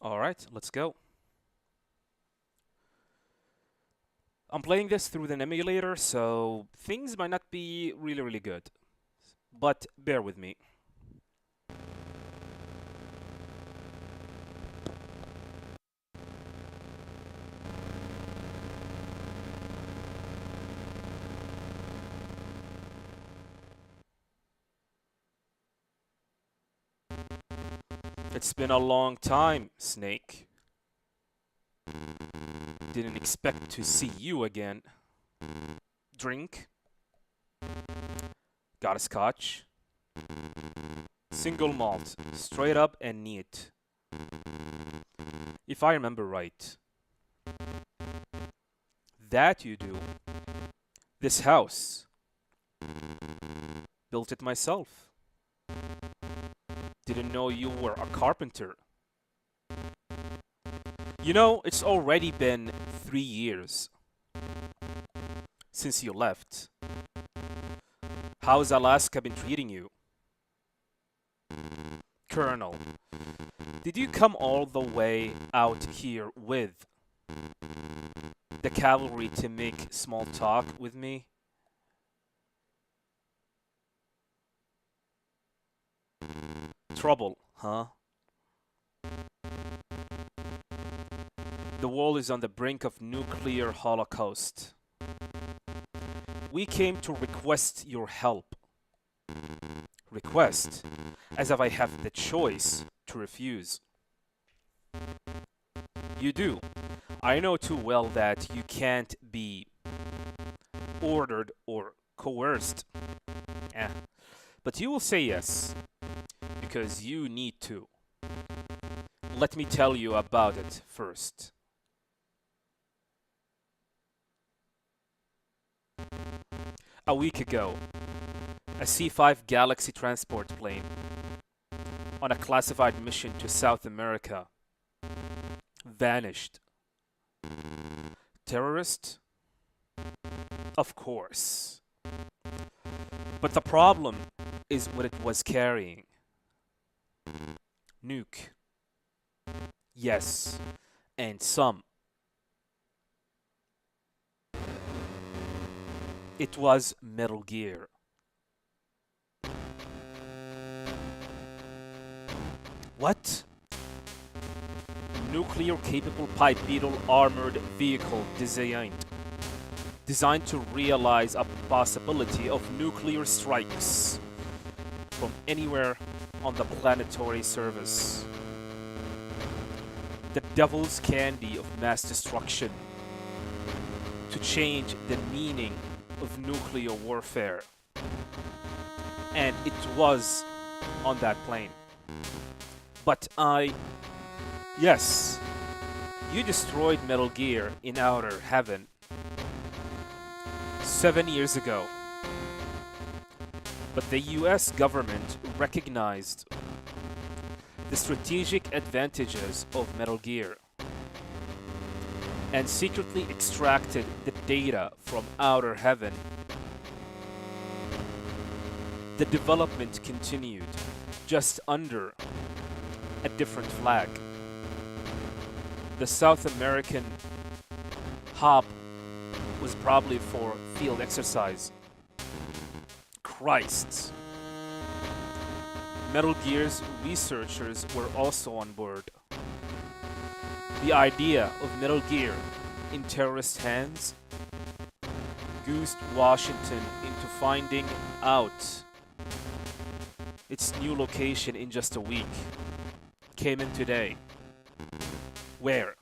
All right, let's go. I'm playing this through an emulator, so things might not be really good. But bear with me. It's been a long time, Snake. Didn't expect to see you again. Drink? Got a scotch? Single malt, straight up and neat. If I remember right. That you do. This house. Built it myself. Didn't know you were a carpenter. You know, it's already been 3 years since you left. How's Alaska been treating you? Colonel, did you come all the way out here with the cavalry to make small talk with me? Trouble, huh? The world is on the brink of nuclear holocaust. We came to request your help. Request, as if I have the choice to refuse. You do. I know too well that you can't be ordered or coerced. Eh. But you will say yes, because you need to. Let me tell you about it first. A week ago, a C-5 Galaxy transport plane on a classified mission to South America vanished. Terrorist? Of course. But the problem is what it was carrying. Nuke. Yes, and some. It was Metal Gear. What? Nuclear-capable bipedal armored vehicle designed to realize a possibility of nuclear strikes from anywhere on the planetary surface. The devil's candy of mass destruction to change the meaning of nuclear warfare. And it was on that plane. But yes, you destroyed Metal Gear in Outer Heaven 7 years ago. But the US government recognized the strategic advantages of Metal Gear and secretly extracted the data from Outer Heaven. The development continued, just under a different flag. The South American hop was probably for field exercise. Christ. Metal Gear's researchers were also on board. The idea of Metal Gear in terrorist hands goosed Washington into finding out its new location in just a week. Came in today. Where?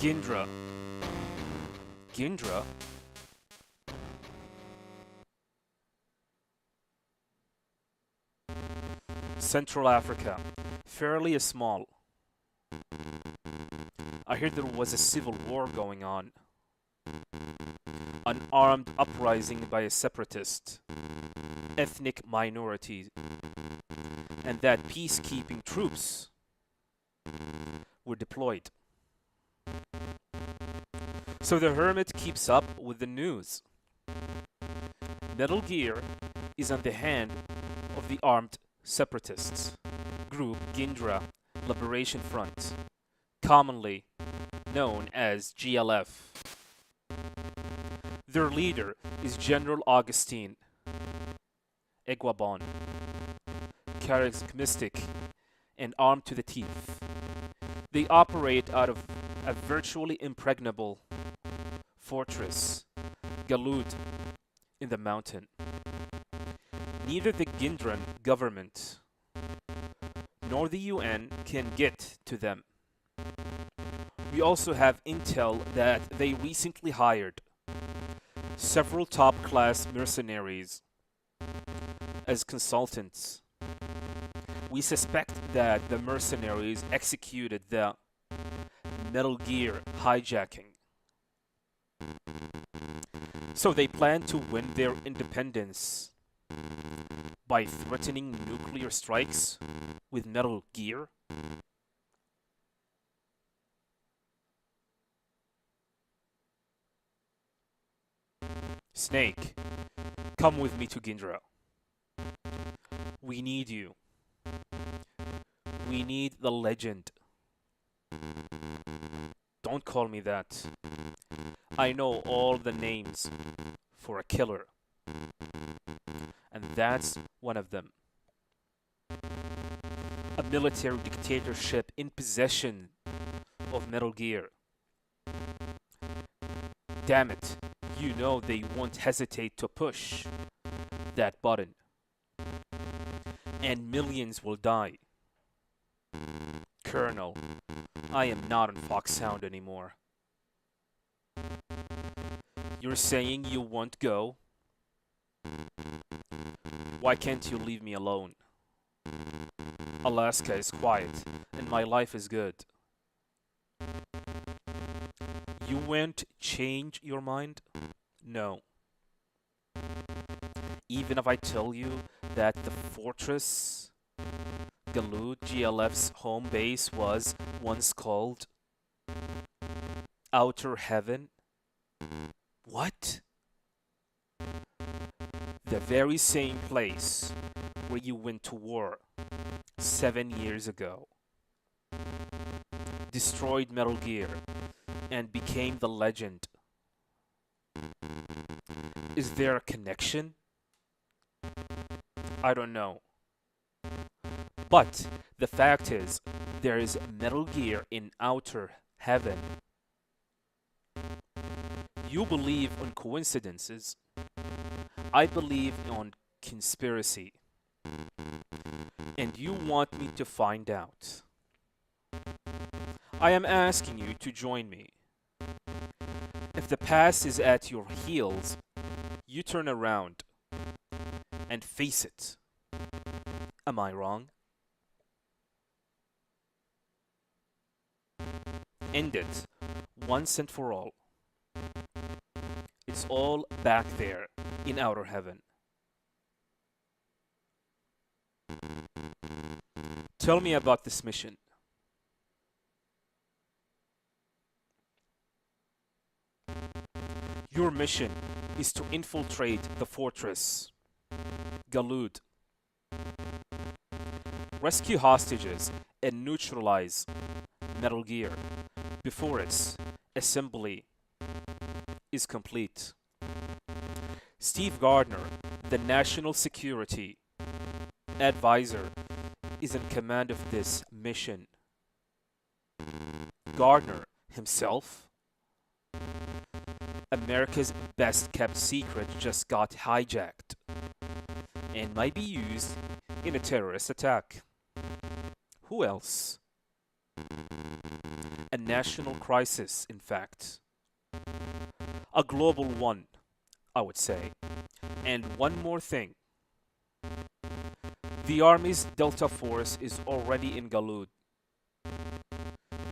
Gindra. Gindra? Central Africa. Fairly small. I heard there was a civil war going on. An armed uprising by a separatist, ethnic minority, and that peacekeeping troops were deployed. So the Hermit keeps up with the news. Metal Gear is on the hand of the armed separatists group Gindra Liberation Front, commonly known as GLF. Their leader is General Augustine Eguabon, charismatic and armed to the teeth. They operate out of a virtually impregnable fortress, Galud, in the mountain. Neither the Gindran government nor the UN can get to them. We also have intel that they recently hired several top-class mercenaries as consultants. We suspect that the mercenaries executed the Metal Gear hijacking. So they plan to win their independence by threatening nuclear strikes with Metal Gear? Snake, come with me to Gindra. We need you. We need the legend. Don't call me that. I know all the names for a killer. And that's one of them. A military dictatorship in possession of Metal Gear. Damn it, you know they won't hesitate to push that button. And millions will die. Colonel, I am not on Fox Sound anymore. You're saying you won't go? Why can't you leave me alone? Alaska is quiet, and my life is good. You won't change your mind? No. Even if I tell you that the fortress, Galud GLF's home base, was once called Outer Heaven? What? The very same place where you went to war 7 years ago, destroyed Metal Gear, and became the legend. Is there a connection? I don't know. But the fact is, there is Metal Gear in Outer Heaven. You believe on coincidences. I believe on conspiracy. And you want me to find out. I am asking you to join me. If the past is at your heels, you turn around and face it. Am I wrong? End it once and for all. It's all back there in Outer Heaven. Tell me about this mission. Your mission is to infiltrate the fortress, Galud, rescue hostages, and neutralize Metal Gear before its assembly is complete. Steve Gardner, the National Security Advisor, is in command of this mission. Gardner himself, America's best kept secret, just got hijacked and might be used in a terrorist attack. Who else? A national crisis, in fact. A global one, I would say. And one more thing. The Army's Delta Force is already in Galud.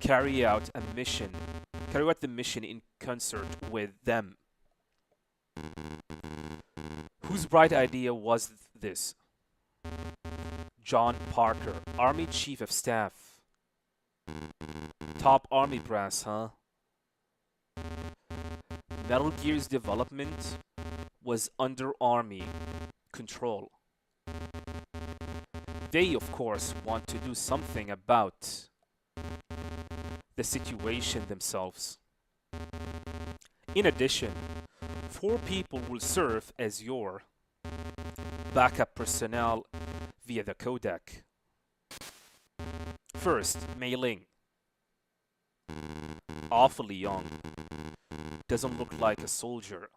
Carry out the mission in concert with them. Whose bright idea was this? John Parker, Army Chief of Staff. Top Army brass, huh? Metal Gear's development was under Army control. They, of course, want to do something about the situation themselves. In addition, 4 people will serve as your backup personnel via the codec. First, Mei Ling. Awfully young. Doesn't look like a soldier.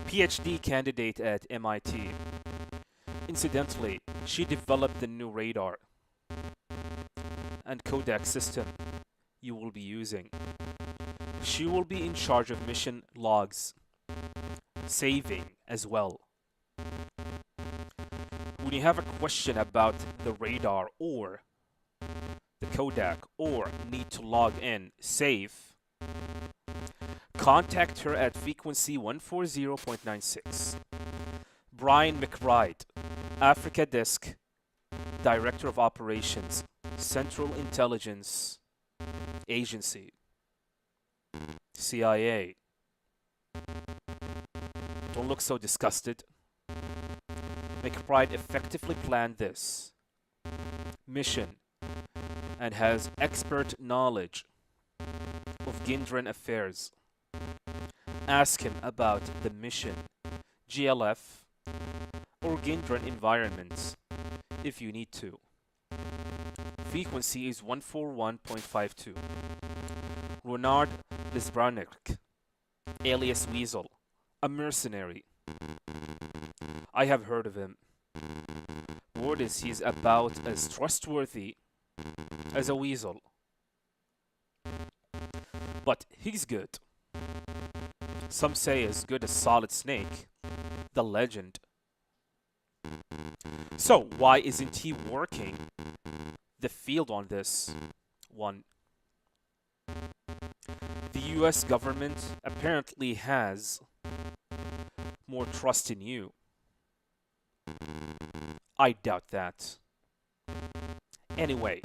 PhD candidate at MIT. Incidentally, she developed the new radar and codec system you will be using. She will be in charge of mission logs, saving as well. When you have a question about the radar or the codec or need to log in, save, contact her at frequency 140.96. Brian McBride, Africa Desk, Director of Operations, Central Intelligence Agency, CIA. Don't look so disgusted. McBride effectively planned this mission and has expert knowledge of Gindran affairs. Ask him about the mission, GLF, or Gindran environments if you need to. Frequency is 141.52. Ronard Lisbranek, alias Weasel, a mercenary. I have heard of him. Word is he's about as trustworthy as a weasel. But he's good. Some say as good as Solid Snake, the legend. So why isn't he working the field on this one? The US government apparently has more trust in you. I doubt that. Anyway,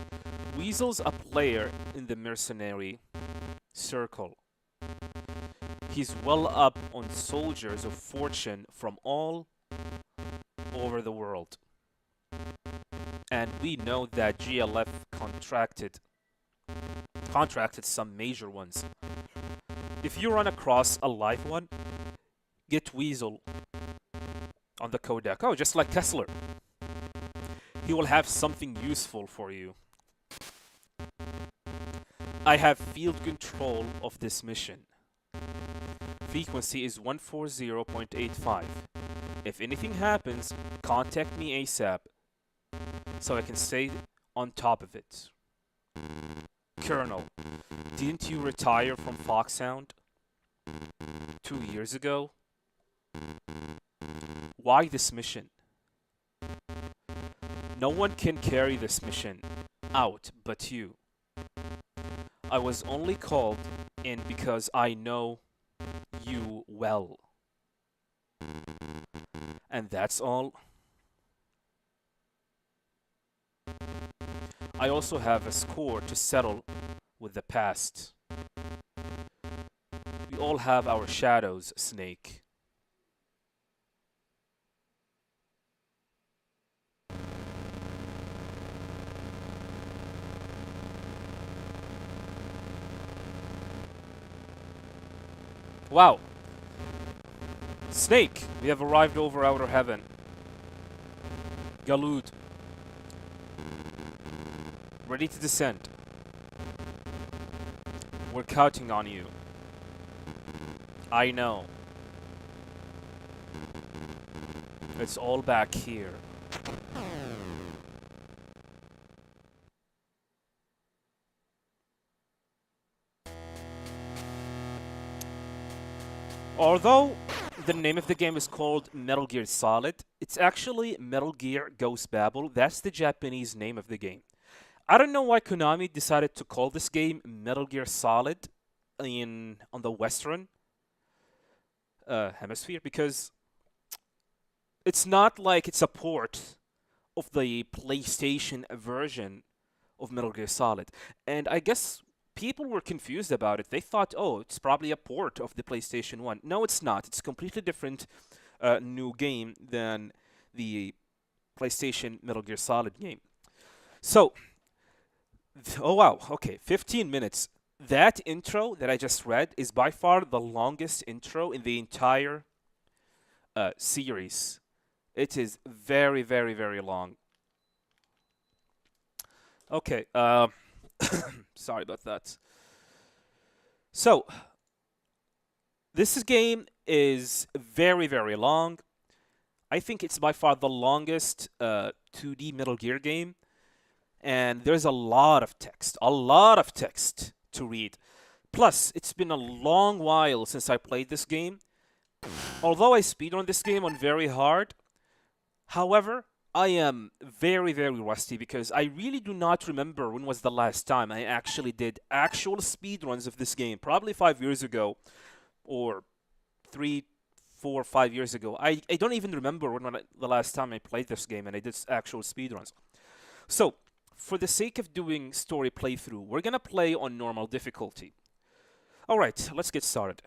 Weasel's a player in the mercenary circle. He's well up on soldiers of fortune from all over the world. And we know that GLF contracted some major ones. If you run across a live one, get Weasel on the codec. Oh, just like Kessler. He will have something useful for you. I have field control of this mission. Frequency is 140.85. If anything happens, contact me ASAP so I can stay on top of it. Colonel, didn't you retire from Foxhound 2 years ago? Why this mission? No one can carry this mission out but you. I was only called in because I know you well. And that's all. I also have a score to settle with the past. We all have our shadows, Snake. Wow. Snake, we have arrived over outer heaven. Galud. Ready to descend. We're counting on you. I know. It's all back here. Although the name of the game is called Metal Gear Solid, it's actually Metal Gear Ghost Babel. That's the Japanese name of the game. I don't know why Konami decided to call this game Metal Gear Solid on the Western hemisphere, because it's not like it's a port of the PlayStation version of Metal Gear Solid. And I guess people were confused about it. They thought, oh, it's probably a port of the PlayStation 1. No, it's not. It's a completely different new game than the PlayStation Metal Gear Solid game. So, oh wow, okay, 15 minutes. That intro that I just read is by far the longest intro in the entire series. It is very, very, very long. Okay, sorry about that. So, this game is very, very long. I think it's by far the longest 2D Metal Gear game, and there's a lot of text to read. Plus, it's been a long while since I played this game. Although I speedrun this game on very hard, however, I am very, very rusty because I really do not remember when was the last time I actually did actual speedruns of this game. Probably 5 years ago, or 3, 4, 5 years ago. I don't even remember the last time I played this game and I did actual speedruns. So, for the sake of doing story playthrough, we're gonna play on normal difficulty. Alright, let's get started.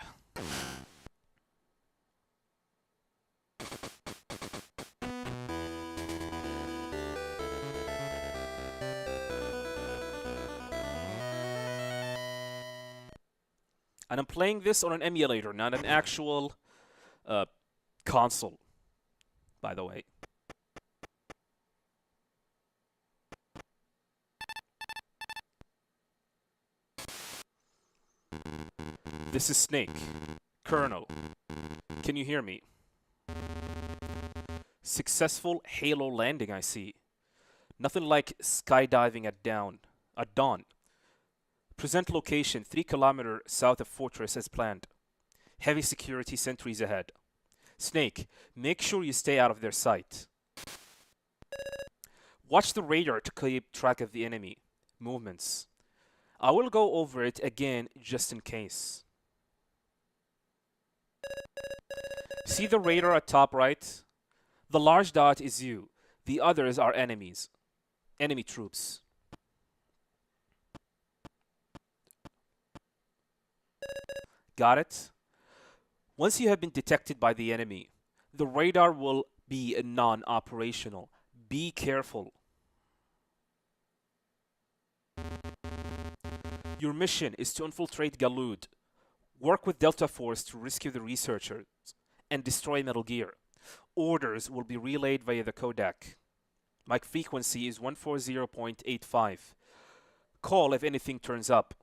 And I'm playing this on an emulator, not an actual console, by the way. This is Snake. Colonel. Can you hear me? Successful Halo landing, I see. Nothing like skydiving at dawn. Present location 3 kilometers south of Fortress as planned. Heavy security sentries ahead. Snake, make sure you stay out of their sight. Watch the radar to keep track of the enemy movements. I will go over it again just in case. See the radar at top right? The large dot is you. The others are enemies. Enemy troops. Got it? Once you have been detected by the enemy, the radar will be non-operational. Be careful. Your mission is to infiltrate Galud, work with Delta Force to rescue the researchers, and destroy Metal Gear. Orders will be relayed via the codec. My frequency is 140.85. Call if anything turns up.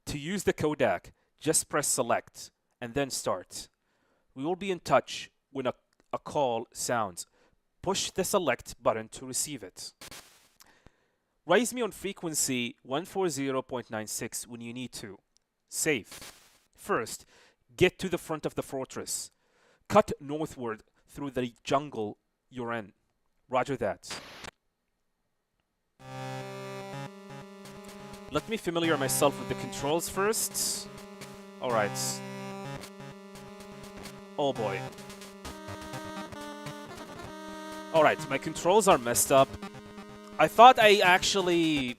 To use the codec, just press select and then start. We will be in touch when a call sounds. Push the select button to receive it. Raise me on frequency 140.96 when you need to. Save. First, get to the front of the fortress. Cut northward through the jungle you're in. Roger that. Let me familiar myself with the controls first. Alright. Oh boy. Alright, my controls are messed up. I thought I actually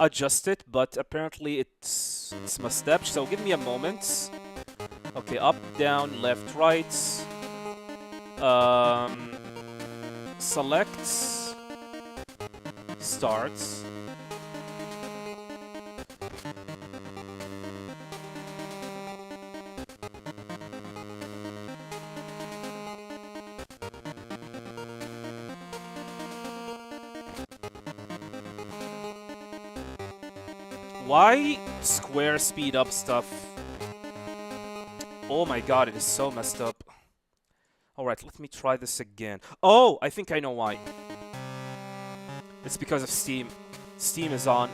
adjusted, but apparently it's messed up, so give me a moment. Okay, up, down, left, right. Select. Start. Why square speed up stuff? Oh my god, it is so messed up. Alright, let me try this again. Oh, I think I know why. It's because of Steam. Steam is on.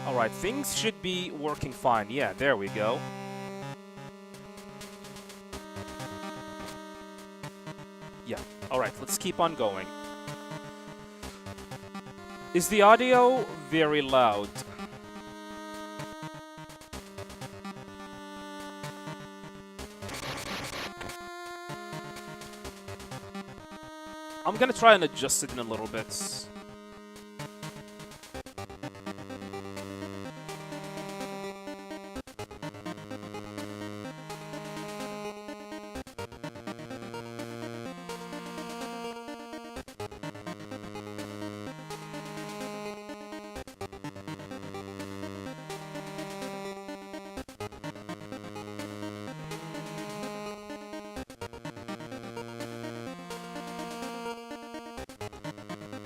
Alright, things should be working fine. Yeah, there we go. Yeah, alright, let's keep on going. Is the audio very loud? I'm gonna try and adjust it in a little bit.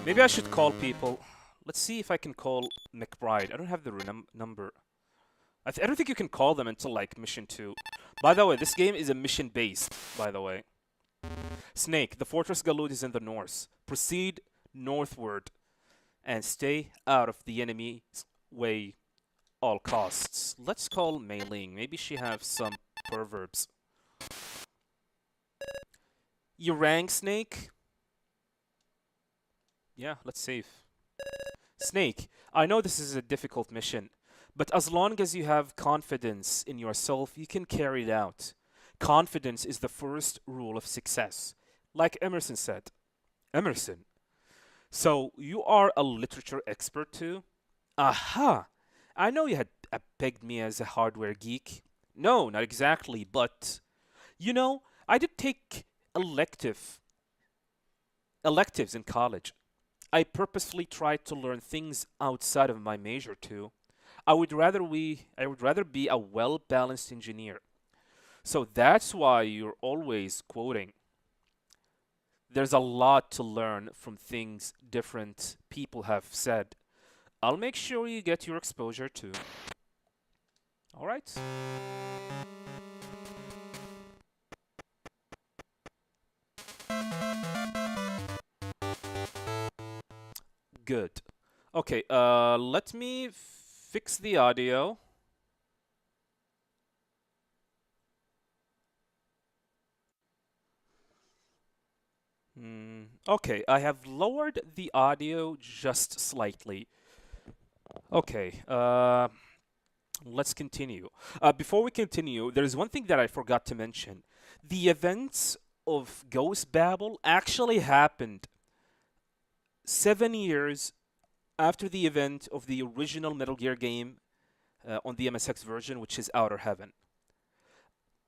Maybe I should call people. Let's see if I can call McBride. I don't have the number. I don't think you can call them until like mission 2. By the way, this game is a mission based, by the way. Snake, the Fortress Galud is in the north. Proceed northward and stay out of the enemy's way all costs. Let's call Mei Ling. Maybe she has some proverbs. You rang, Snake? Yeah, let's save. Snake, I know this is a difficult mission, but as long as you have confidence in yourself, you can carry it out. Confidence is the first rule of success, like Emerson said. Emerson? So, you are a literature expert too? Aha! I know you had pegged me as a hardware geek. No, not exactly, but you know, I did take electives in college. I purposefully tried to learn things outside of my major too. I would rather be a well-balanced engineer. So that's why you're always quoting. There's a lot to learn from things different people have said. I'll make sure you get your exposure too. All right? Good. Okay, let me fix the audio. Okay, I have lowered the audio just slightly. Okay, let's continue. Before we continue, there's one thing that I forgot to mention. The events of Ghost Babel actually happened 7 years after the event of the original Metal Gear game on the MSX version, which is Outer Heaven.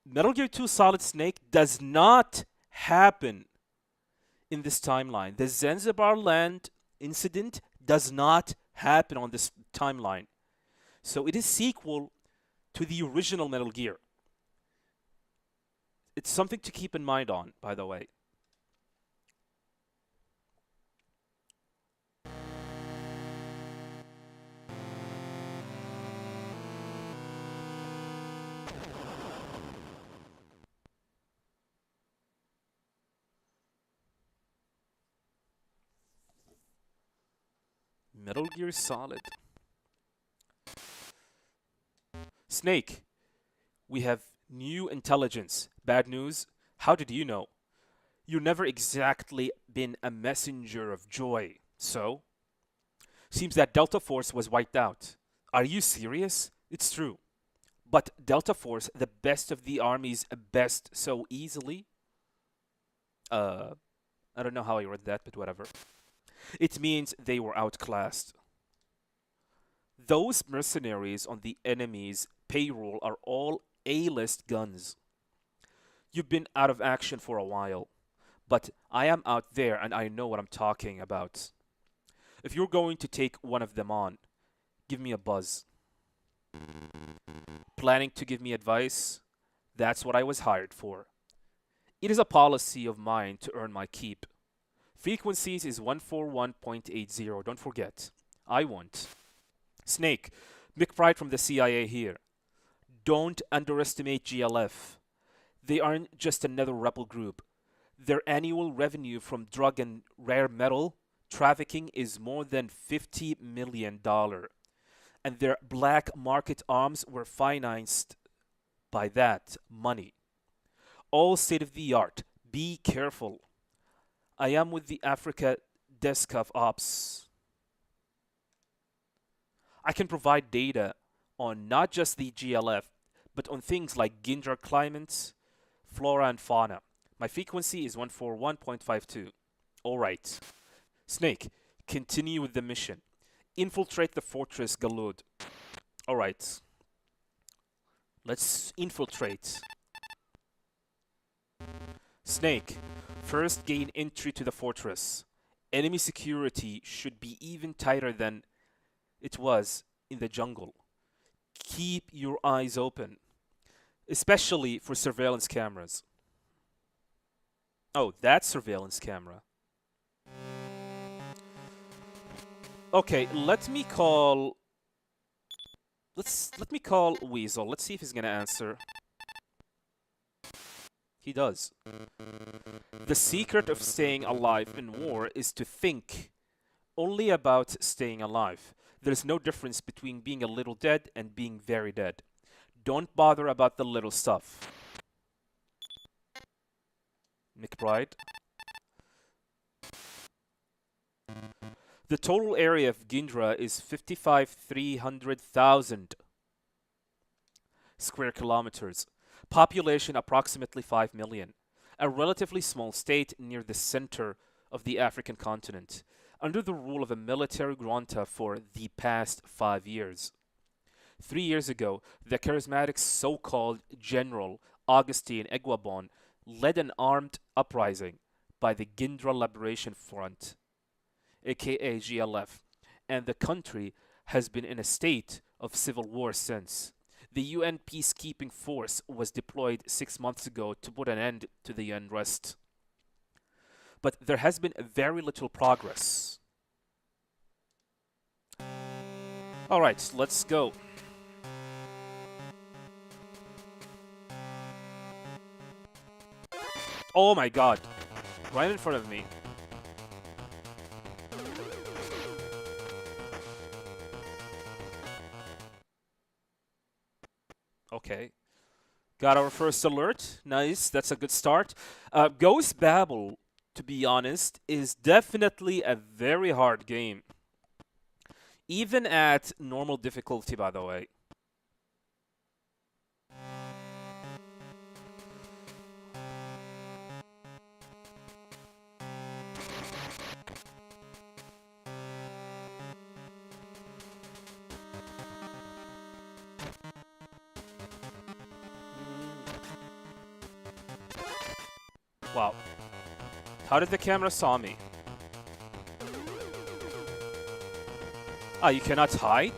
Metal Gear 2 Solid Snake does not happen in this timeline. The Zanzibar land incident does not happen on this timeline. So it is sequel to the original Metal Gear. It's something to keep in mind on, by the way. Metal Gear Solid. Snake, we have new intelligence. Bad news? How did you know? You've never exactly been a messenger of joy. So? Seems that Delta Force was wiped out. Are you serious? It's true. But Delta Force, the best of the army's best so easily? Uh, I don't know how I read that, but whatever. It means they were outclassed. Those mercenaries on the enemy's payroll are all A-list guns. You've been out of action for a while, but I am out there and I know what I'm talking about. If you're going to take one of them on, give me a buzz. Planning to give me advice? That's what I was hired for. It is a policy of mine to earn my keep. Frequencies is 141.80, don't forget. I won't. Snake, McBride from the CIA here. Don't underestimate GLF. They aren't just another rebel group. Their annual revenue from drug and rare metal trafficking is more than $50 million. And their black market arms were financed by that money. All state of the art. Be careful. I am with the Africa Desk of Ops. I can provide data on not just the GLF, but on things like Gindra climates, flora and fauna. My frequency is 141.52. Alright. Snake, continue with the mission. Infiltrate the Fortress Galud. Alright. Let's infiltrate. Snake, first gain entry to the fortress. Enemy security should be even tighter than it was in the jungle. Keep your eyes open, especially for surveillance cameras. Oh, that surveillance camera. Okay, let me call Weasel. Let's see if he's gonna answer. He does. The secret of staying alive in war is to think only about staying alive. There's no difference between being a little dead and being very dead. Don't bother about the little stuff. McBride. The total area of Gindra is 55,300,000 square kilometers. Population approximately 5 million. A relatively small state near the center of the African continent, under the rule of a military junta for the past 5 years. 3 years ago, the charismatic so-called General Augustine Iguabon led an armed uprising by the Gindra Liberation Front, aka GLF, and the country has been in a state of civil war since. The UN peacekeeping force was deployed 6 months ago to put an end to the unrest. But there has been very little progress. Alright, let's go. Oh my god. Right in front of me. Okay. Got our first alert. Nice. That's a good start. Ghost Babel, to be honest, is definitely a very hard game. Even at normal difficulty, by the way. Wow. How did the camera saw me? Ah, you cannot hide?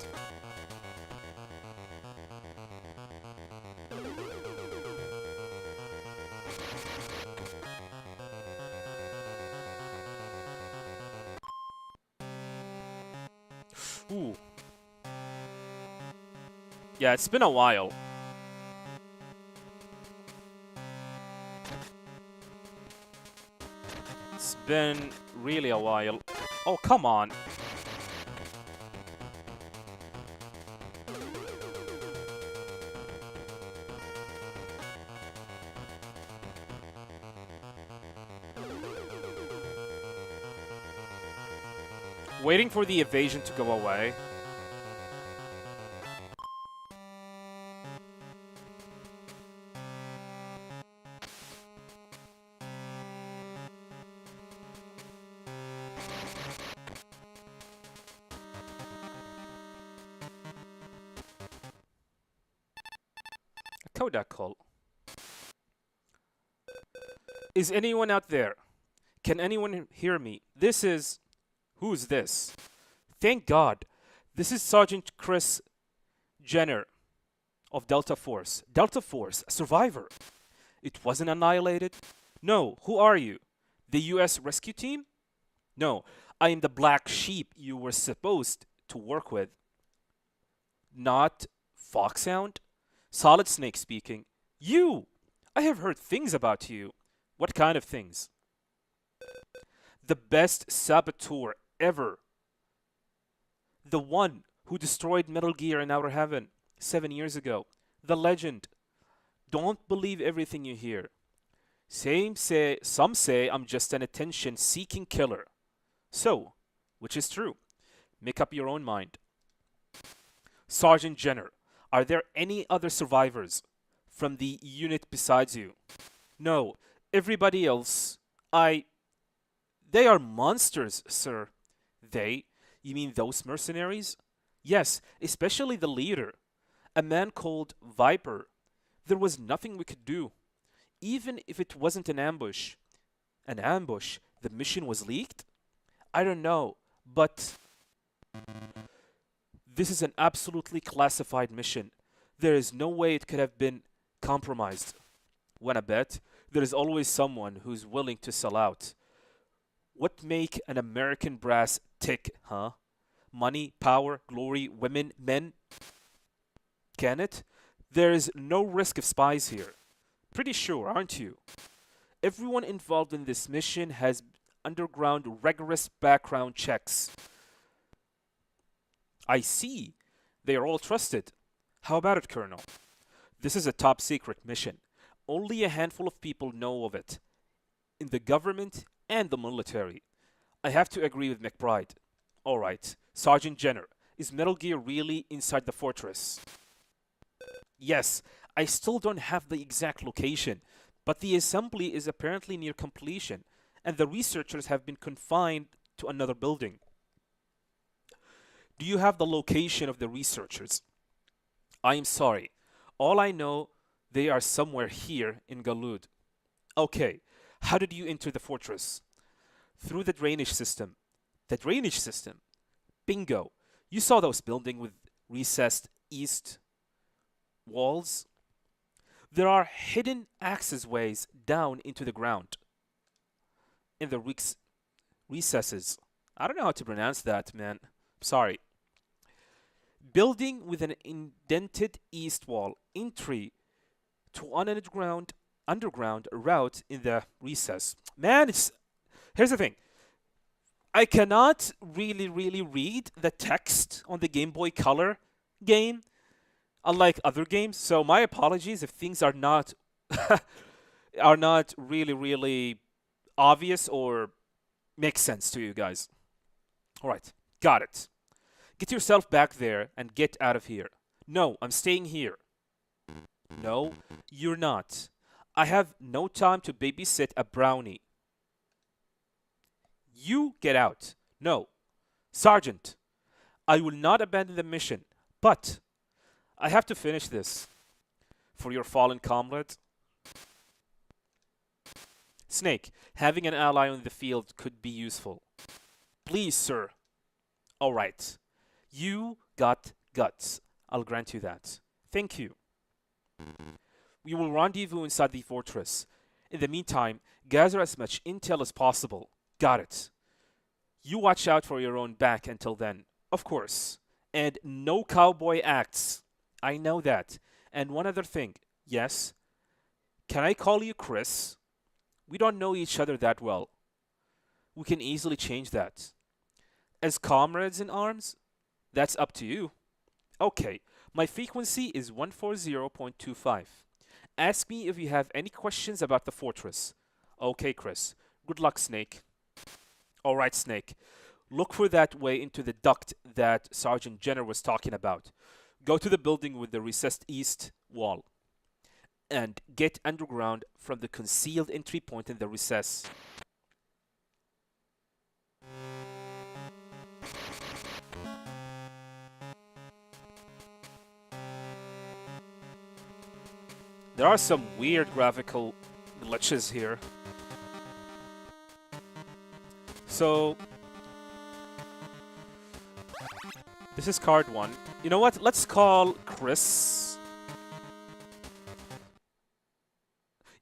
Ooh. Yeah, it's been a while. It's been really a while. Oh, come on. Waiting for the evasion to go away. A Kodak call. Is anyone out there? Can anyone hear me? This is... Who's this? Thank God. This is Sergeant Chris Jenner of Delta Force. Delta Force, a survivor. It wasn't annihilated? No. Who are you? The US rescue team? No. I am the black sheep you were supposed to work with. Not Foxhound? Solid Snake speaking. You! I have heard things about you. What kind of things? The best saboteur ever. The one who destroyed Metal Gear in Outer Heaven 7 years ago. The legend. Don't believe everything you hear. Some say I'm just an attention-seeking killer. So, which is true? Make up your own mind. Sergeant Jenner, are there any other survivors from the unit besides you? No, everybody else, They are monsters, sir. They? You mean those mercenaries? Yes, especially the leader. A man called Viper. There was nothing we could do. Even if it wasn't an ambush. An ambush? The mission was leaked? I don't know, but... This is an absolutely classified mission. There is no way it could have been compromised. Wanna bet? There is always someone who's willing to sell out. What make an American brass tick, huh? Money, power, glory, women, men. Can it? There's no risk of spies here. Pretty sure, aren't you? Everyone involved in this mission has undergone rigorous background checks. I see. They are all trusted. How about it, Colonel? This is a top secret mission. Only a handful of people know of it, in the government and the military. I have to agree with McBride. Alright, Sergeant Jenner, is Metal Gear really inside the fortress? Yes, I still don't have the exact location, but the assembly is apparently near completion, and the researchers have been confined to another building. Do you have the location of the researchers? I am sorry. All I know, they are somewhere here in Galud. Okay, how did you enter the fortress? Through the drainage system. The drainage system? Bingo. You saw those buildings with recessed east walls? There are hidden access ways down into the ground. In the recesses. I don't know how to pronounce that, man. Sorry. Building with an indented east wall. Entry to an underground route in the recess. Man, here's the thing. I cannot really read the text on the Game Boy Color game, unlike other games. So my apologies if things are not are not really obvious or make sense to you guys. All right, got it. Get yourself back there and get out of here. No, I'm staying here. No, you're not. I have no time to babysit a brownie. You get out. No. Sergeant, I will not abandon the mission, but I have to finish this. For your fallen comrade? Snake, having an ally on the field could be useful. Please, sir. All right. You got guts. I'll grant you that. Thank you. We will rendezvous inside the fortress. In the meantime, gather as much intel as possible. Got it. You watch out for your own back until then. Of course. And no cowboy acts. I know that. And one other thing. Yes? Can I call you Chris? We don't know each other that well. We can easily change that. As comrades in arms? That's up to you. Okay. My frequency is 140.25. Ask me if you have any questions about the fortress. Okay, Chris. Good luck, Snake. All right, Snake. Look for that way into the duct that Sergeant Jenner was talking about. Go to the building with the recessed east wall. And get underground from the concealed entry point in the recess. There are some weird graphical glitches here. So, this is card 1. You know what? Let's call Chris.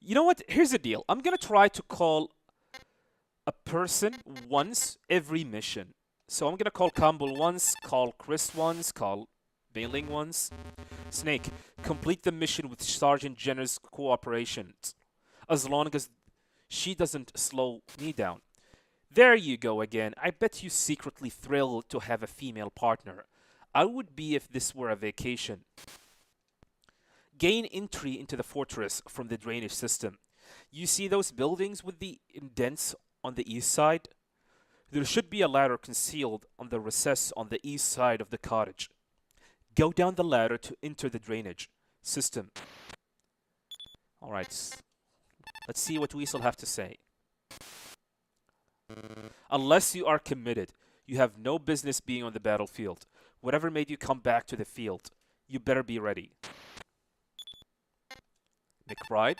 You know what? Here's the deal. I'm going to try to call a person once every mission. So I'm going to call Campbell once, call Chris once, call Bailing once. Snake, complete the mission with Sergeant Jenner's cooperation, as long as she doesn't slow me down. There you go again. I bet you secretly thrilled to have a female partner. I would be if this were a vacation. Gain entry into the fortress from the drainage system. You see those buildings with the indents on the east side? There should be a ladder concealed on the recess on the east side of the cottage. Go down the ladder to enter the drainage system. Alright, let's see what Weasel have to say. Unless you are committed, you have no business being on the battlefield. Whatever made you come back to the field, you better be ready. McBride?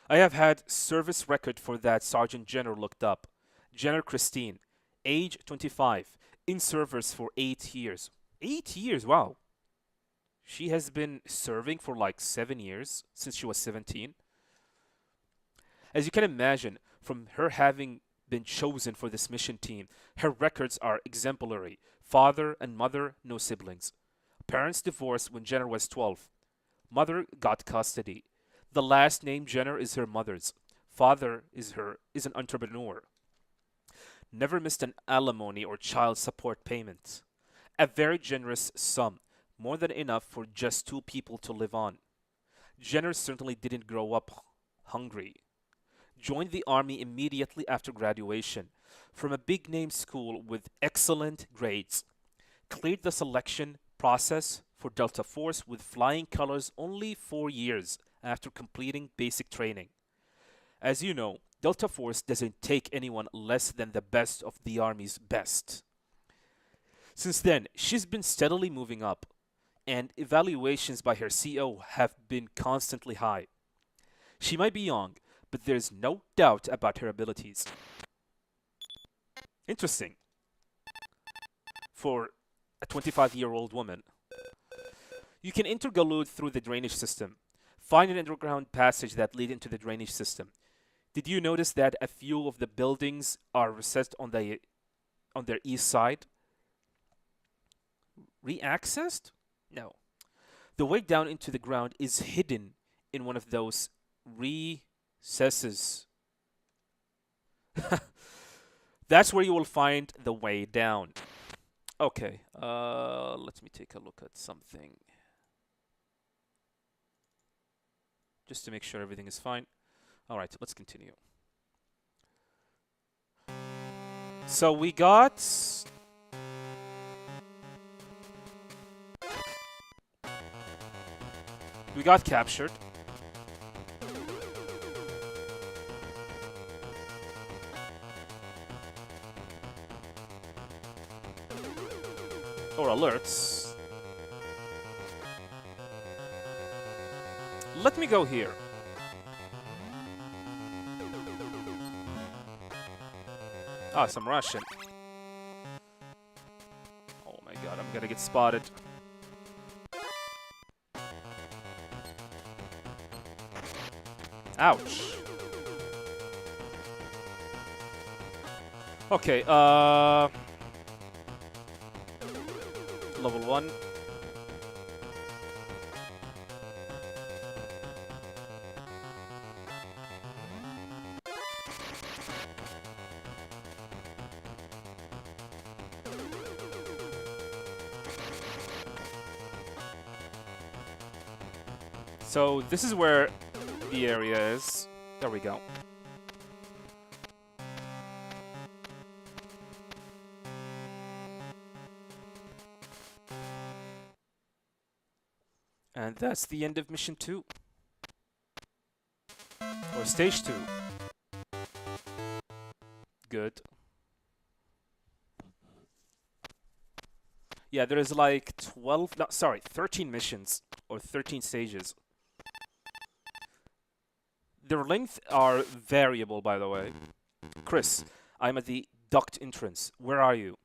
I have had service record for that Sergeant Jenner looked up. Jenner Christine, age 25, in service for 8 years. 8 years, wow. She has been serving for like 7 years, since she was 17. As you can imagine, from her having been chosen for this mission team. Her records are exemplary. Father and mother, no siblings. Parents divorced when Jenner was 12. Mother got custody. The last name Jenner is her mother's. Father is an entrepreneur. Never missed an alimony or child support payment. A very generous sum, more than enough for just two people to live on. Jenner certainly didn't grow up hungry. Joined the army immediately after graduation from a big name school with excellent grades. Cleared the selection process for Delta Force with flying colors only 4 years after completing basic training. As you know, Delta Force doesn't take anyone less than the best of the Army's best. Since then, she's been steadily moving up, and evaluations by her CO have been constantly high. She might be young, but there's no doubt about her abilities. Interesting. For a 25-year-old woman. You can enter Galud through the drainage system. Find an underground passage that leads into the drainage system. Did you notice that a few of the buildings are recessed on their east side? Re-accessed? No. The way down into the ground is hidden in one of those recesses. That's where you will find the way down. Okay, let me take a look at something. Just to make sure everything is fine. Alright, let's continue. So we got... captured. Or alerts. Let me go here. Ah, some Russian. Oh my god, I'm gonna get spotted. Ouch. Okay, level 1. So this is where the area is. There we go. And that's the end of mission 2. Or stage 2. Good. Yeah, there is like 12, no, sorry, 13 missions or 13 stages. Their length are variable, by the way. Chris, I'm at the duct entrance. Where are you?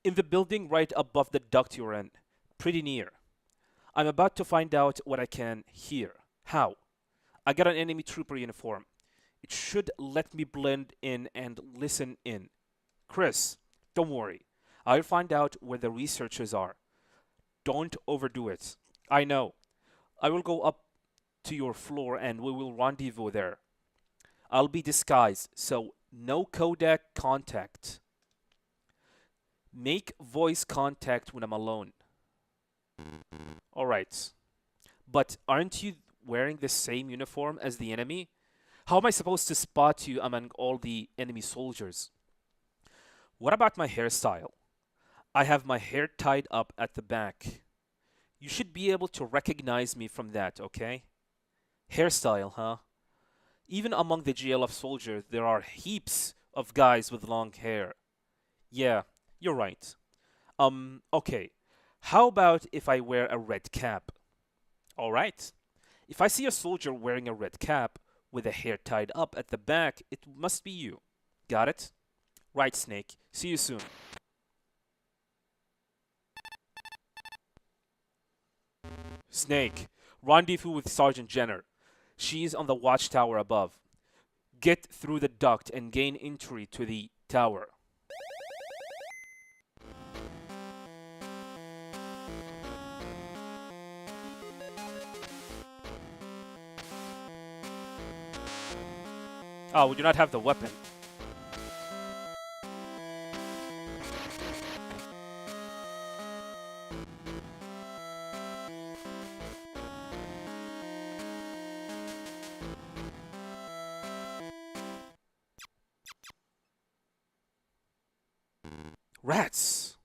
In the building right above the duct you're in. Pretty near. I'm about to find out what I can hear. How? I got an enemy trooper uniform. It should let me blend in and listen in. Chris, don't worry. I'll find out where the researchers are. Don't overdo it. I know. I will go up to your floor and we will rendezvous there. I'll be disguised, so no codec contact. Make voice contact when I'm alone. Alright. But aren't you wearing the same uniform as the enemy? How am I supposed to spot you among all the enemy soldiers? What about my hairstyle? I have my hair tied up at the back. You should be able to recognize me from that, okay? Hairstyle, huh? Even among the GLF soldiers, there are heaps of guys with long hair. Yeah, you're right. Okay. How about if I wear a red cap? Alright. If I see a soldier wearing a red cap with a hair tied up at the back, it must be you. Got it? Right, Snake. See you soon. Snake, rendezvous with Sergeant Jenner. She's on the watchtower above. get through the duct and gain entry to the tower. Oh, we do not have the weapon. Rats!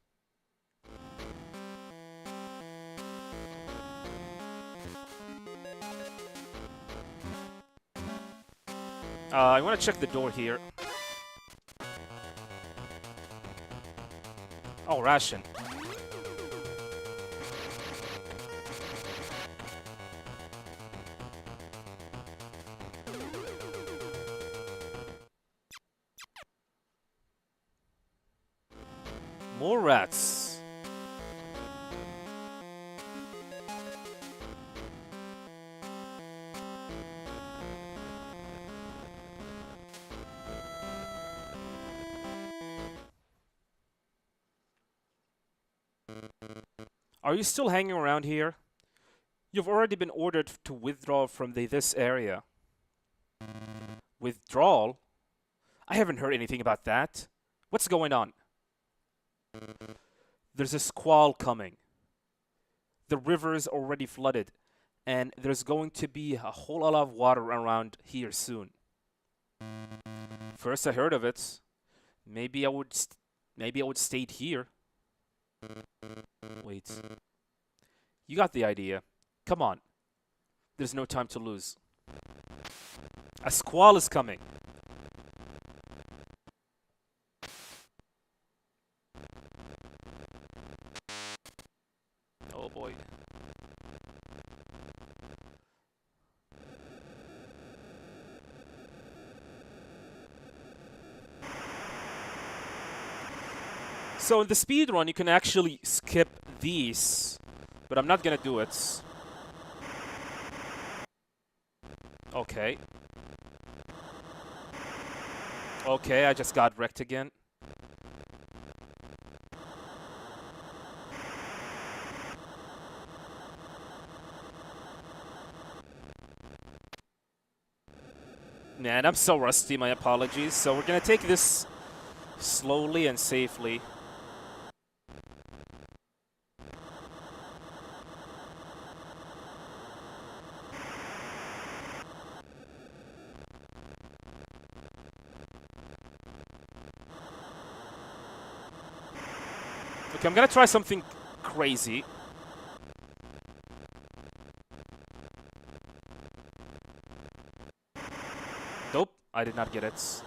I want to check the door here. Oh, ration. More rats. Are you still hanging around here? You've already been ordered to withdraw from this area. Withdrawal? I haven't heard anything about that. What's going on? There's a squall coming. The river's already flooded, and there's going to be a whole lot of water around here soon. First I heard of it. Maybe I would stay here. Wait. You got the idea. Come on. There's no time to lose. A squall is coming. Oh boy. So in the speed run, you can actually skip these, but I'm not gonna do it. Okay. Okay, I just got wrecked again. Man, I'm so rusty, my apologies. So we're gonna take this slowly and safely. Okay, I'm gonna try something crazy. Nope, I did not get it.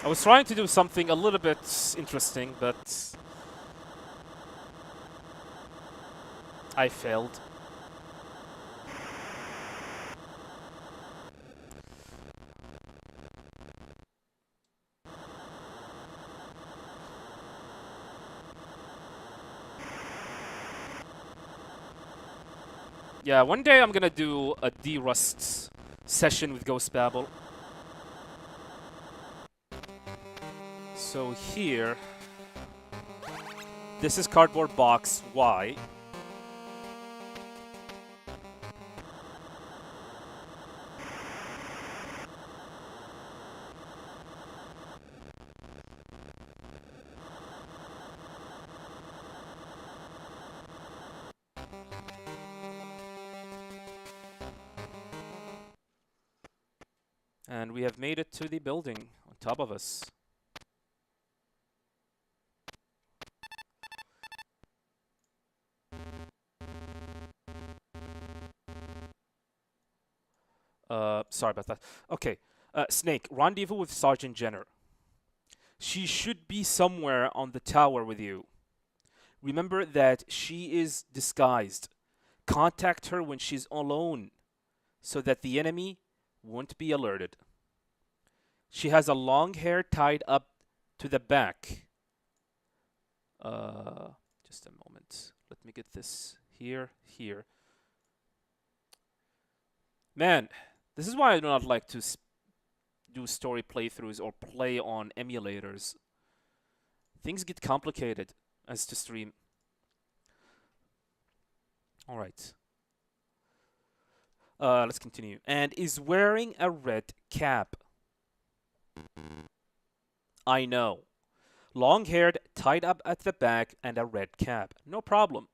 I was trying to do something a little bit interesting, but I failed. Yeah, one day I'm gonna do a D-Rust session with Ghost Babel. So here, this is cardboard box Y. And we have made it to the building on top of us. Sorry about that. Okay, Snake, rendezvous with Sergeant Jenner. She should be somewhere on the tower with you. Remember that she is disguised. Contact her when she's alone, so that the enemy won't be alerted. She has a long hair tied up to the back. Just a moment. Let me get this Here, here. Man, this is why I do not like to do story playthroughs or play on emulators. Things get complicated as to stream. All right. Let's continue. And is wearing a red cap. I know. Long-haired, tied up at the back, and a red cap. No problem.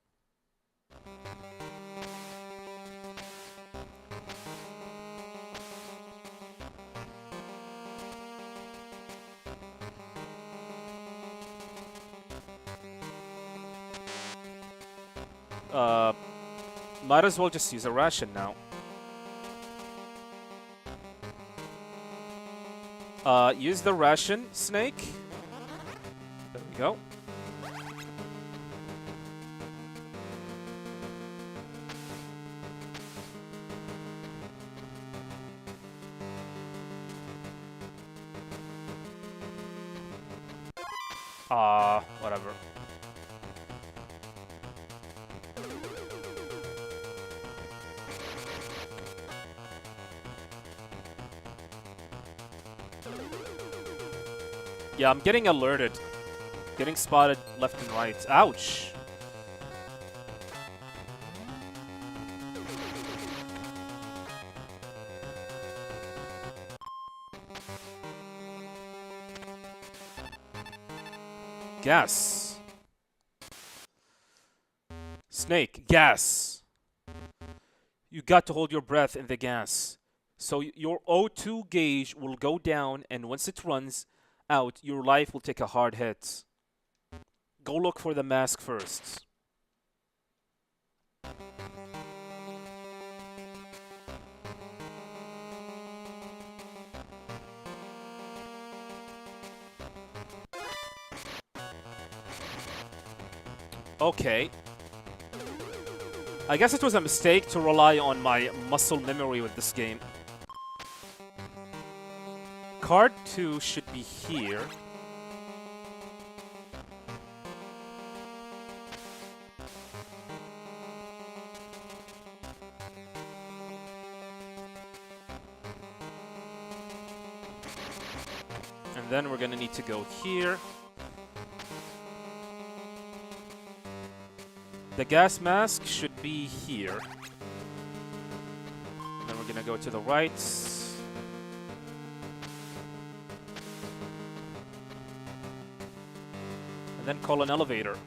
Might as well just use a ration now. Use the ration, Snake. There we go. Whatever. Yeah, I'm getting alerted. Getting spotted left and right. Ouch! Gas. Snake, gas. You got to hold your breath in the gas. So your O2 gauge will go down, and once it runs out, your life will take a hard hit. Go look for the mask first. Okay. I guess it was a mistake to rely on my muscle memory with this game. Card 2 should be here. And then we're gonna need to go here. The gas mask should be here. Then we're gonna go to the right. And then call an elevator.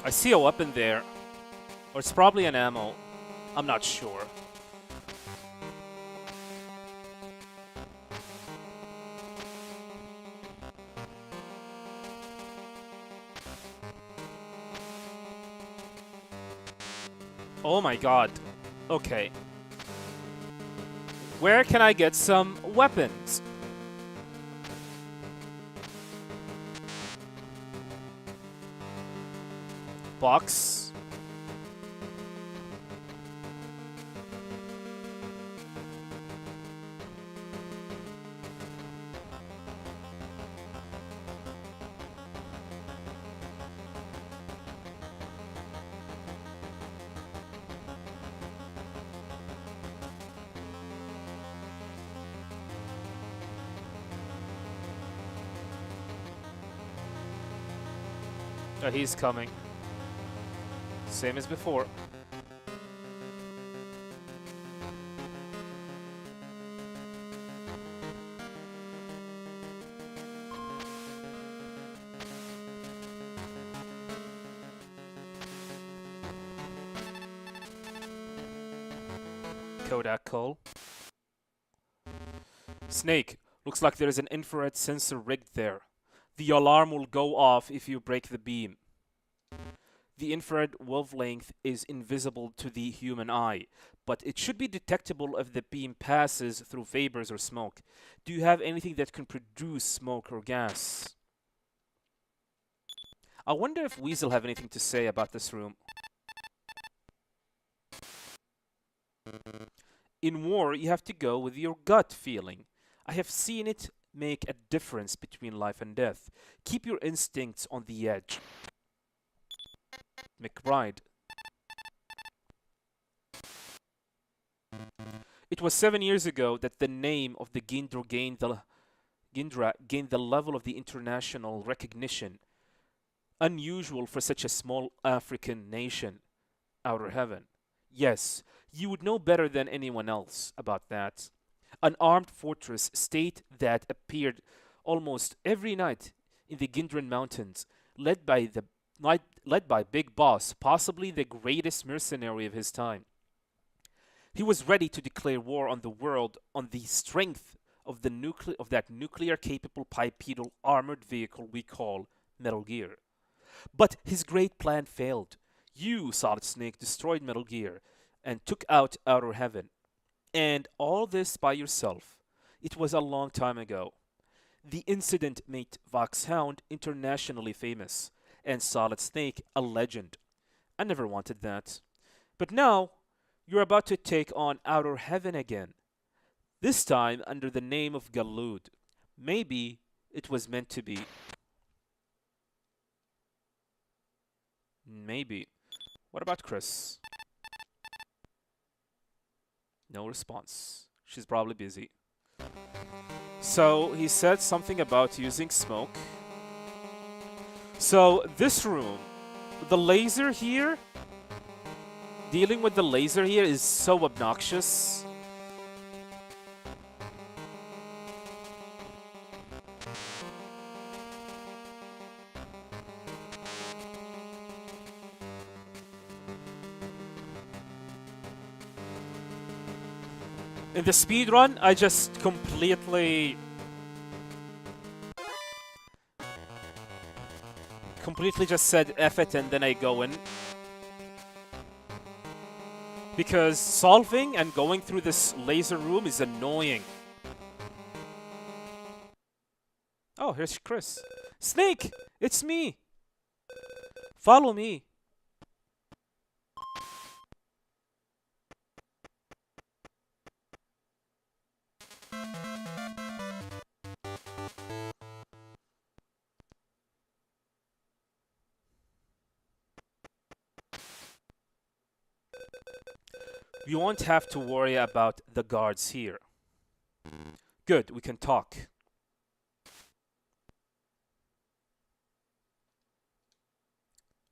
I see a weapon there. Or it's probably an ammo. I'm not sure. Oh my god. Okay. Where can I get some weapons? Box. Oh, he's coming. Same as before. Kodak Cole. Snake, looks like there is an infrared sensor rigged there. The alarm will go off if you break the beam. The infrared wavelength is invisible to the human eye, but it should be detectable if the beam passes through vapors or smoke. Do you have anything that can produce smoke or gas? I wonder if Weasel have anything to say about this room. In war, you have to go with your gut feeling. I have seen it make a difference between life and death. Keep your instincts on the edge. McBride. It was 7 years ago that the name of the Gindra gained the level of the international recognition, unusual for such a small African nation. Outer Heaven. Yes, you would know better than anyone else about that. An armed fortress state that appeared almost every night in the Gindran Mountains, led by Big Boss, possibly the greatest mercenary of his time. He was ready to declare war on the world on the strength of that nuclear-capable bipedal armored vehicle we call Metal Gear. But his great plan failed. You, Solid Snake, destroyed Metal Gear and took out Outer Heaven. And all this by yourself. It was a long time ago. The incident made Voxhound internationally famous, and Solid Snake a legend. I never wanted that. But now, you're about to take on Outer Heaven again. This time under the name of Galud. Maybe it was meant to be. Maybe. What about Chris? No response. She's probably busy. So he said something about using smoke. So this room, the laser here, dealing with the laser here is so obnoxious. In the speed run, I just completely just said F it and then I go in. Because solving and going through this laser room is annoying. Oh, here's Chris. Snake! It's me! Follow me. We won't have to worry about the guards here. Good, we can talk.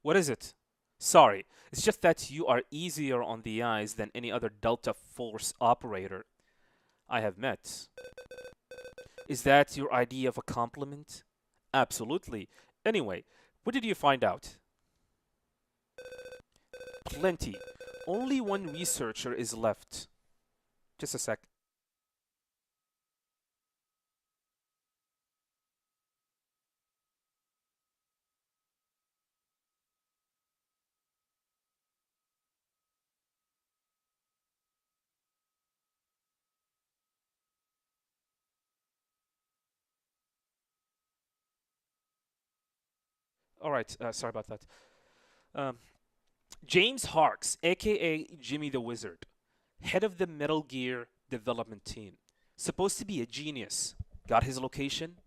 What is it? Sorry, it's just that you are easier on the eyes than any other Delta Force operator I have met. Is that your idea of a compliment? Absolutely. Anyway, what did you find out? Plenty. Only one researcher is left. Just a sec. Alright, sorry about that. James Harks, aka Jimmy the Wizard, head of the Metal Gear development team. Supposed to be a genius. Got his location?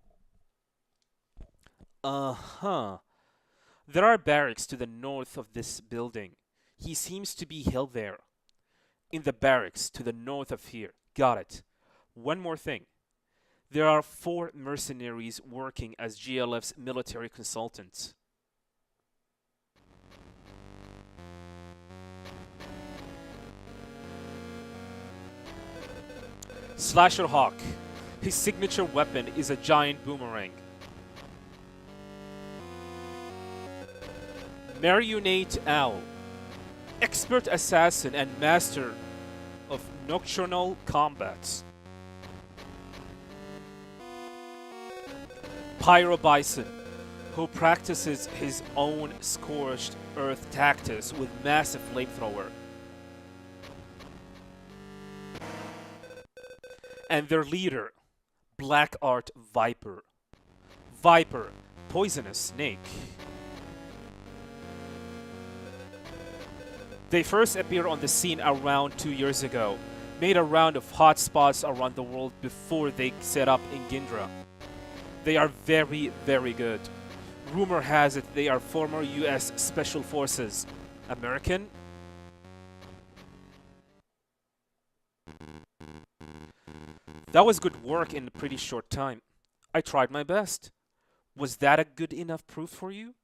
Uh-huh. There are barracks to the north of this building. He seems to be held there. In the barracks to the north of here. Got it. One more thing. There are 4 mercenaries working as GLF's military consultants. Slasher Hawk. His signature weapon is a giant boomerang. Marionette Owl. Expert assassin and master of nocturnal combats. Pyro Bison, who practices his own scorched earth tactics with massive flamethrower. And their leader, Black Art Viper. Viper, poisonous snake. They first appeared on the scene around 2 years ago, made a round of hotspots around the world before they set up in Gindra. They are very, very good. Rumor has it they are former US Special Forces. American? That was good work in a pretty short time. I tried my best. Was that a good enough proof for you?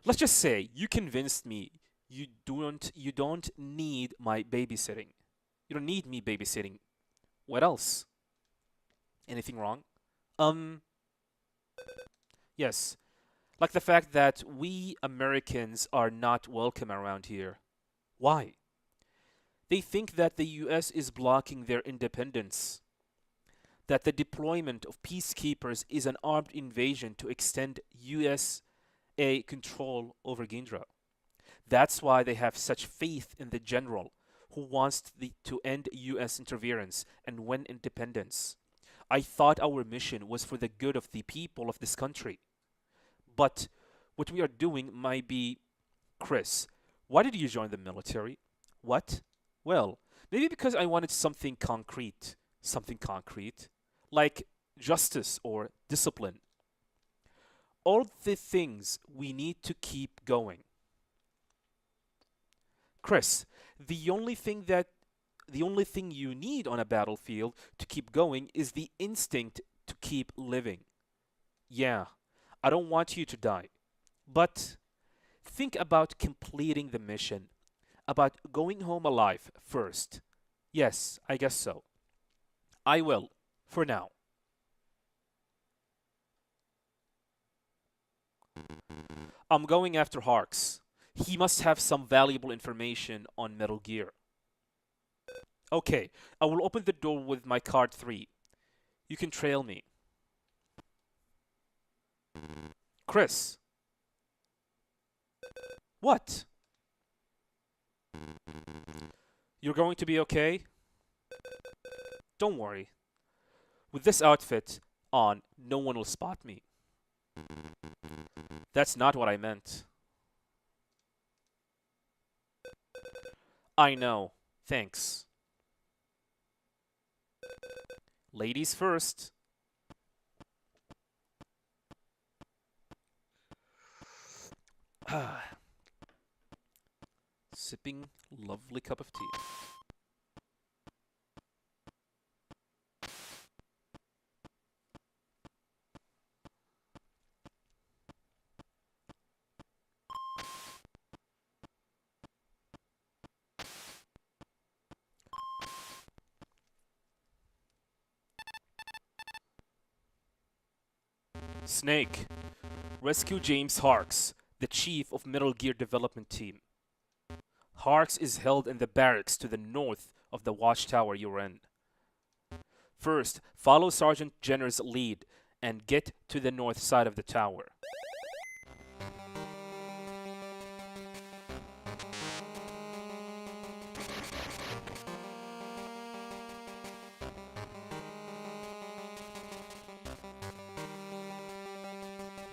Let's just say you convinced me you don't need my babysitting. You don't need me babysitting. What else? Anything wrong? Yes. Like the fact that we Americans are not welcome around here. Why? They think that the US is blocking their independence, that the deployment of peacekeepers is an armed invasion to extend USA control over Gindra. That's why they have such faith in the general who wants to end US interference and win independence. I thought our mission was for the good of the people of this country. But what we are doing might be... Chris, why did you join the military? What? Well, maybe because I wanted something concrete. Something concrete? Like justice or discipline. All the things we need to keep going. Chris, the only thing you need on a battlefield to keep going is the instinct to keep living. Yeah, I don't want you to die. But think about completing the mission, about going home alive first. Yes, I guess so. I will, for now. I'm going after Harks. He must have some valuable information on Metal Gear. Okay, I will open the door with my card 3. You can trail me. Chris. What? You're going to be okay? Don't worry. With this outfit on, no one will spot me. That's not what I meant. I know. Thanks. Ladies first. Sipping lovely cup of tea. Snake, rescue James Harks, the chief of Metal Gear Development Team. Harks is held in the barracks to the north of the watchtower you're in. First, follow Sergeant Jenner's lead and get to the north side of the tower.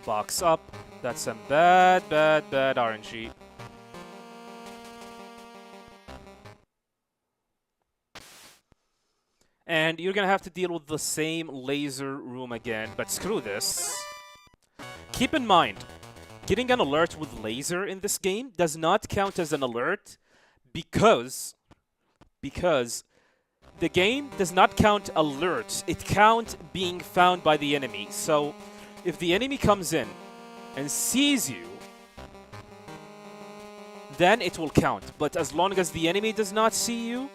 Box up. That's some bad RNG. And you're gonna have to deal with the same laser room again, but screw this. Keep in mind, getting an alert with laser in this game does not count as an alert because the game does not count alerts. It counts being found by the enemy. So if the enemy comes in and sees you, then it will count. But as long as the enemy does not see you,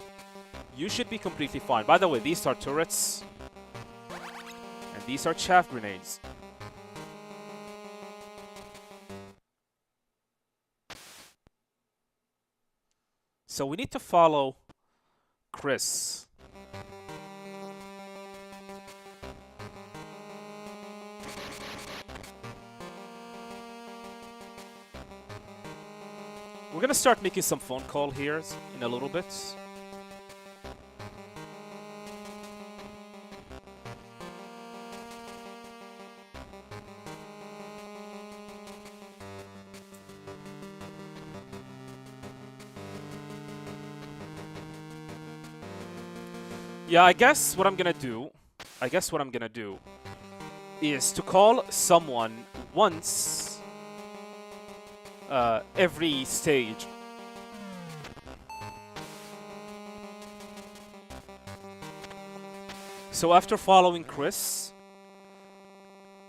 you should be completely fine. By the way, these are turrets. And these are chaff grenades. So we need to follow Chris. We're gonna start making some phone call here in a little bit. Yeah, I guess what I'm gonna do. I guess what I'm gonna do is to call someone once every stage. So after following Chris,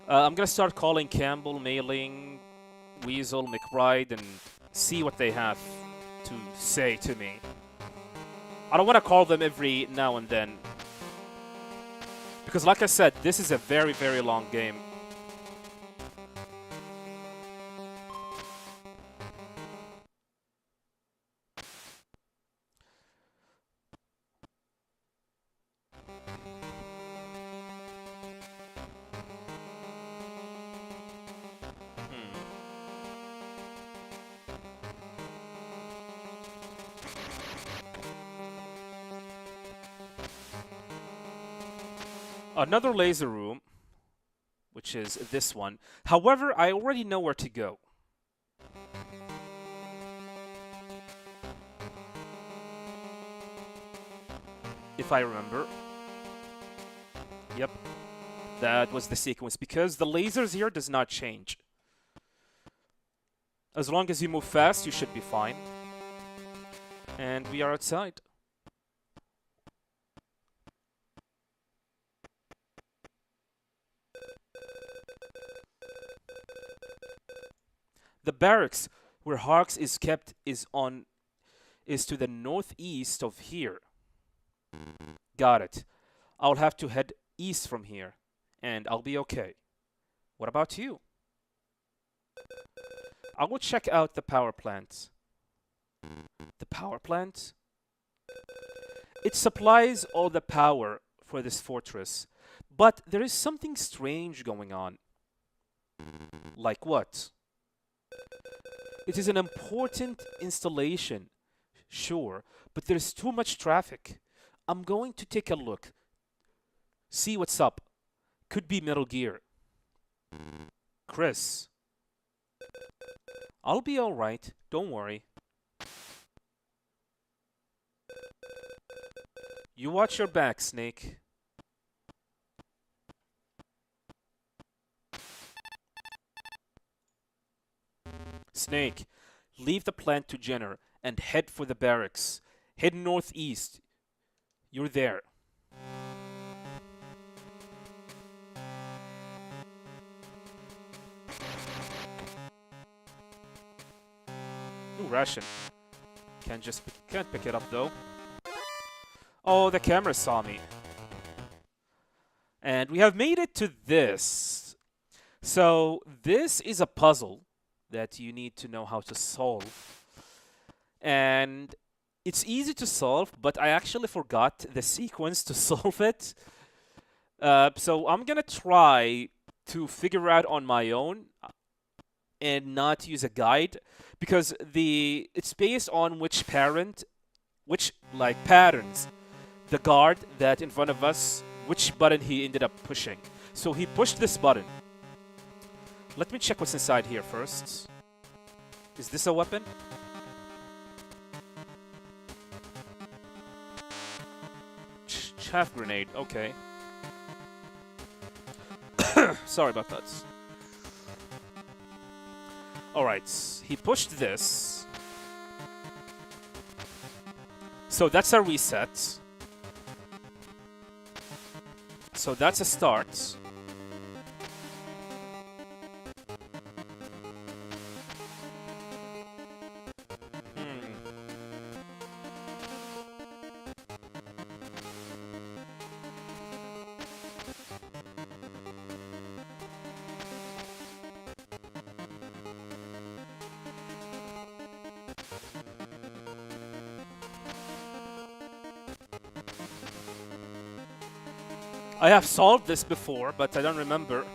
I'm gonna start calling Campbell, Mailing, Weasel, McBride, and see what they have to say to me. I don't want to call them every now and then. Because like I said, this is a very, very long game. Another laser room, which is this one. However, I already know where to go. If I remember. Yep. That was the sequence, because the lasers here does not change. As long as you move fast, you should be fine. And we are outside. The barracks where Hawks is kept is to the northeast of here. Got it. I'll have to head east from here, and I'll be okay. What about you? I will check out the power plant. The power plant? It supplies all the power for this fortress, but there is something strange going on. Like what? It is an important installation, sure, but there's too much traffic. I'm going to take a look. See what's up. Could be Metal Gear. Chris. I'll be alright, don't worry. You watch your back, Snake. Snake, leave the plant to Jenner and head for the barracks. Head northeast. You're there. Ooh, ration. Can't pick it up though. Oh, the camera saw me. And we have made it to this. So this is a puzzle that you need to know how to solve. And it's easy to solve, but I actually forgot the sequence to solve it. So I'm gonna try to figure out on my own and not use a guide, because it's based on which patterns the guard that in front of us, which button he ended up pushing. So he pushed this button. Let me check what's inside here first. Is this a weapon? Chaff grenade, okay. Sorry about that. Alright, he pushed this. So that's a reset. So that's a start. I have solved this before, but I don't remember.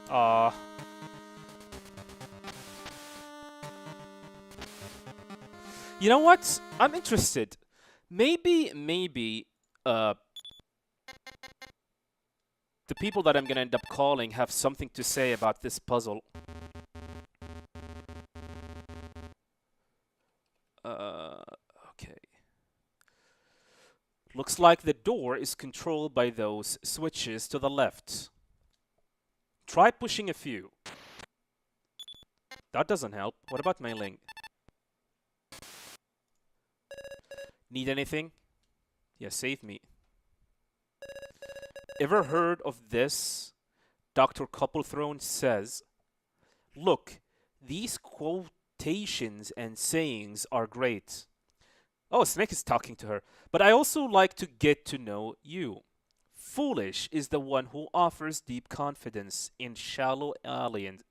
Uh, you know what? I'm interested. Maybe, uh, the people that I'm gonna end up calling have something to say about this puzzle. Uh, okay. Looks like the door is controlled by those switches to the left. Try pushing a few. That doesn't help. What about mailing? Need anything? Yeah, save me. Ever heard of this? Dr. Couplethrone says, look, these quotations and sayings are great. Oh, Snake is talking to her. But I also like to get to know you. Foolish is the one who offers deep confidence in shallow alliance.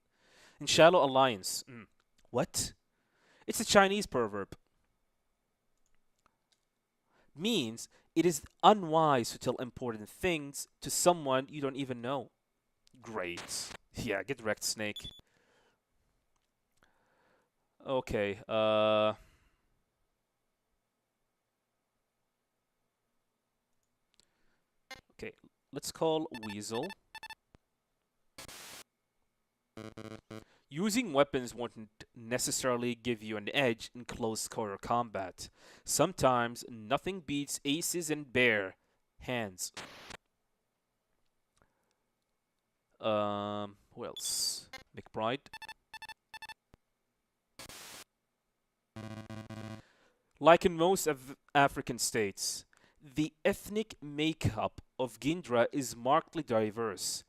What? It's a Chinese proverb. Means it is unwise to tell important things to someone you don't even know. Great. Yeah, get wrecked, Snake. Okay, okay, let's call Weasel. Using weapons won't necessarily give you an edge in close quarter combat. Sometimes nothing beats aces and bare hands. Who else? McBride. Like in most African states, the ethnic makeup of Gindra is markedly diverse.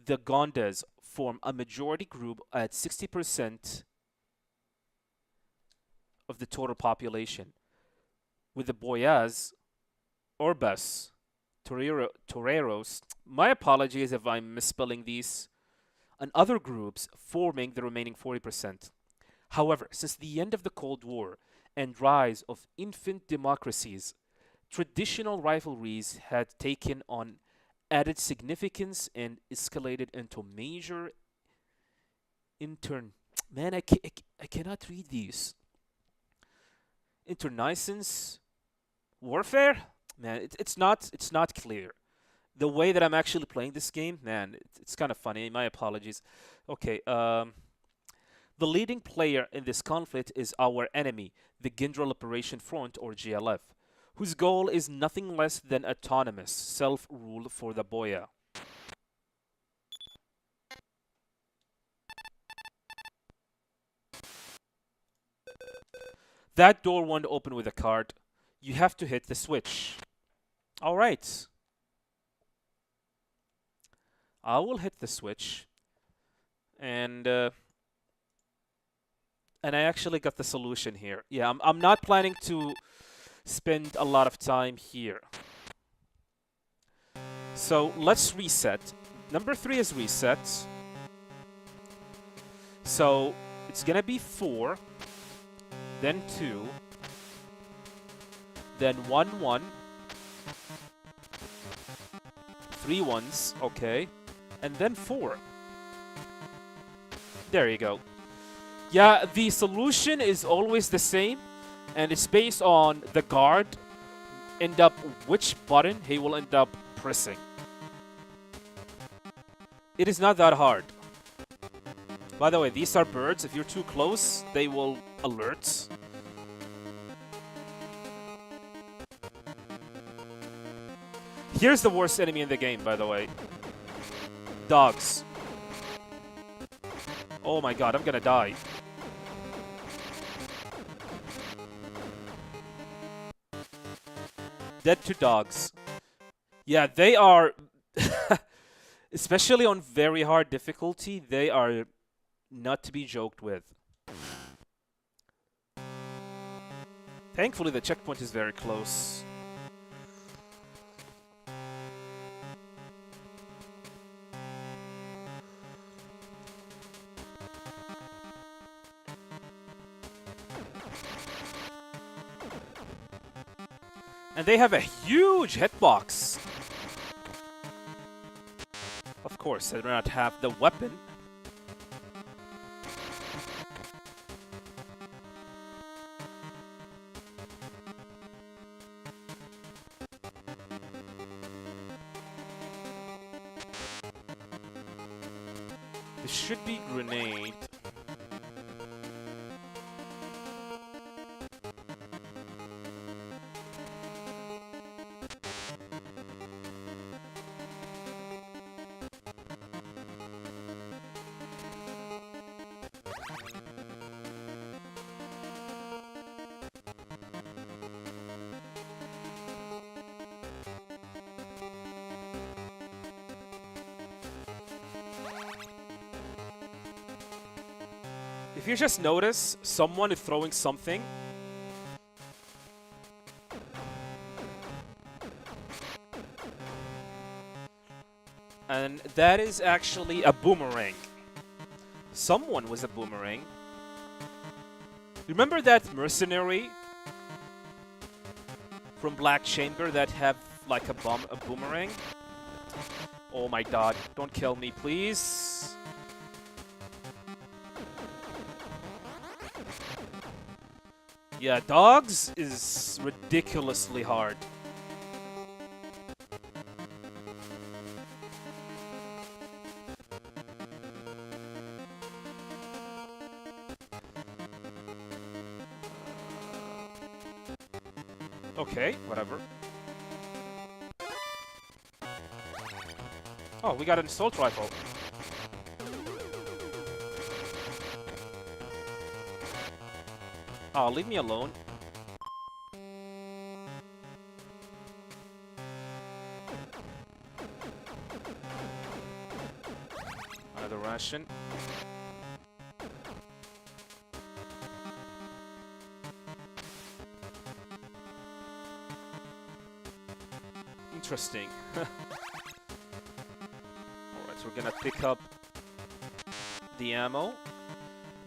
The Gondas form a majority group at 60% of the total population, with the Boyas, Orbas, Toreros, my apologies if I'm misspelling these, and other groups forming the remaining 40%. However, since the end of the Cold War and rise of infant democracies, traditional rivalries had taken on added significance and escalated into major intern. Man, I cannot read these. Internecines warfare. Man, it's not clear. The way that I'm actually playing this game, man, it's kind of funny. My apologies. Okay, the leading player in this conflict is our enemy, the Gindra Liberation Front, or GLF, whose goal is nothing less than autonomous self-rule for the Boya. That door won't open with a card. You have to hit the switch. Alright. I will hit the switch. And I actually got the solution here. Yeah, I'm not planning to spend a lot of time here. So let's reset. Number 3 is reset. So it's gonna be 4, then 2, then 1, 1, 3 ones, okay, and then 4. There you go. Yeah, the solution is always the same, and it's based on the guard which button he will end up pressing. It is not that hard. By the way, these are birds. If you're too close, they will alert. Here's the worst enemy in the game, by the way. Dogs. Oh my god, I'm gonna die. Dead to dogs. Yeah, they are... especially on very hard difficulty, they are not to be joked with. Thankfully, the checkpoint is very close. And they have a huge hitbox. Of course, I do not have the weapon. This should be grenade. If you just notice, someone is throwing something. And that is actually a boomerang. Someone was a boomerang. Remember that mercenary from Black Chamber that have like a boomerang? Oh my god, don't kill me, please. Yeah, dogs is ridiculously hard. Okay, whatever. Oh, we got an assault rifle. Oh, leave me alone. Another ration. Interesting. Alright, so we're gonna pick up the ammo.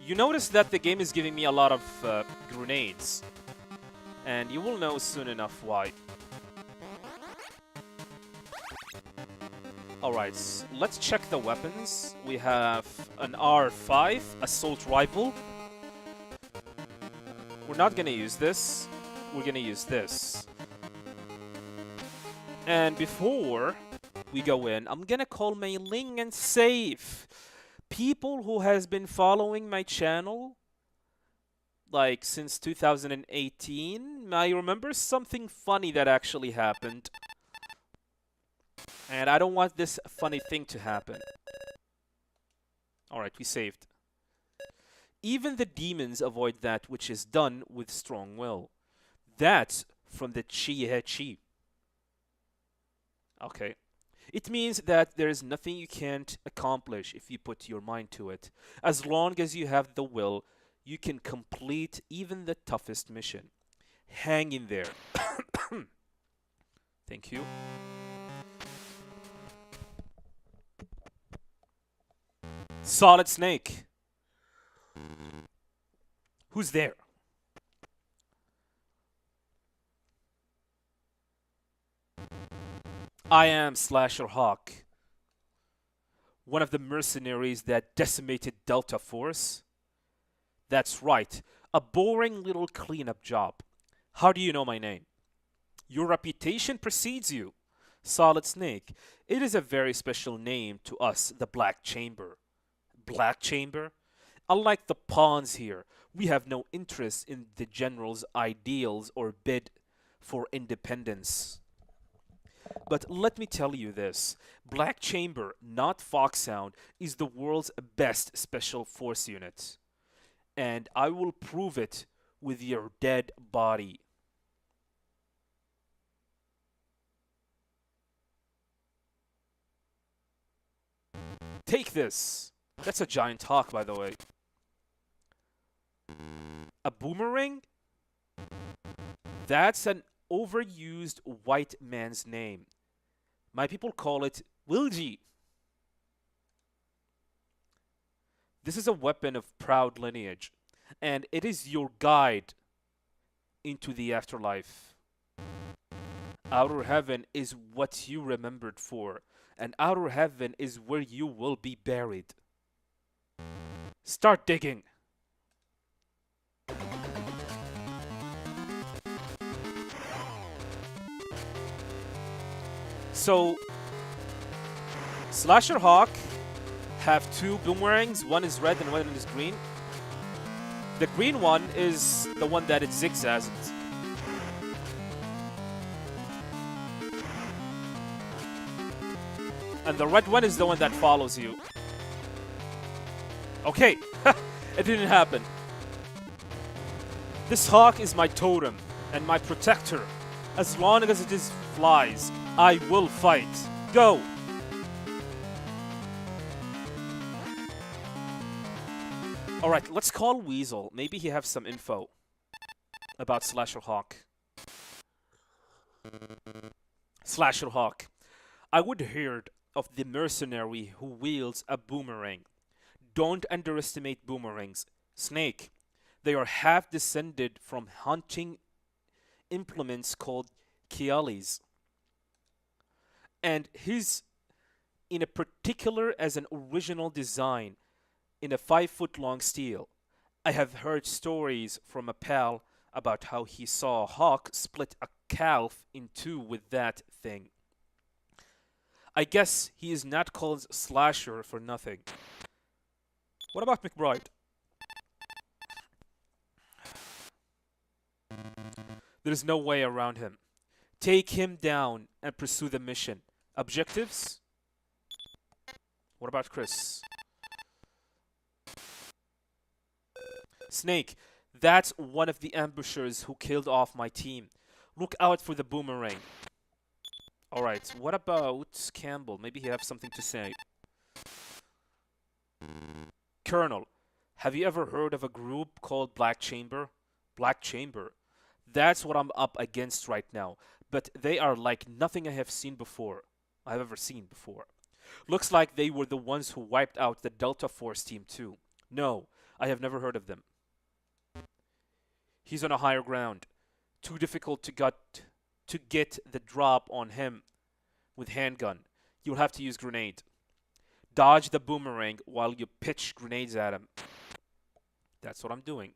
You notice that the game is giving me a lot of grenades. And you will know soon enough why. Alright, let's check the weapons. We have an R5 assault rifle. We're not gonna use this. We're gonna use this. And before we go in, I'm gonna call Mei Ling and save. People who has been following my channel like since 2018, I remember something funny that actually happened. And I don't want this funny thing to happen. Alright, we saved. Even the demons avoid that which is done with strong will. That's from the Chi. Okay. It means that there is nothing you can't accomplish if you put your mind to it. As long as you have the will, you can complete even the toughest mission. Hang in there. Thank you. Solid Snake. Who's there? I am Slasher Hawk, one of the mercenaries that decimated Delta Force. That's right, a boring little cleanup job. How do you know my name? Your reputation precedes you. Solid Snake. It is a very special name to us, the Black Chamber. Black Chamber? Unlike the pawns here, we have no interest in the general's ideals or bid for independence. But let me tell you this, Black Chamber, not Foxhound, is the world's best special force unit. And I will prove it with your dead body. Take this. That's a giant hawk, by the way. A boomerang? That's an overused white man's name. My people call it Wilji. This is a weapon of proud lineage, and it is your guide into the afterlife. Outer heaven is what you remembered for, and outer heaven is where you will be buried. Start digging. So, Slasher Hawk have two boomerangs. One is red and one is green. The green one is the one that it zigzags. And the red one is the one that follows you. Okay, it didn't happen. This hawk is my totem and my protector. As long as it is flies, I will fight. Go! Alright, let's call Weasel. Maybe he has some info about Slasher Hawk. Slasher Hawk. I would heard of the mercenary who wields a boomerang. Don't underestimate boomerangs. Snake. They are half descended from hunting implements called kialis. And his, in a particular, as an original design, in a 5-foot long steel. I have heard stories from a pal about how he saw a hawk split a calf in two with that thing. I guess he is not called Slasher for nothing. What about McBride? There's no way around him. Take him down and pursue the mission. Objectives? What about Chris? Snake, that's one of the ambushers who killed off my team. Look out for the boomerang. Alright, what about Campbell? Maybe he has something to say. Colonel, have you ever heard of a group called Black Chamber? Black Chamber? That's what I'm up against right now. But they are like nothing I have ever seen before. Looks like they were the ones who wiped out the Delta Force team too. No, I have never heard of them. He's on a higher ground. Too difficult to get the drop on him with handgun. You'll have to use grenade. Dodge the boomerang while you pitch grenades at him. That's what I'm doing.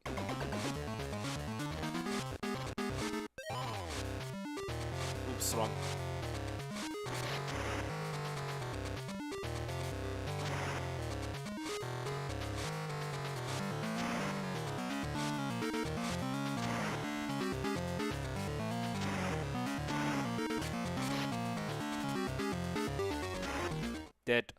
Oops, wrong. Dead.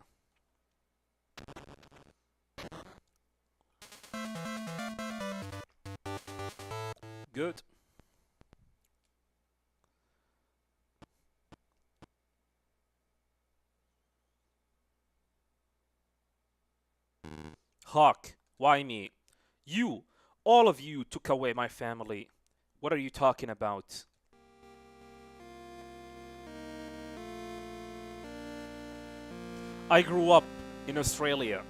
Good. Hawk, why me? You, all of you took away my family. What are you talking about? I grew up in Australia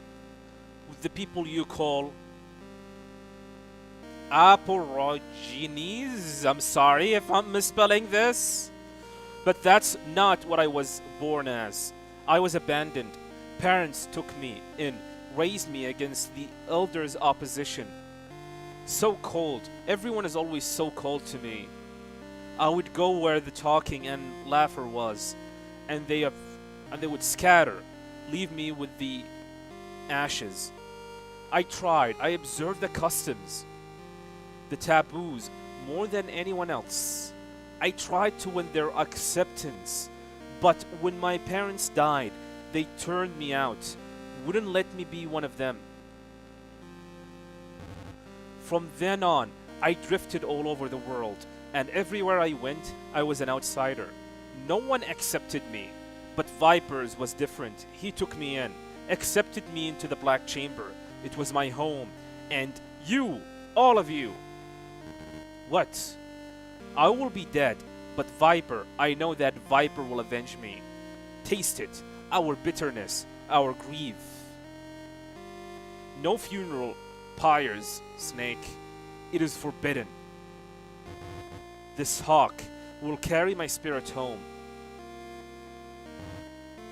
with the people you call Aborigines. I'm sorry if I'm misspelling this, but that's not what I was born as. I was abandoned. Parents took me in, raised me against the elders' opposition. So cold. Everyone is always so cold to me. I would go where the talking and laughter was, and they would scatter, leave me with the ashes. I tried. I observed the customs, the taboos, more than anyone else. I tried to win their acceptance, but when my parents died, they turned me out, wouldn't let me be one of them. From then on, I drifted all over the world, and everywhere I went, I was an outsider. No one accepted me. But Vipers was different. He took me in, accepted me into the Black Chamber. It was my home. And you, all of you. What? I will be dead, but Viper, I know that Viper will avenge me. Taste it, our bitterness, our grief. No funeral pyres, Snake. It is forbidden. This hawk will carry my spirit home.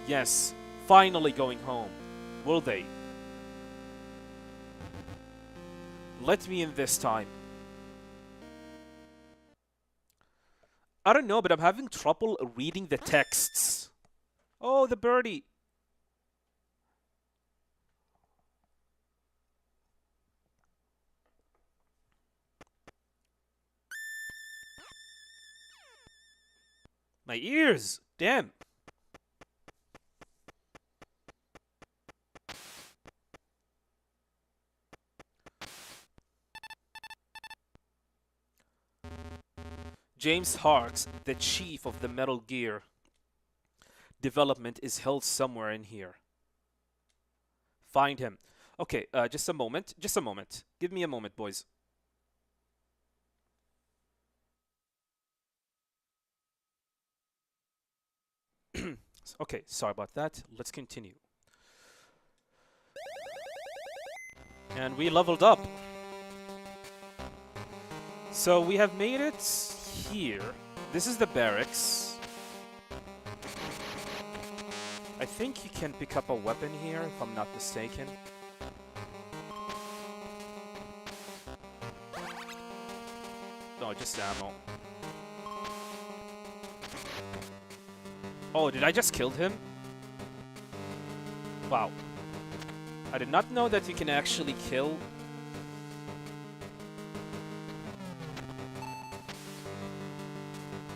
Yes, finally going home. Will they? Let me in this time. I don't know, but I'm having trouble reading the texts. Oh, the birdie. My ears! Damn! James Harks, the chief of the Metal Gear development, is held somewhere in here. Find him. Okay, just a moment. Just a moment. Give me a moment, boys. Okay, sorry about that. Let's continue. And we leveled up. So we have made it here. This is the barracks. I think you can pick up a weapon here, if I'm not mistaken. No, just ammo. Oh, did I just kill him? Wow. I did not know that you can actually kill.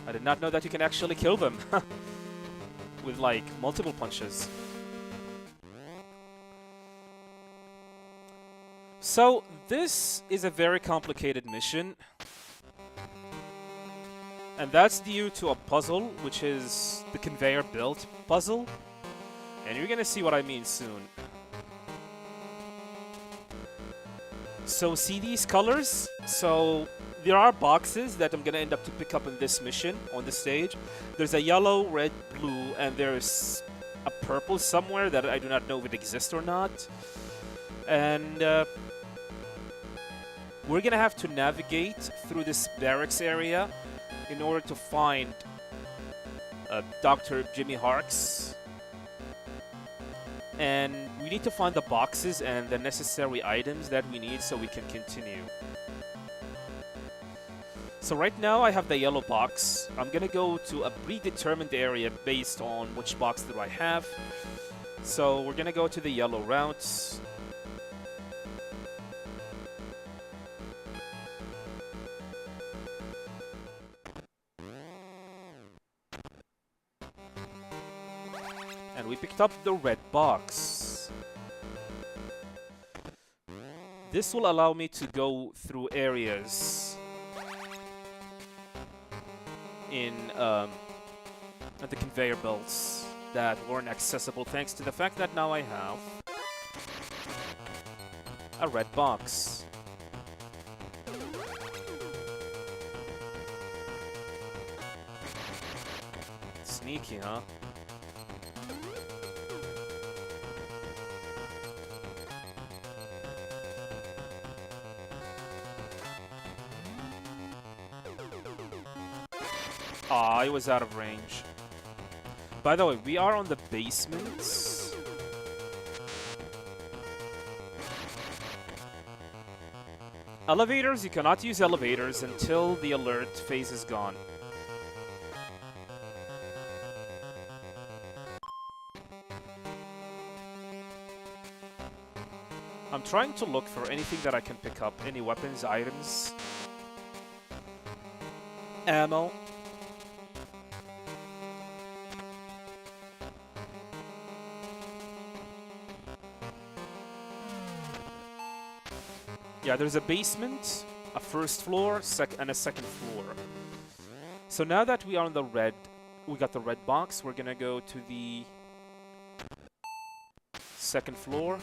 I did not know that you can actually kill them. With, like, multiple punches. So, this is a very complicated mission. And that's due to a puzzle, which is the conveyor belt puzzle. And you're gonna see what I mean soon. So see these colors? So there are boxes that I'm gonna end up to pick up in this mission, on this stage. There's a yellow, red, blue, and there's a purple somewhere that I do not know if it exists or not. And we're gonna have to navigate through this barracks area in order to find Dr. Jimmy Harks. And we need to find the boxes and the necessary items that we need so we can continue. So right now I have the yellow box. I'm gonna go to a predetermined area based on which box that I have. So we're gonna go to the yellow routes. And we picked up the red box. This will allow me to go through areas in the conveyor belts that weren't accessible thanks to the fact that now I have a red box. Sneaky, huh? Aw, I was out of range. By the way, we are on the basement. Elevators, you cannot use elevators until the alert phase is gone. I'm trying to look for anything that I can pick up. Any weapons, items, ammo. Yeah, there's a basement, a first floor, and a second floor. So now that we are on the red, we got the red box, we're gonna go to the second floor.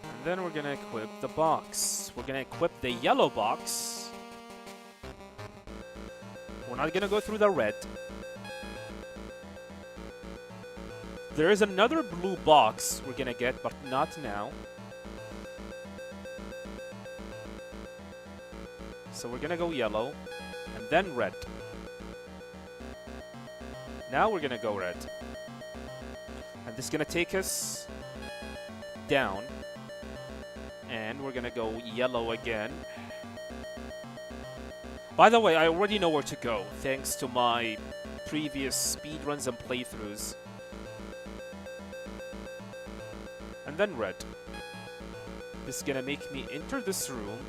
And then we're gonna equip the box. We're gonna equip the yellow box. We're not gonna go through the red. There is another blue box we're gonna get, but not now. So we're gonna go yellow, and then red. Now we're gonna go red. And this is gonna take us down. And we're gonna go yellow again. By the way, I already know where to go, thanks to my previous speedruns and playthroughs. And then red. This is gonna make me enter this room.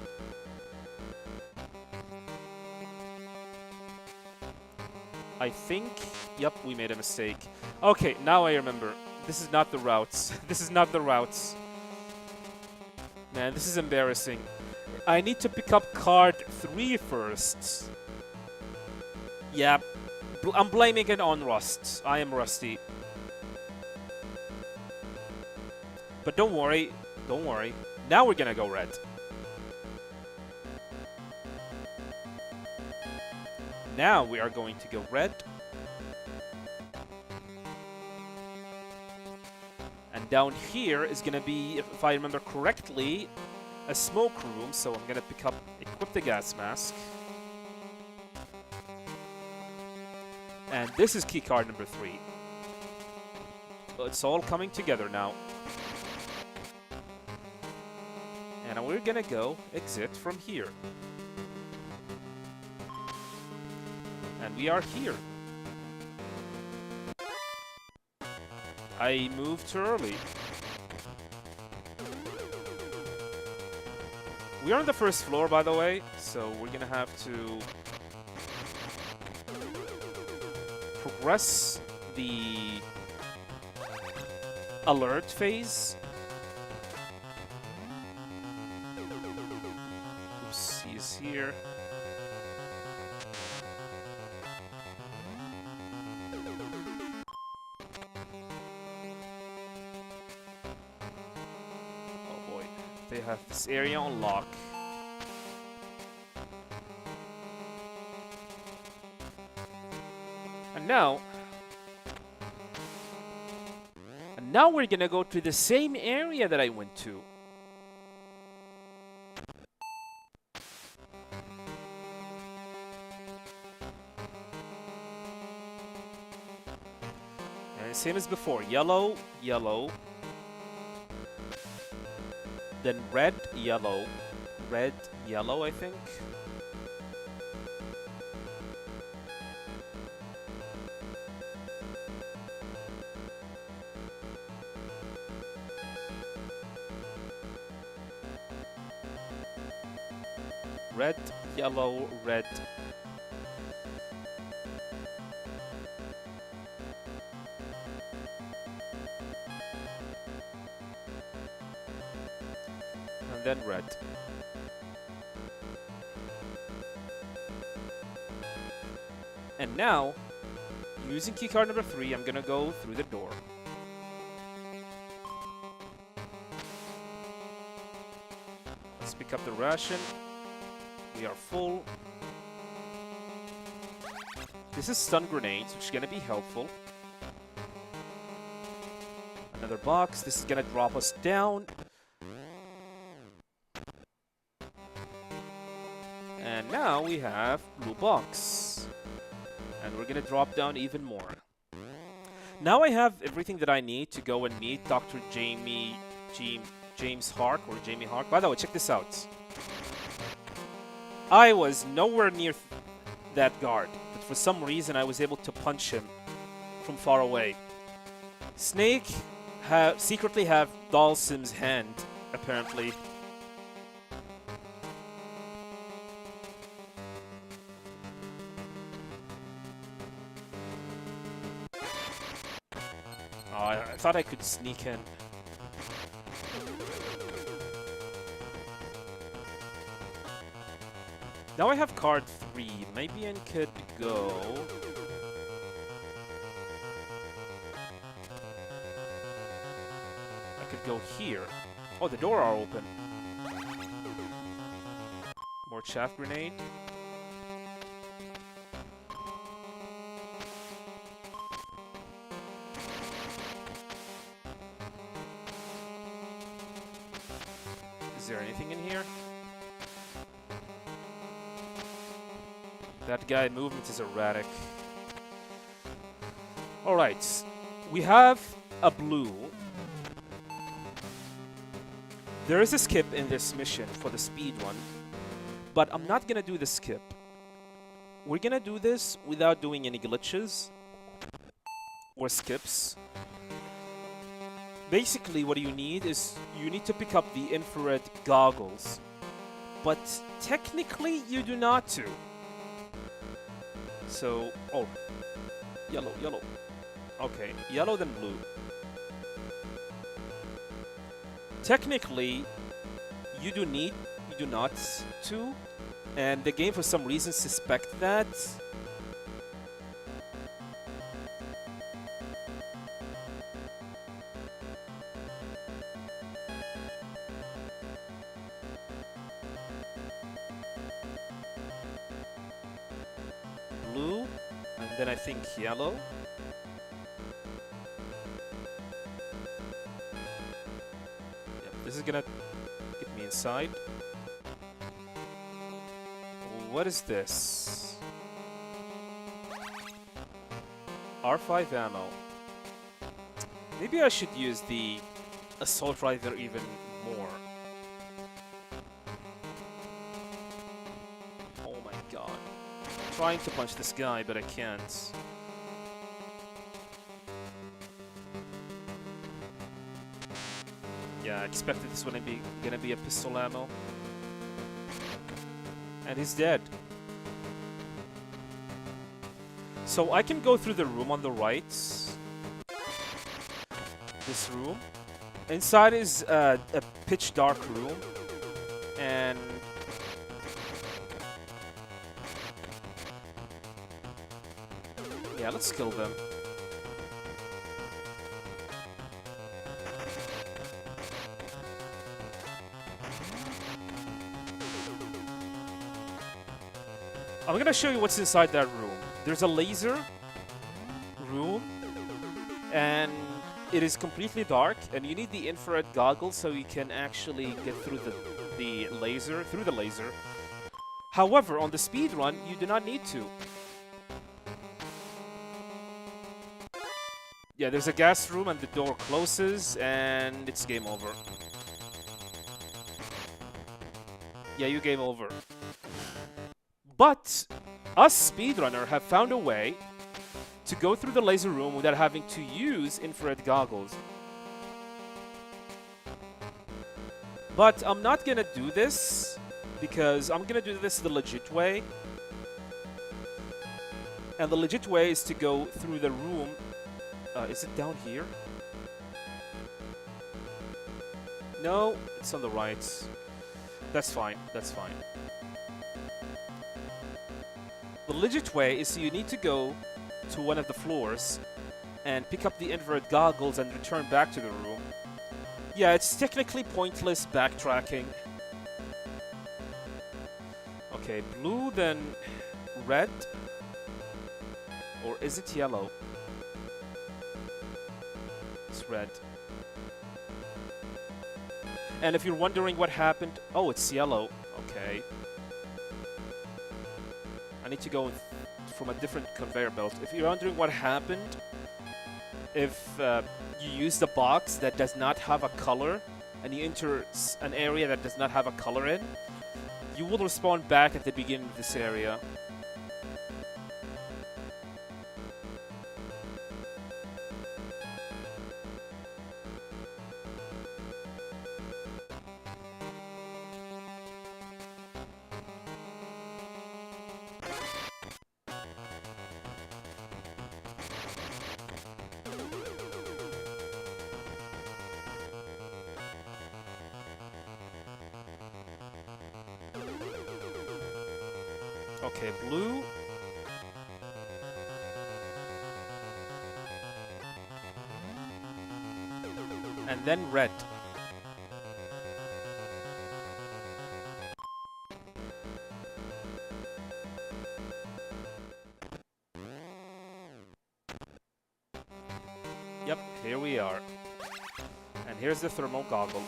I think... Yep, we made a mistake. Okay, now I remember. This is not the routes. This is not the routes. Man, this is embarrassing. I need to pick up card 3 first. Yeah, I'm blaming it on rust. I am rusty. But don't worry. Don't worry. Now we're gonna go red. Now we are going to go red. And down here is gonna be, if I remember correctly, a smoke room. So I'm gonna equip the gas mask. And this is keycard number 3. It's all coming together now. And we're gonna go exit from here. And we are here. I moved too early. We are on the first floor, by the way, so we're gonna have to progress the alert phase. Oops, he's here. They have this area on lock. And now we're gonna go to the same area that I went to. And same as before, yellow, yellow. Then red, yellow, I think. Red, yellow, red. Then red. And now, using keycard number 3, I'm gonna go through the door. Let's pick up the ration. We are full. This is stun grenades, which is gonna be helpful. Another box. This is gonna drop us down. And now we have blue box. And we're gonna drop down even more. Now I have everything that I need to go and meet Dr. James Hark, or Jamie Hark. By the way, check this out. I was nowhere near that guard, but for some reason I was able to punch him from far away. Snake secretly have Dalsim's hand, apparently. I thought I could sneak in. Now I have card 3. Maybe I could go... I could go here. Oh, the door are open. More chaff grenade. Is there anything in here? That guy movement is erratic. Alright. We have a blue. There is a skip in this mission for the speed one, but I'm not gonna do the skip. We're gonna do this without doing any glitches or skips. Basically, what you need is you need to pick up the infrared goggles, but technically you do not to. So, oh, yellow, yellow. Okay, yellow then blue. Technically, you do not to, and the game for some reason suspect that. Blue, and then I think yellow. This is gonna get me inside. What is this? R5 ammo. Maybe I should use the assault rifle even more. Oh my god. I'm trying to punch this guy, but I can't. Yeah, I expected this one gonna be a pistol ammo. And he's dead. So I can go through the room on the right. This room. Inside is a pitch dark room. And yeah, let's kill them. I'm gonna show you what's inside that room. There's a laser room, and it is completely dark, and you need the infrared goggles so you can actually get through the laser. However, on the speed run, you do not need to. Yeah, there's a gas room, and the door closes, and it's game over. Yeah, you game over. But us speedrunner have found a way to go through the laser room without having to use infrared goggles. But I'm not gonna do this because I'm gonna do this the legit way. And the legit way is to go through the room. Is it down here? No, it's on the right. That's fine, that's fine. The legit way is you need to go to one of the floors and pick up the infrared goggles and return back to the room. Yeah, it's technically pointless backtracking. Okay, blue, then red. Or is it yellow? It's red. And if you're wondering what happened, oh, it's yellow. Okay. I need to go from a different conveyor belt. If you're wondering what happened, if you use the box that does not have a color and you enter an area that does not have a color in, you will respawn back at the beginning of this area. Okay, blue. And then red. Yep, here we are. And here's the thermal goggle.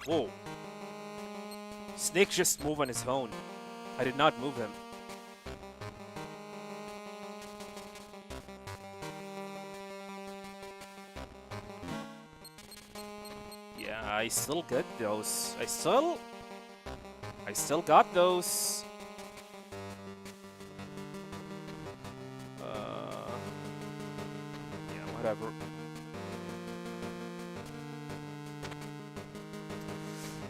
Whoa. Snake just moved on his own. I did not move him. Yeah, I still get those. I still got those. Yeah, whatever.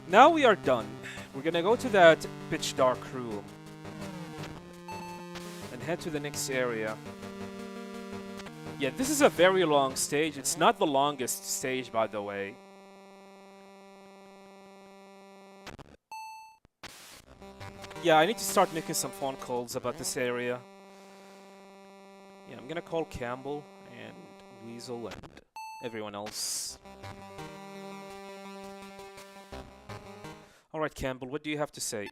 Now we are done. We're gonna go to that pitch dark room and head to the next area. Yeah, this is a very long stage. It's not the longest stage, by the way. Yeah, I need to start making some phone calls about this area. Yeah, I'm gonna call Campbell and Weasel and everyone else. Alright, Campbell, what do you have to say?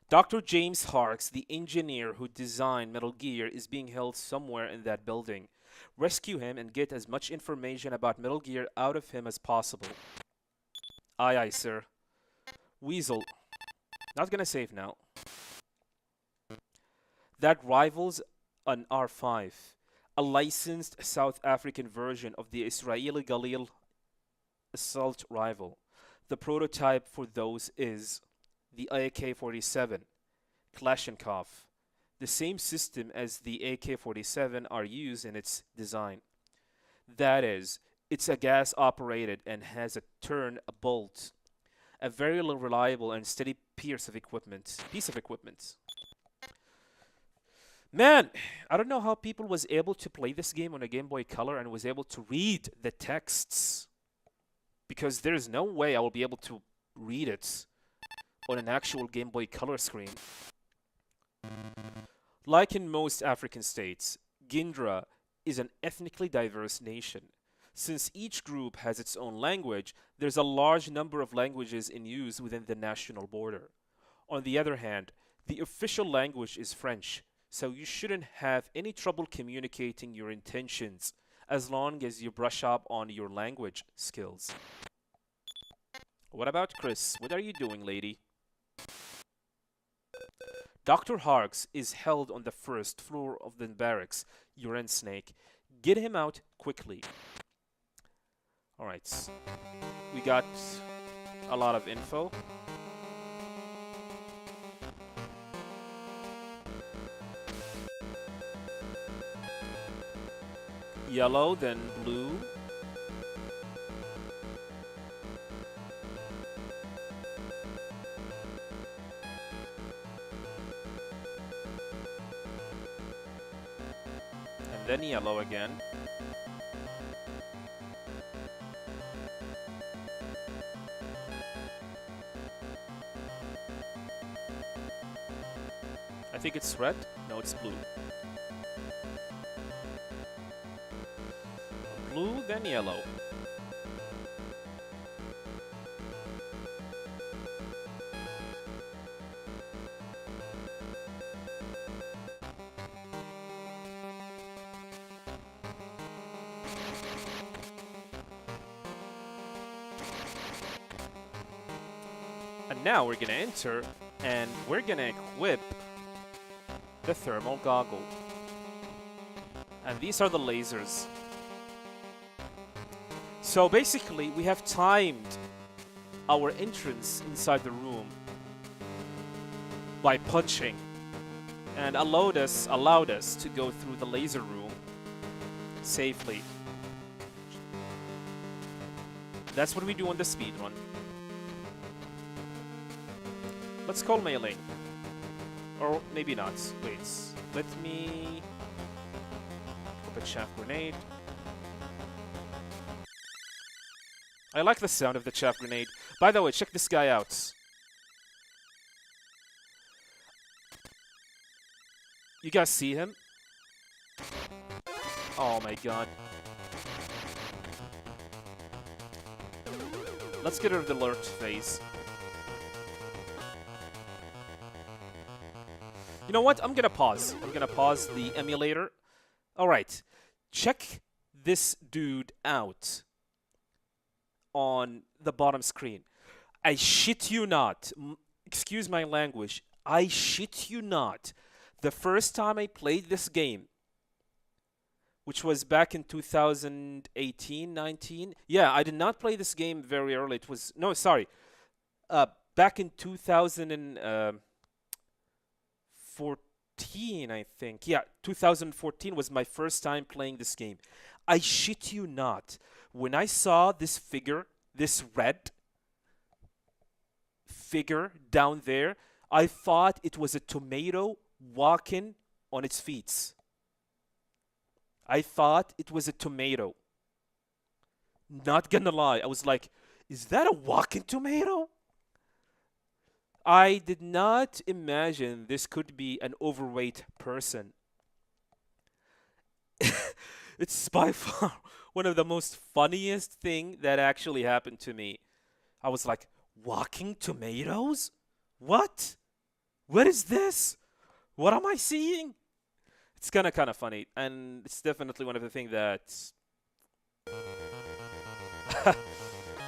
Dr. James Harks, the engineer who designed Metal Gear, is being held somewhere in that building. Rescue him and get as much information about Metal Gear out of him as possible. Aye, aye, sir. Weasel. Not gonna save now. That rivals an R5, a licensed South African version of the Israeli Galil assault rifle. The prototype for those is the AK-47 Kalashnikov. The same system as the AK-47 are used in its design. That is, it's a gas-operated and has a bolt. A very reliable and steady piece of equipment. Man, I don't know how people was able to play this game on a Game Boy Color and was able to read the texts. Because there's no way I will be able to read it on an actual Game Boy Color screen. Like in most African states, Gindra is an ethnically diverse nation. Since each group has its own language, there's a large number of languages in use within the national border. On the other hand, the official language is French, so you shouldn't have any trouble communicating your intentions as long as you brush up on your language skills. What about Chris? What are you doing, lady? Dr. Harks is held on the first floor of the barracks. You're in, Snake. Get him out quickly. Alright. We got a lot of info. Yellow, then blue. And then yellow again. I think it's red. No, it's blue. Blue, then yellow. And now we're gonna enter, and we're gonna equip the thermal goggle. And these are the lasers. So basically, we have timed our entrance inside the room by punching, and allowed us to go through the laser room safely. That's what we do on the speed run. Let's call Mei Ling. Or maybe not. Wait. Let me equip a chaff grenade. I like the sound of the chaff grenade. By the way, check this guy out. You guys see him? Oh my god. Let's get rid of the alert phase. You know what? I'm gonna pause. I'm gonna pause the emulator. Alright. Check this dude out. on the bottom screen. I shit you not. Excuse my language. I shit you not. The first time I played this game, which was back in 2018, 19. Yeah, I did not play this game very early. It was, no, sorry. Back in 2014, I think. Yeah, 2014 was my first time playing this game. I shit you not. When I saw this figure, this red figure down there, I thought it was a tomato walking on its feet. I thought it was a tomato. Not gonna lie. I was like, is that a walking tomato? I did not imagine this could be an overweight person. It's by far one of the most funniest thing that actually happened to me. I was like, walking tomatoes? What? What is this? What am I seeing? It's kind of funny, and it's definitely one of the things that's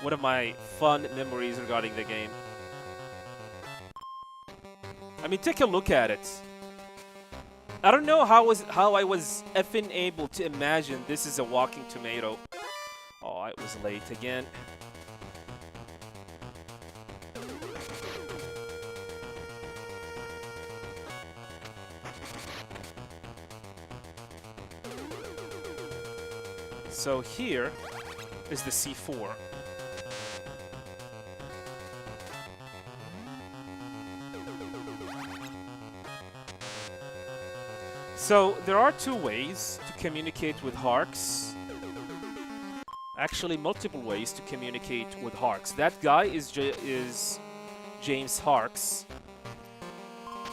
one of my fun memories regarding the game. I mean, take a look at it. I don't know how I was effing able to imagine this is a walking tomato. Oh, I was late again. So here is the C4. So there are two ways to communicate with Harks. Actually, multiple ways to communicate with Harks. That guy is James Harks.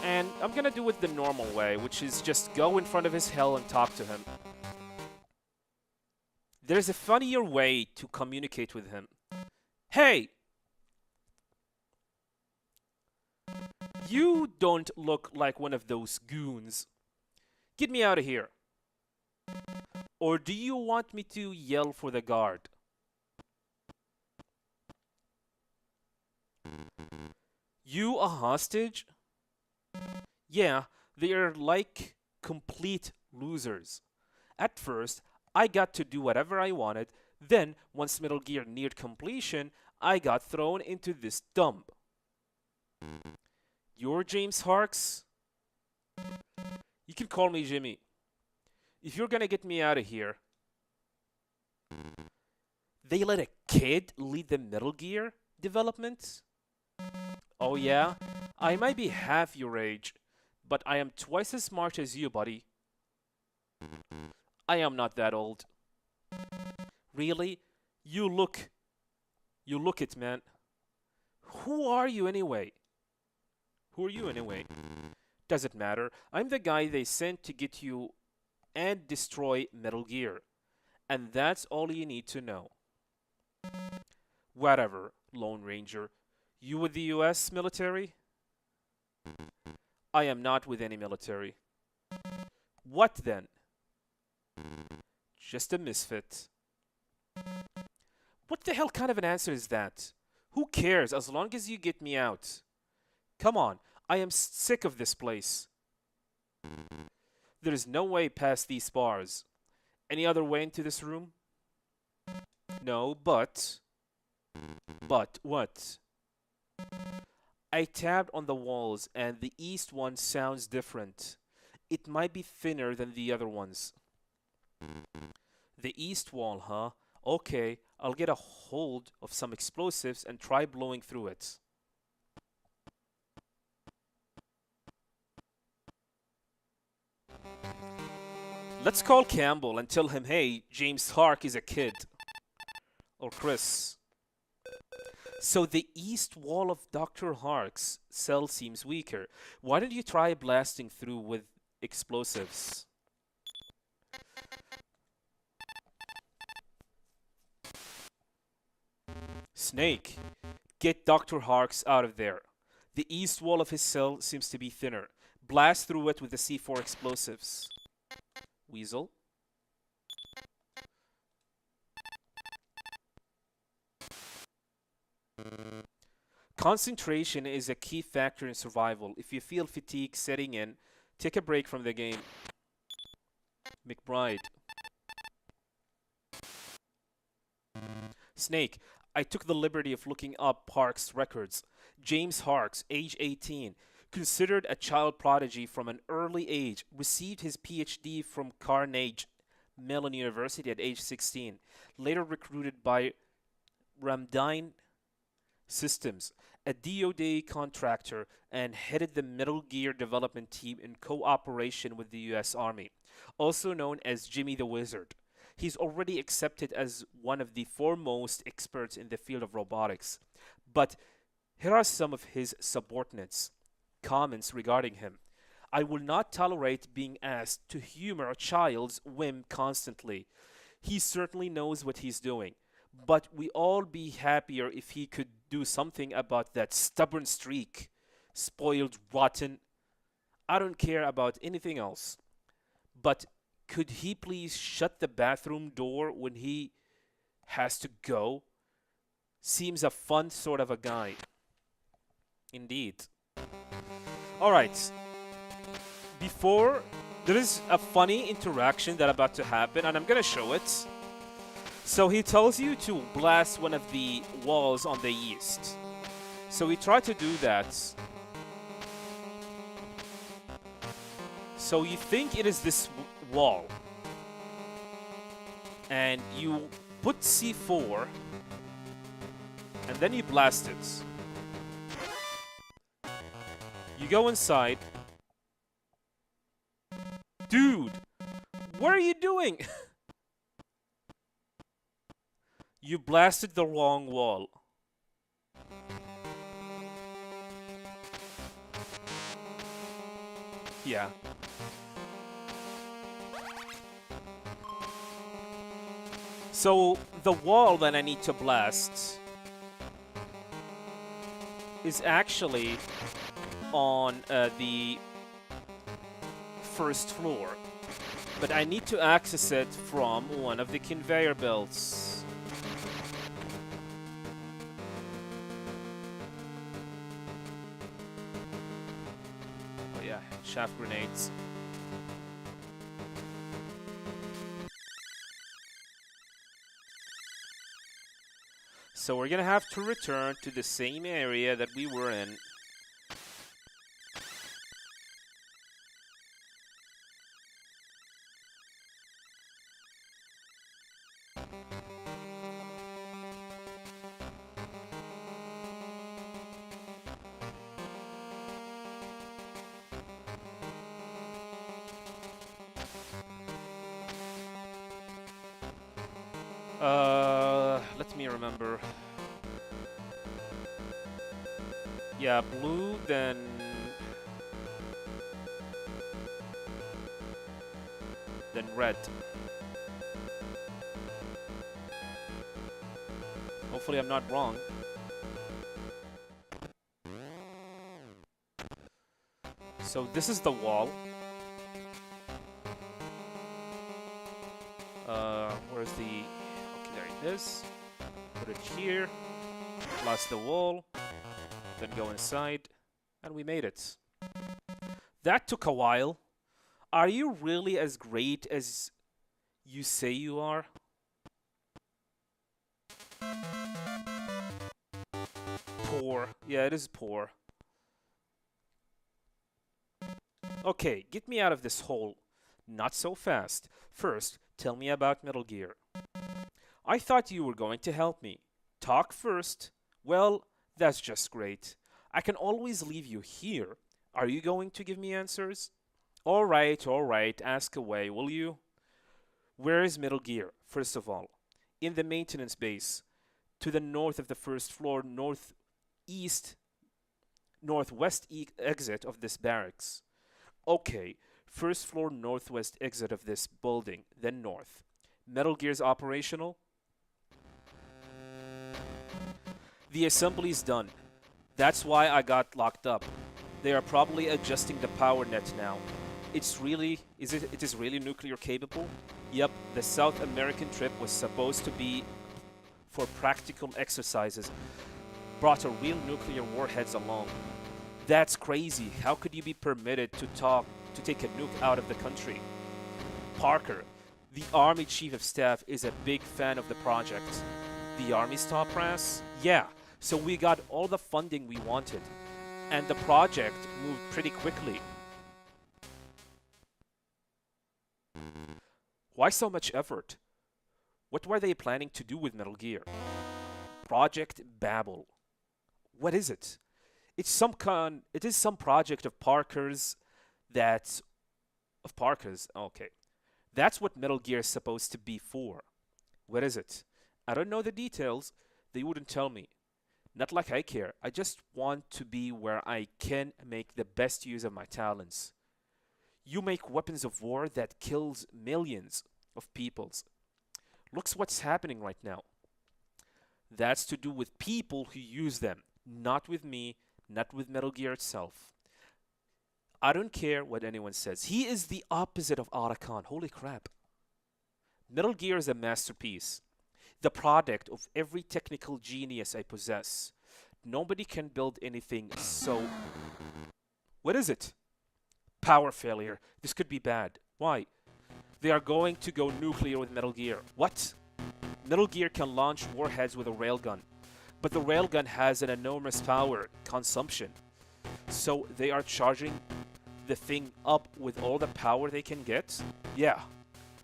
And I'm gonna do it the normal way, which is just go in front of his hell and talk to him. There's a funnier way to communicate with him. Hey! You don't look like one of those goons. Get me out of here. Or do you want me to yell for the guard? You a hostage? Yeah, they are like complete losers. At first, I got to do whatever I wanted. Then, once Metal Gear neared completion, I got thrown into this dump. You're James Harks? You can call me Jimmy. If you're gonna get me out of here. They let a kid lead the Metal Gear development? Oh yeah? I might be half your age, but I am twice as smart as you, buddy. I am not that old. Really? You look it, man. Who are you anyway? Who are you anyway? Doesn't matter. I'm the guy they sent to get you and destroy Metal Gear. And that's all you need to know. Whatever, Lone Ranger. You with the US military? I am not with any military. What then? Just a misfit. What the hell kind of an answer is that? Who cares as long as you get me out? Come on, I am sick of this place. There is no way past these bars. Any other way into this room? No, but... But what? I tapped on the walls and the east one sounds different. It might be thinner than the other ones. The east wall, huh? Okay, I'll get a hold of some explosives and try blowing through it. Let's call Campbell and tell him, hey, James Hark is a kid. Or Chris. So the east wall of Dr. Hark's cell seems weaker. Why don't you try blasting through with explosives? Snake, get Dr. Harks out of there. The east wall of his cell seems to be thinner. Blast through it with the C4 explosives. Weasel. Concentration is a key factor in survival. If you feel fatigue setting in, take a break from the game. McBride. Snake. I took the liberty of looking up Parks' records. James Parks, age 18, considered a child prodigy from an early age, received his PhD from Carnegie Mellon University at age 16, later recruited by Ramdine Systems, a DoD contractor, and headed the Metal Gear development team in cooperation with the U.S. Army, also known as Jimmy the Wizard. He's already accepted as one of the foremost experts in the field of robotics. But here are some of his subordinates' comments regarding him. I will not tolerate being asked to humor a child's whim constantly. He certainly knows what he's doing, but we all be happier if he could do something about that stubborn streak. Spoiled, rotten. I don't care about anything else. But could he please shut the bathroom door when he has to go? Seems a fun sort of a guy. Indeed. Alright. Before, there is a funny interaction that about to happen, and I'm gonna show it. So he tells you to blast one of the walls on the east. So we try to do that. So you think it is this wall. And you put C4. And then you blast it. You go inside. Dude! What are you doing? You blasted the wrong wall. Yeah. So, the wall that I need to blast is actually on the first floor. But I need to access it from one of the conveyor belts. Oh yeah, shaft grenades. So we're gonna have to return to the same area that we were in. Let me remember. Yeah, blue, then red. Hopefully I'm not wrong. So this is the wall. Where's the... Okay, there it is. Put it here. Blast the wall. Then go inside. And we made it. That took a while. Are you really as great as you say you are? Poor. Yeah, it is poor. Okay, get me out of this hole. Not so fast. First, tell me about Metal Gear. I thought you were going to help me. Talk first. Well, that's just great. I can always leave you here. Are you going to give me answers? All right, ask away, will you? Where is Metal Gear, first of all? In the maintenance base, to the north of the first floor, northwest exit of this barracks. Okay, first floor northwest exit of this building, then north. Metal Gear's operational? The assembly's done. That's why I got locked up. They are probably adjusting the power net now. It is really nuclear capable? Yep, the South American trip was supposed to be for practical exercises. brought a real nuclear warheads along. That's crazy. How could you be permitted to take a nuke out of the country? Parker, the Army Chief of Staff, is a big fan of the project. The Army's top brass? Yeah, so we got all the funding we wanted. And the project moved pretty quickly. Why so much effort? What were they planning to do with Metal Gear? Project Babel. What is it? It is some project of Parker's Okay. That's what Metal Gear is supposed to be for. What is it? I don't know the details. They wouldn't tell me. Not like I care. I just want to be where I can make the best use of my talents. You make weapons of war that kills millions of peoples. Looks what's happening right now. That's to do with people who use them, not with me, not with Metal Gear itself. I don't care what anyone says. He is the opposite of Arakan. Holy crap. Metal Gear is a masterpiece. The product of every technical genius I possess. Nobody can build anything so... What is it? Power failure. This could be bad. Why? They are going to go nuclear with Metal Gear. What? Metal Gear can launch warheads with a railgun. But the railgun has an enormous power consumption. So they are charging the thing up with all the power they can get? Yeah.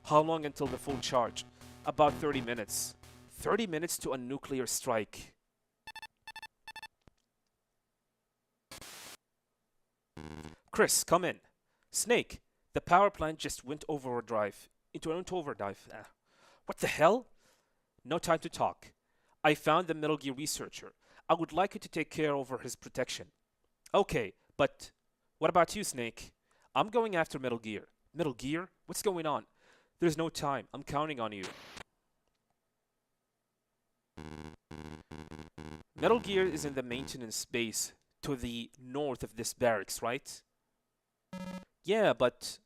How long until the full charge? About 30 minutes. 30 minutes to a nuclear strike. Chris, come in. Snake, the power plant just went overdrive. Into overdrive. What the hell? No time to talk. I found the Metal Gear researcher. I would like you to take care over his protection. Okay, but what about you, Snake? I'm going after Metal Gear. Metal Gear? What's going on? There's no time. I'm counting on you. Metal Gear is in the maintenance base to the north of this barracks, right? Yeah, but...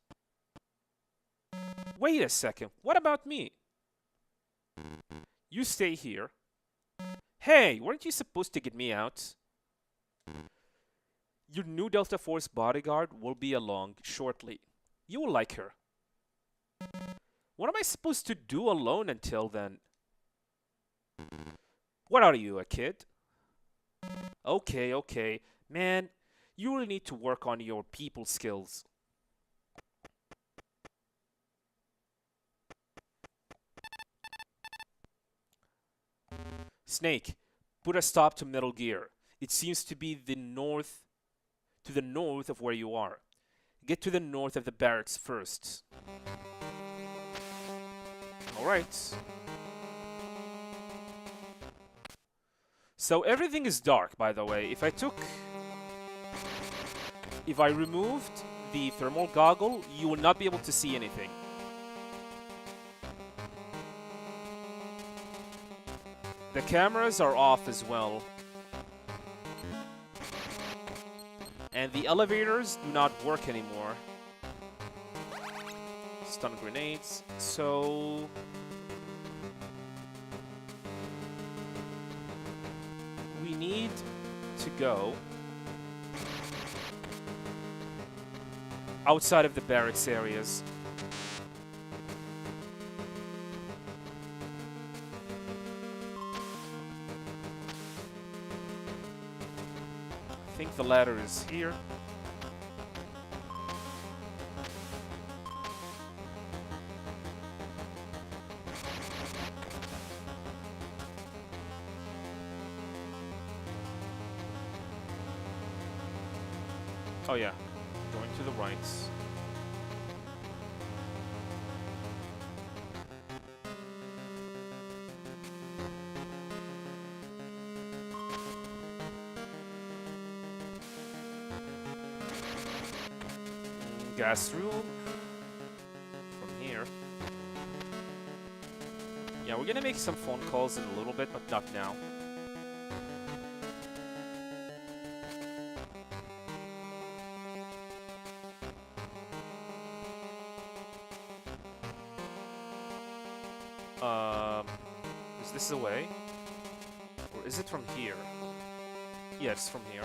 Wait a second. What about me? You stay here. Hey, weren't you supposed to get me out? Your new Delta Force bodyguard will be along shortly. You will like her. What am I supposed to do alone until then? What are you, a kid? Okay, okay. Man, you really need to work on your people skills. Snake, put a stop to Metal Gear. It seems to be the north of where you are. Get to the north of the barracks first. Alright. So everything is dark, by the way. If I removed the thermal goggle, you will not be able to see anything. The cameras are off as well. And the elevators do not work anymore. Stun grenades. So... we need to go outside of the barracks areas. I think the ladder is here. Oh yeah, going to the right. Gas room. From here. Yeah, we're gonna make some phone calls in a little bit, but not now. Is this the way? Or is it from here? Yes, from here.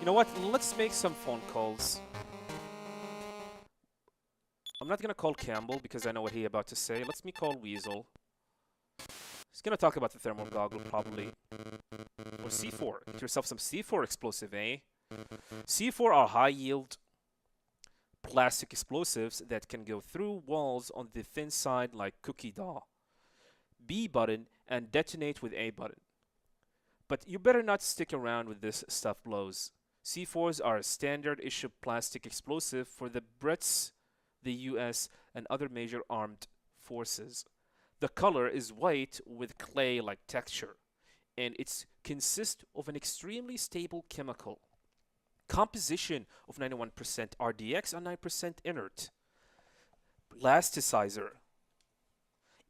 You know what? Let's make some phone calls. I'm not gonna call Campbell because I know what he's about to say. Let's me call Weasel. He's gonna talk about the thermal goggle, probably. Or C4. Get yourself some C4 explosive, eh? C4 are high-yield plastic explosives that can go through walls on the thin side like cookie dough. B button and detonate with A button. But you better not stick around with this stuff blows. C4s are a standard issue plastic explosive for the Brits, the US, and other major armed forces. The color is white with clay-like texture, and it consists of an extremely stable chemical. Composition of 91% RDX and 9% inert. Plasticizer.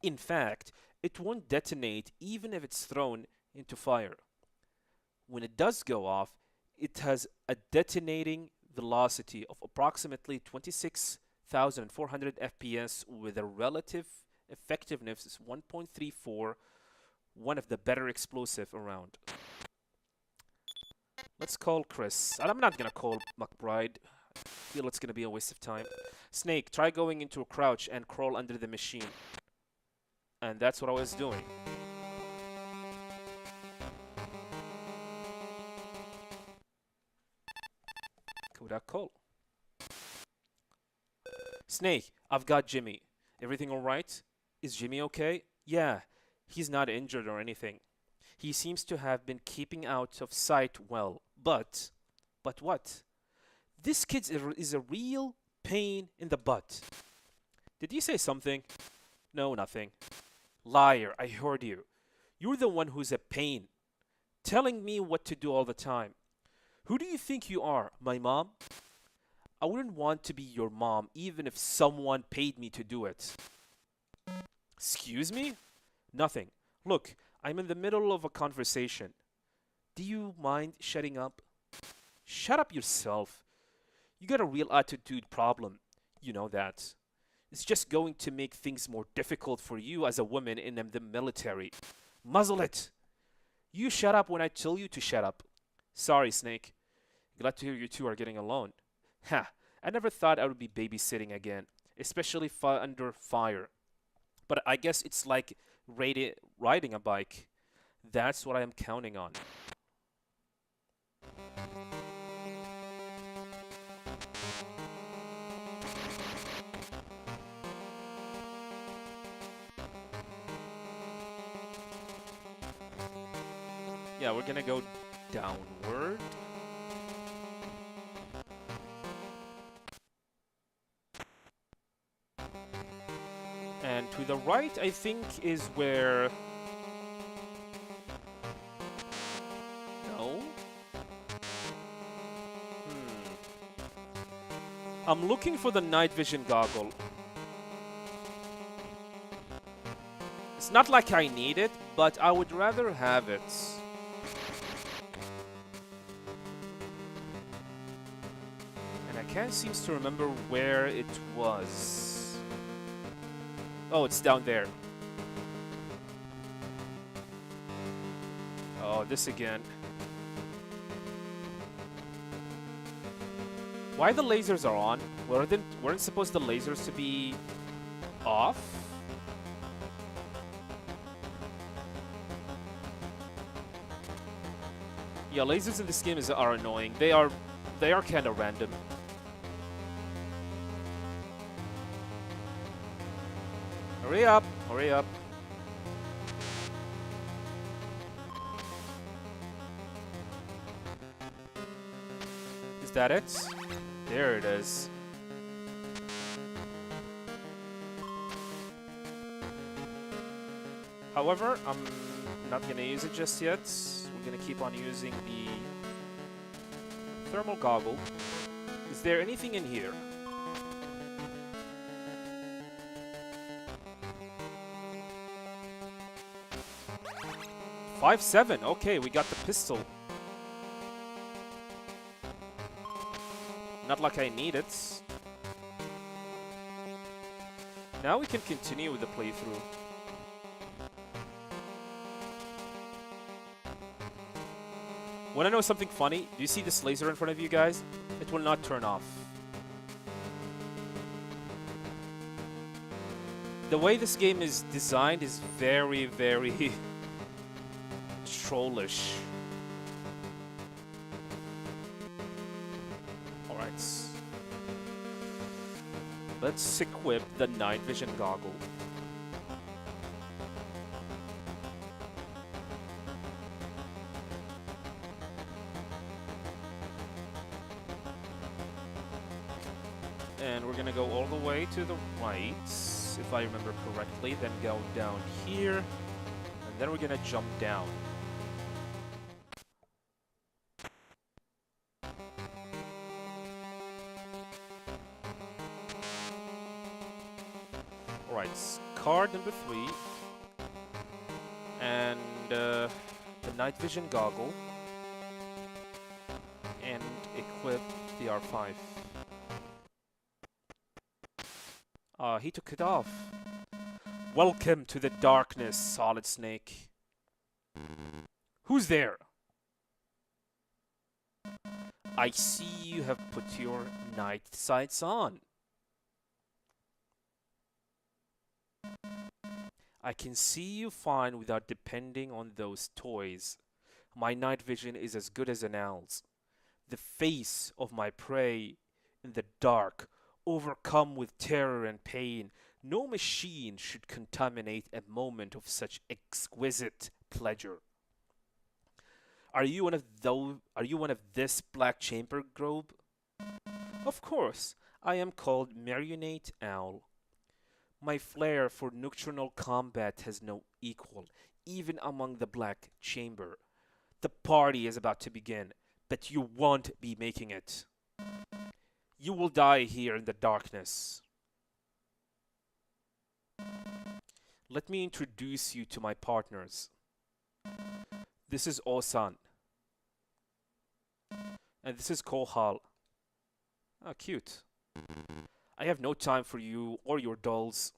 In fact, it won't detonate even if it's thrown into fire. When it does go off, it has a detonating velocity of approximately 26,400 FPS with a relative effectiveness is 1.34, one of the better explosive around. Let's call Chris. And I'm not gonna call McBride. I feel it's gonna be a waste of time. Snake, try going into a crouch and crawl under the machine. And that's what I was doing. Kodak call. Snake, I've got Jimmy. Everything alright? Is Jimmy okay? Yeah, he's not injured or anything. He seems to have been keeping out of sight well. But what? This kid is a real pain in the butt. Did you say something? No, nothing. Liar, I heard you. You're the one who's a pain, telling me what to do all the time. Who do you think you are, my mom? I wouldn't want to be your mom even if someone paid me to do it. Excuse me? Nothing. Look, I'm in the middle of a conversation. Do you mind shutting up? Shut up yourself. You got a real attitude problem. You know that. It's just going to make things more difficult for you as a woman in the military. Muzzle it. You shut up when I tell you to shut up. Sorry, Snake. Glad to hear you two are getting along. Ha, I never thought I would be babysitting again, especially under fire. But I guess it's like riding a bike. That's what I am counting on. Yeah, we're gonna go downward. And to the right, I think, is where... No? I'm looking for the night vision goggle. It's not like I need it, but I would rather have it. And I can't seem to remember where it was. Oh, it's down there. Oh, this again. Why the lasers are on? Weren't supposed the lasers to be off? Yeah, lasers in this game are annoying. They are kind of random. Hurry up! Hurry up! Is that it? There it is. However, I'm not gonna use it just yet. We're gonna keep on using the thermal goggle. Is there anything in here? .57. Okay, we got the pistol. Not like I need it. Now we can continue with the playthrough. Wanna know something funny? Do you see this laser in front of you guys? It will not turn off. The way this game is designed is very, very trollish. Alright. Let's equip the night vision goggle. And we're gonna go all the way to the right, if I remember correctly, then go down here, and then we're gonna jump down. Alright, card number 3, and the night vision goggle, and equip the R5. He took it off. Welcome to the darkness, Solid Snake. Who's there? I see you have put your night sights on. I can see you fine without depending on those toys. My night vision is as good as an owl's. The face of my prey in the dark, overcome with terror and pain. No machine should contaminate a moment of such exquisite pleasure. Are you one of this black chamber group? Of course, I am called Marionette Owl. My flair for nocturnal combat has no equal, even among the black chamber. The party is about to begin, but you won't be making it. You will die here in the darkness. Let me introduce you to my partners. This is Osan. And this is Kohal. Ah, cute. I have no time for you or your dolls.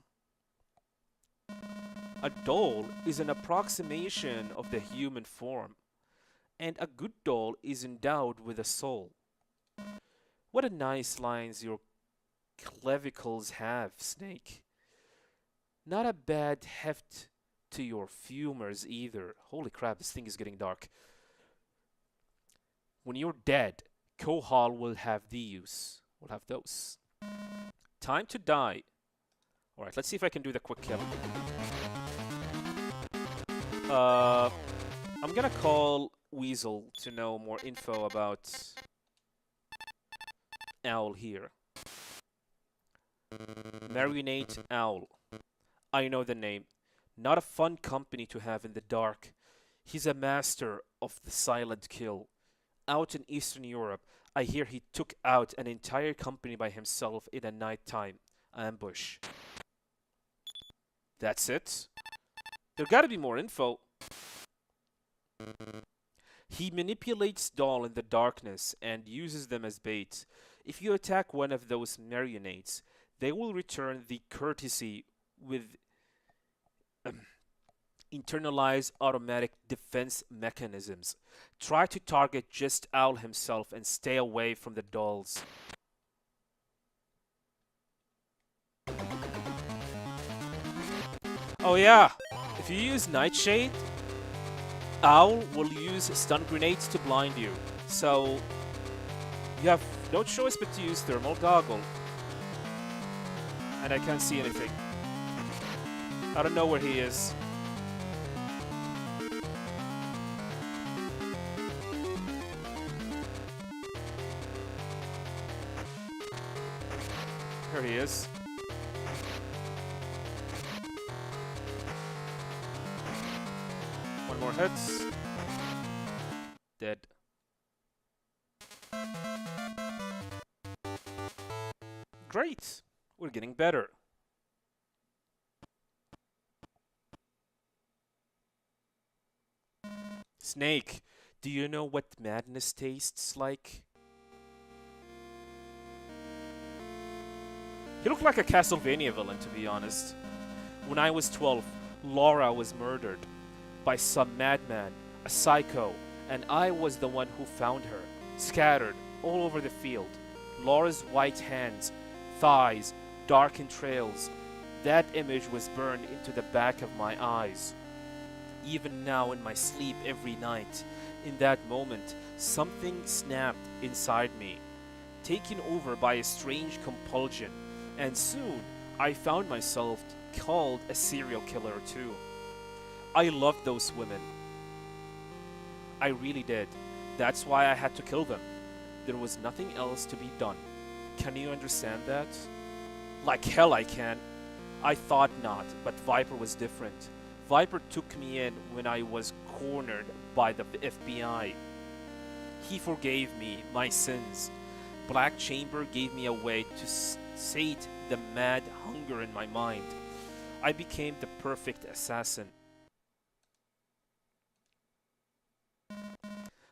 A doll is an approximation of the human form, and a good doll is endowed with a soul. What a nice lines your clavicles have, Snake. Not a bad heft to your femurs either. Holy crap, this thing is getting dark. When you're dead, Kohal will have these. We'll have those. Time to die. Alright, let's see if I can do the quick kill. I'm gonna call Weasel to know more info about Owl here. Marionette Owl. I know the name. Not a fun company to have in the dark. He's a master of the silent kill. Out in Eastern Europe, I hear he took out an entire company by himself in a nighttime ambush. That's it? There gotta be more info. He manipulates dolls in the darkness and uses them as bait. If you attack one of those marionettes, they will return the courtesy with internalized automatic defense mechanisms. Try to target just Owl himself and stay away from the dolls. Oh yeah, if you use Nightshade, Owl will use stun grenades to blind you. So you have no choice but to use thermal goggle. And I can't see anything. I don't know where he is. Here he is. One more hit. Dead. Great! We're getting better. Snake, do you know what madness tastes like? He looked like a Castlevania villain, to be honest. When I was 12, Laura was murdered by some madman, a psycho, and I was the one who found her, scattered all over the field. Laura's white hands, thighs, darkened trails. That image was burned into the back of my eyes. Even now in my sleep every night, in that moment, something snapped inside me, taken over by a strange compulsion, and soon I found myself called a serial killer too. I loved those women. I really did. That's why I had to kill them. There was nothing else to be done. Can you understand that? Like hell I can. I thought not, but Viper was different. Viper took me in when I was cornered by the FBI. He forgave me my sins. Black Chamber gave me a way to sate the mad hunger in my mind. I became the perfect assassin.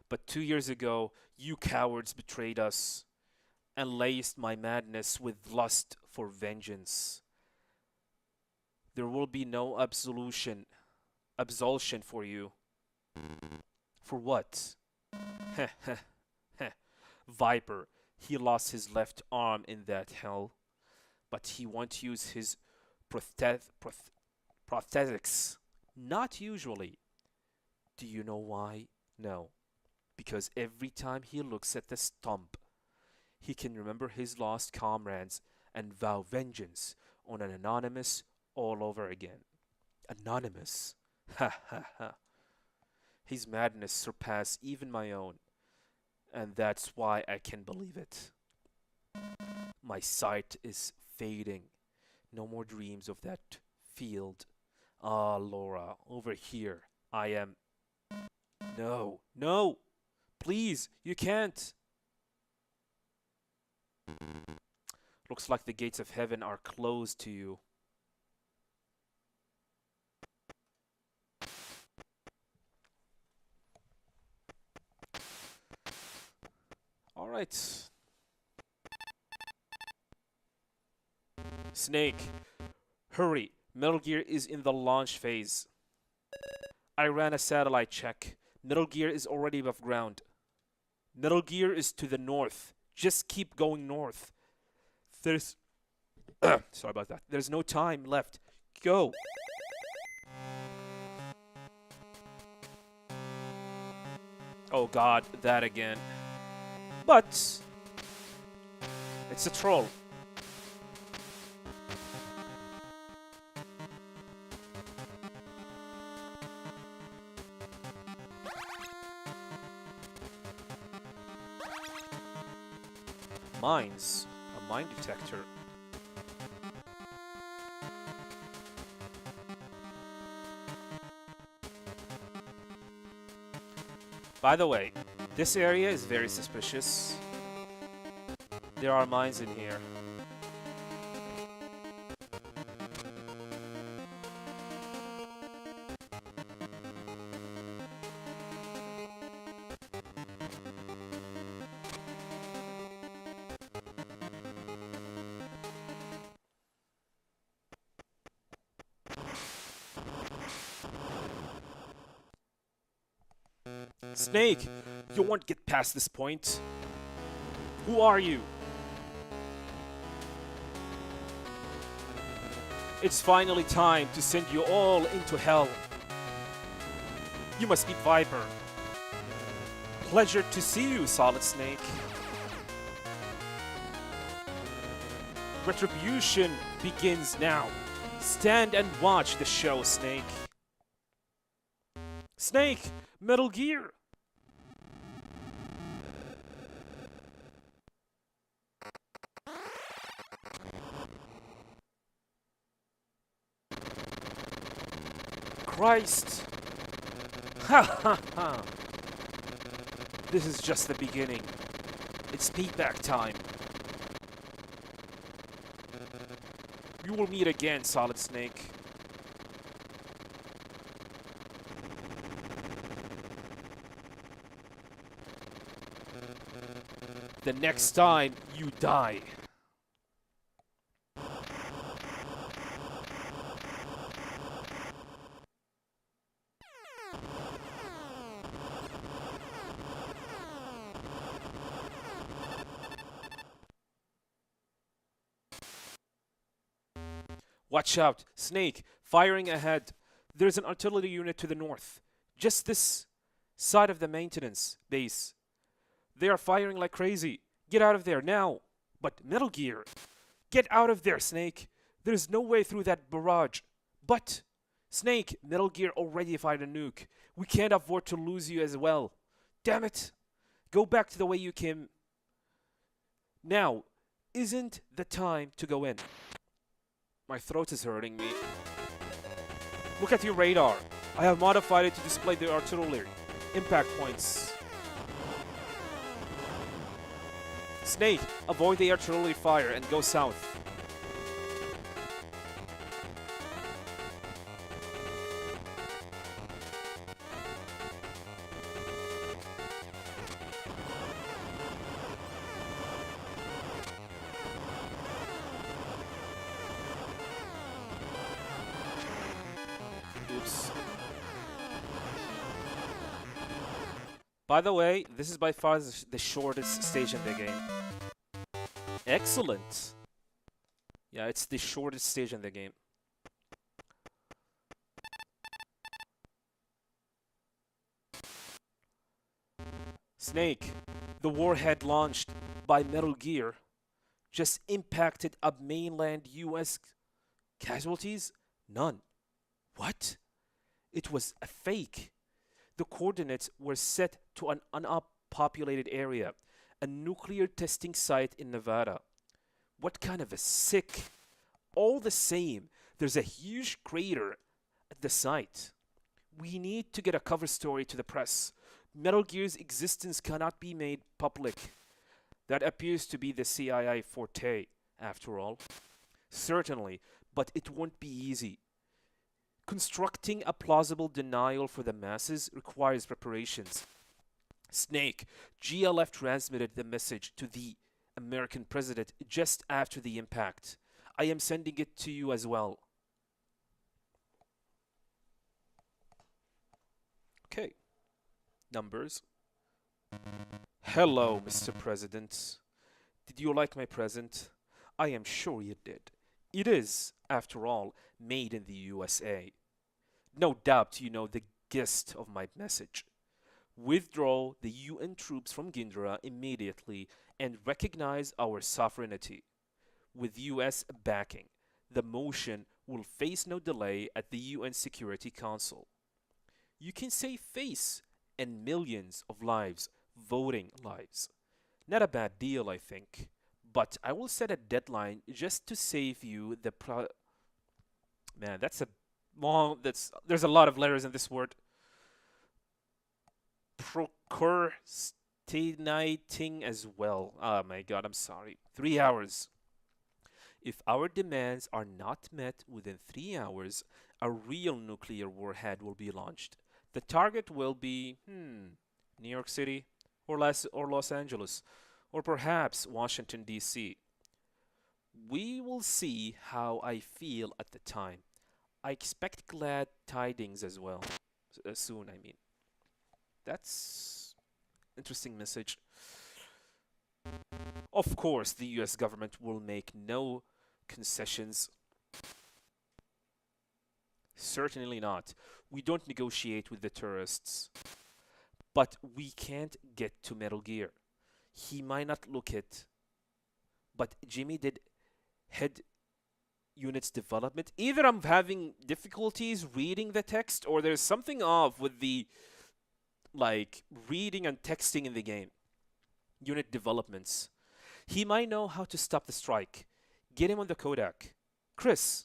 But 2 years ago, you cowards betrayed us and laced my madness with lust for vengeance. There will be no absolution for you. For what? Heh heh heh. Viper, he lost his left arm in that hell, but he won't use his prosthetics. Not usually. Do you know why? No. Because every time he looks at the stump, he can remember his lost comrades and vow vengeance on an anonymous all over again. Anonymous? Ha ha ha. His madness surpassed even my own, and that's why I can believe it. My sight is fading. No more dreams of that field. Ah, Laura, over here. I am. No, no! Please, you can't! Looks like the gates of heaven are closed to you. Alright. Snake, hurry. Metal Gear is in the launch phase. I ran a satellite check. Metal Gear is already above ground. Metal Gear is to the north. Just keep going north. There's... Sorry about that. There's no time left. Go. Oh god, that again. But... it's a troll. Mines. A mine detector. By the way, this area is very suspicious. There are mines in here. Snake, you won't get past this point. Who are you? It's finally time to send you all into hell. You must be Viper. Pleasure to see you, Solid Snake. Retribution begins now. Stand and watch the show, Snake. Snake, Metal Gear. Christ! Ha ha ha! This is just the beginning. It's payback time. You will meet again, Solid Snake. The next time you die. Watch out! Snake! Firing ahead! There's an artillery unit to the north. Just this side of the maintenance base. They are firing like crazy. Get out of there now! But Metal Gear! Get out of there, Snake! There's no way through that barrage. But, Snake, Metal Gear already fired a nuke. We can't afford to lose you as well. Damn it! Go back to the way you came. Now, isn't the time to go in? My throat is hurting me. Look at your radar. I have modified it to display the artillery. Impact points. Snake, avoid the artillery fire and go south. Oops. By the way, this is by far the shortest stage in the game. Excellent. Yeah, it's the shortest stage in the game. Snake, the warhead launched by Metal Gear just impacted up mainland US casualties? None. What? It was a fake. The coordinates were set to an unpopulated area, a nuclear testing site in Nevada. What kind of a sick? All the same, there's a huge crater at the site. We need to get a cover story to the press. Metal Gear's existence cannot be made public. That appears to be the CIA forte, after all. Certainly, but it won't be easy. Constructing a plausible denial for the masses requires preparations. Snake, GLF transmitted the message to the American president just after the impact. I am sending it to you as well. Okay. Numbers. Hello, Mr. President. Did you like my present? I am sure you did. It is, after all, made in the USA. No doubt you know the gist of my message. Withdraw the UN troops from Gindra immediately and recognize our sovereignty. With US backing, the motion will face no delay at the UN Security Council. You can save face and millions of lives, voting lives. Not a bad deal, I think. But I will set a deadline just to save you the Man, that's a long... There's a lot of letters in this word. Procrastinating as well. Oh my god, I'm sorry. 3 hours. If our demands are not met within 3 hours, a real nuclear warhead will be launched. The target will be, New York City or Los Angeles, or perhaps Washington, D.C. We will see how I feel at the time. I expect glad tidings as well. Soon, I mean. That's interesting message. Of course, the US government will make no concessions. Certainly not. We don't negotiate with the terrorists. But we can't get to Metal Gear. He might not look it. But Jimmy did head unit's development. Either I'm having difficulties reading the text or there's something off with the reading and texting in the game. Unit developments. He might know how to stop the strike. Get him on the Kodak. Chris.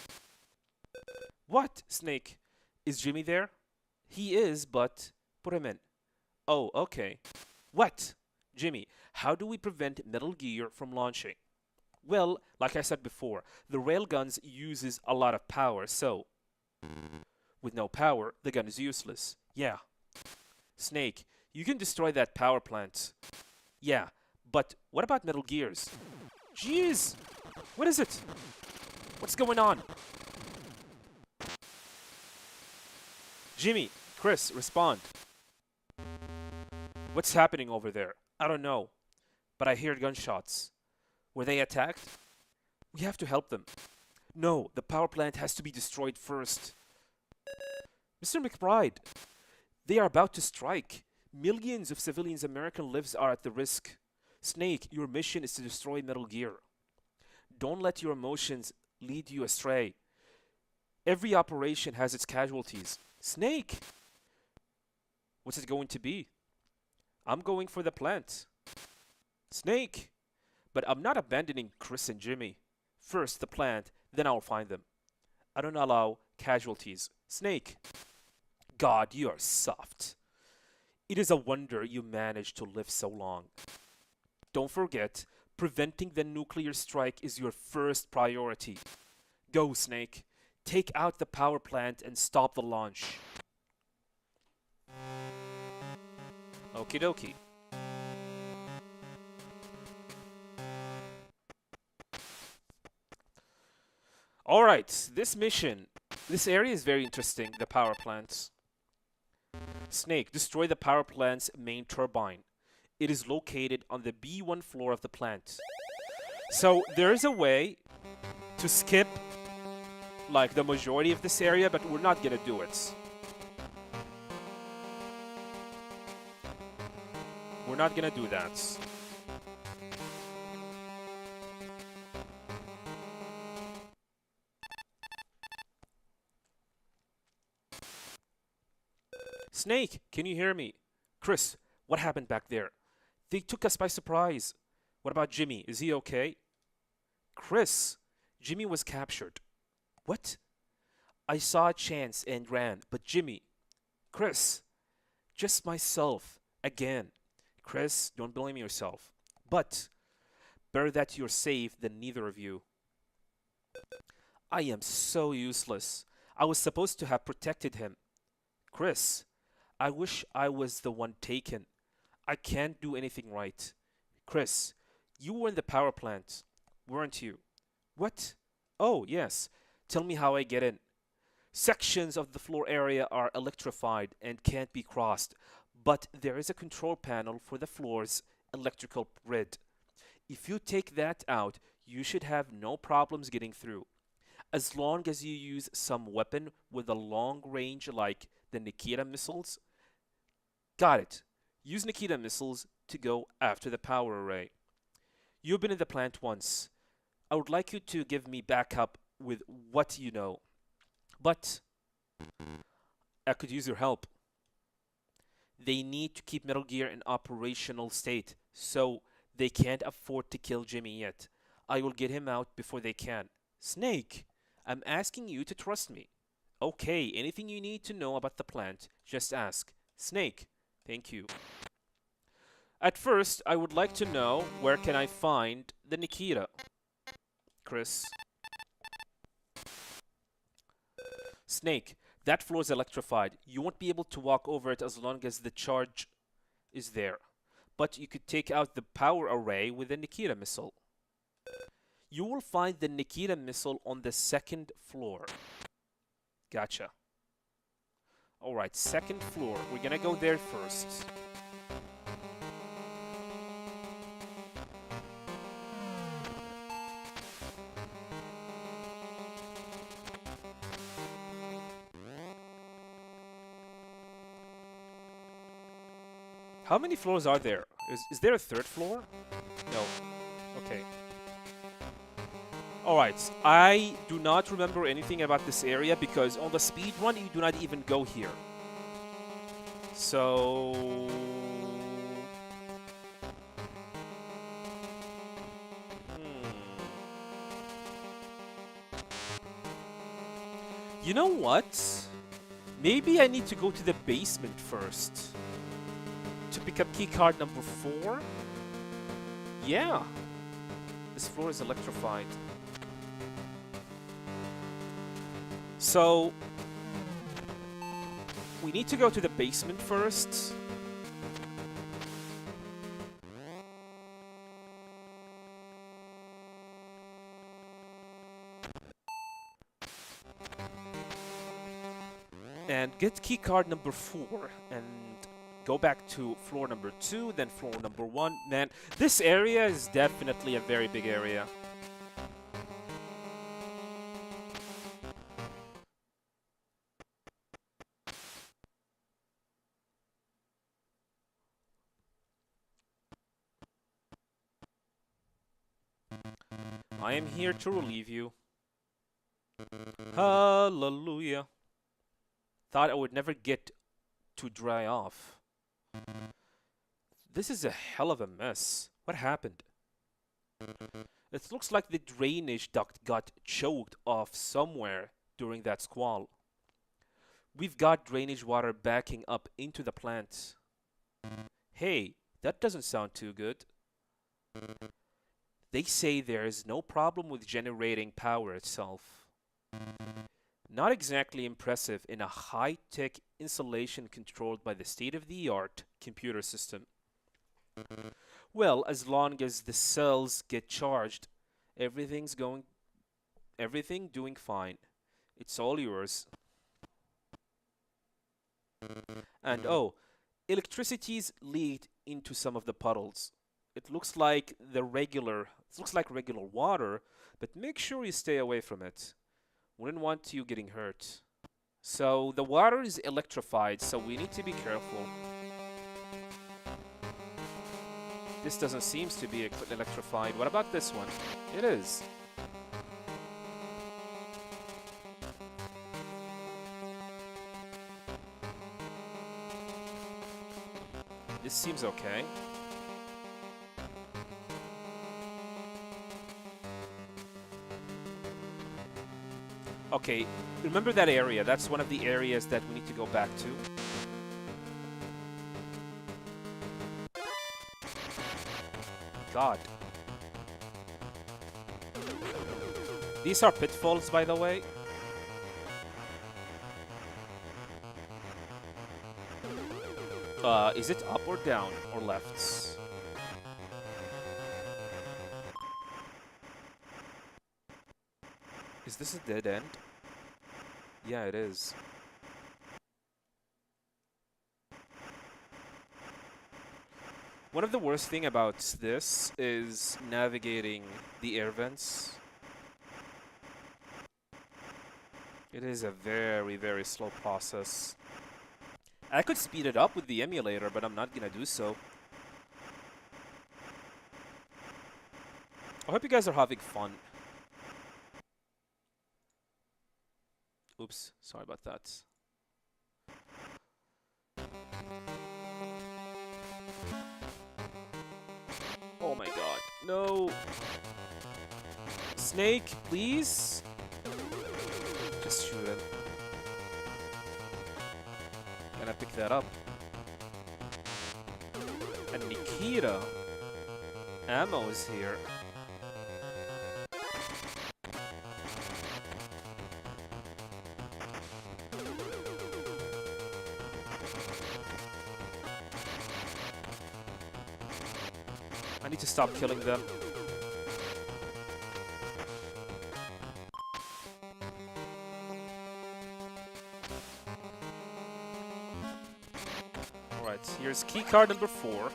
What, Snake? Is Jimmy there? He is, but put him in. Oh, okay. What? Jimmy, how do we prevent Metal Gear from launching? Well, like I said before, the railguns uses a lot of power, so with no power, the gun is useless. Yeah. Snake, you can destroy that power plant. Yeah, but what about Metal Gears? Jeez! What is it? What's going on? Jimmy, Chris, respond. What's happening over there? I don't know, but I hear gunshots. Were they attacked? We have to help them. No, the power plant has to be destroyed first. Mr. McBride, they are about to strike. Millions of civilians' American lives are at the risk. Snake, your mission is to destroy Metal Gear. Don't let your emotions lead you astray. Every operation has its casualties. Snake! What's it going to be? I'm going for the plant. Snake! But I'm not abandoning Chris and Jimmy. First the plant, then I'll find them. I don't allow casualties. Snake! God, you are soft. It is a wonder you managed to live so long. Don't forget, preventing the nuclear strike is your first priority. Go, Snake. Take out the power plant and stop the launch. Okie dokie. Alright, this mission. This area is very interesting, the power plants. Snake, destroy the power plant's main turbine. It is located on the B1 floor of the plant. So there is a way to skip like the majority of this area, but we're not gonna do it. We're not gonna do that. Snake, can you hear me? Chris, what happened back there? They took us by surprise. What about Jimmy? Is he okay? Chris, Jimmy was captured. What? I saw a chance and ran, but Jimmy. Chris, just myself. Again. Chris, don't blame yourself. But, better that you're safe than neither of you. I am so useless. I was supposed to have protected him. Chris, I wish I was the one taken. I can't do anything right. Chris, you were in the power plant, weren't you? What? Oh, yes. Tell me how I get in. Sections of the floor area are electrified and can't be crossed, but there is a control panel for the floor's electrical grid. If you take that out, you should have no problems getting through. As long as you use some weapon with a long range like the Nikita missiles. Got it. Use Nikita missiles to go after the power array. You've been in the plant once. I would like you to give me backup with what you know. But I could use your help. They need to keep Metal Gear in operational state, so they can't afford to kill Jimmy yet. I will get him out before they can. Snake, I'm asking you to trust me. Okay, anything you need to know about the plant, just ask. Snake, thank you. At first, I would like to know where can I find the Nikita. Chris. Snake, that floor is electrified. You won't be able to walk over it as long as the charge is there. But you could take out the power array with the Nikita missile. You will find the Nikita missile on the second floor. Gotcha. Alright, second floor. We're gonna go there first. How many floors are there? Is there a third floor? No. Okay. Alright, I do not remember anything about this area because on the speed run you do not even go here. So... You know what? Maybe I need to go to the basement first. To pick up keycard number 4? Yeah. This floor is electrified. So, we need to go to the basement first. And get keycard number 4 and go back to floor number 2, then floor number 1. Man, this area is definitely a very big area. I am here to relieve you. Hallelujah. Thought I would never get to dry off. This is a hell of a mess. What happened? It looks like the drainage duct got choked off somewhere during that squall. We've got drainage water backing up into the plant. Hey, that doesn't sound too good. They say there is no problem with generating power itself. Not exactly impressive in a high-tech installation controlled by the state-of-the-art computer system. Well, as long as the cells get charged, everything doing fine. It's all yours. And oh, electricity's leaked into some of the puddles. It looks like regular water, but make sure you stay away from it. Wouldn't want you getting hurt. So the water is electrified, so we need to be careful. This doesn't seem to be electrified. What about this one? It is. This seems okay. Okay, remember that area. That's one of the areas that we need to go back to. God. These are pitfalls, by the way. Is it up or down or left? Is this a dead end? Yeah, it is. One of the worst thing about this is navigating the air vents. It is a very, very slow process. I could speed it up with the emulator, but I'm not gonna do so. I hope you guys are having fun. Oops, sorry about that. Oh my god, no! Snake, please? Just shoot him. Can I pick that up? And Nikita. Ammo is here. I need to stop killing them. Alright, here's keycard number 4.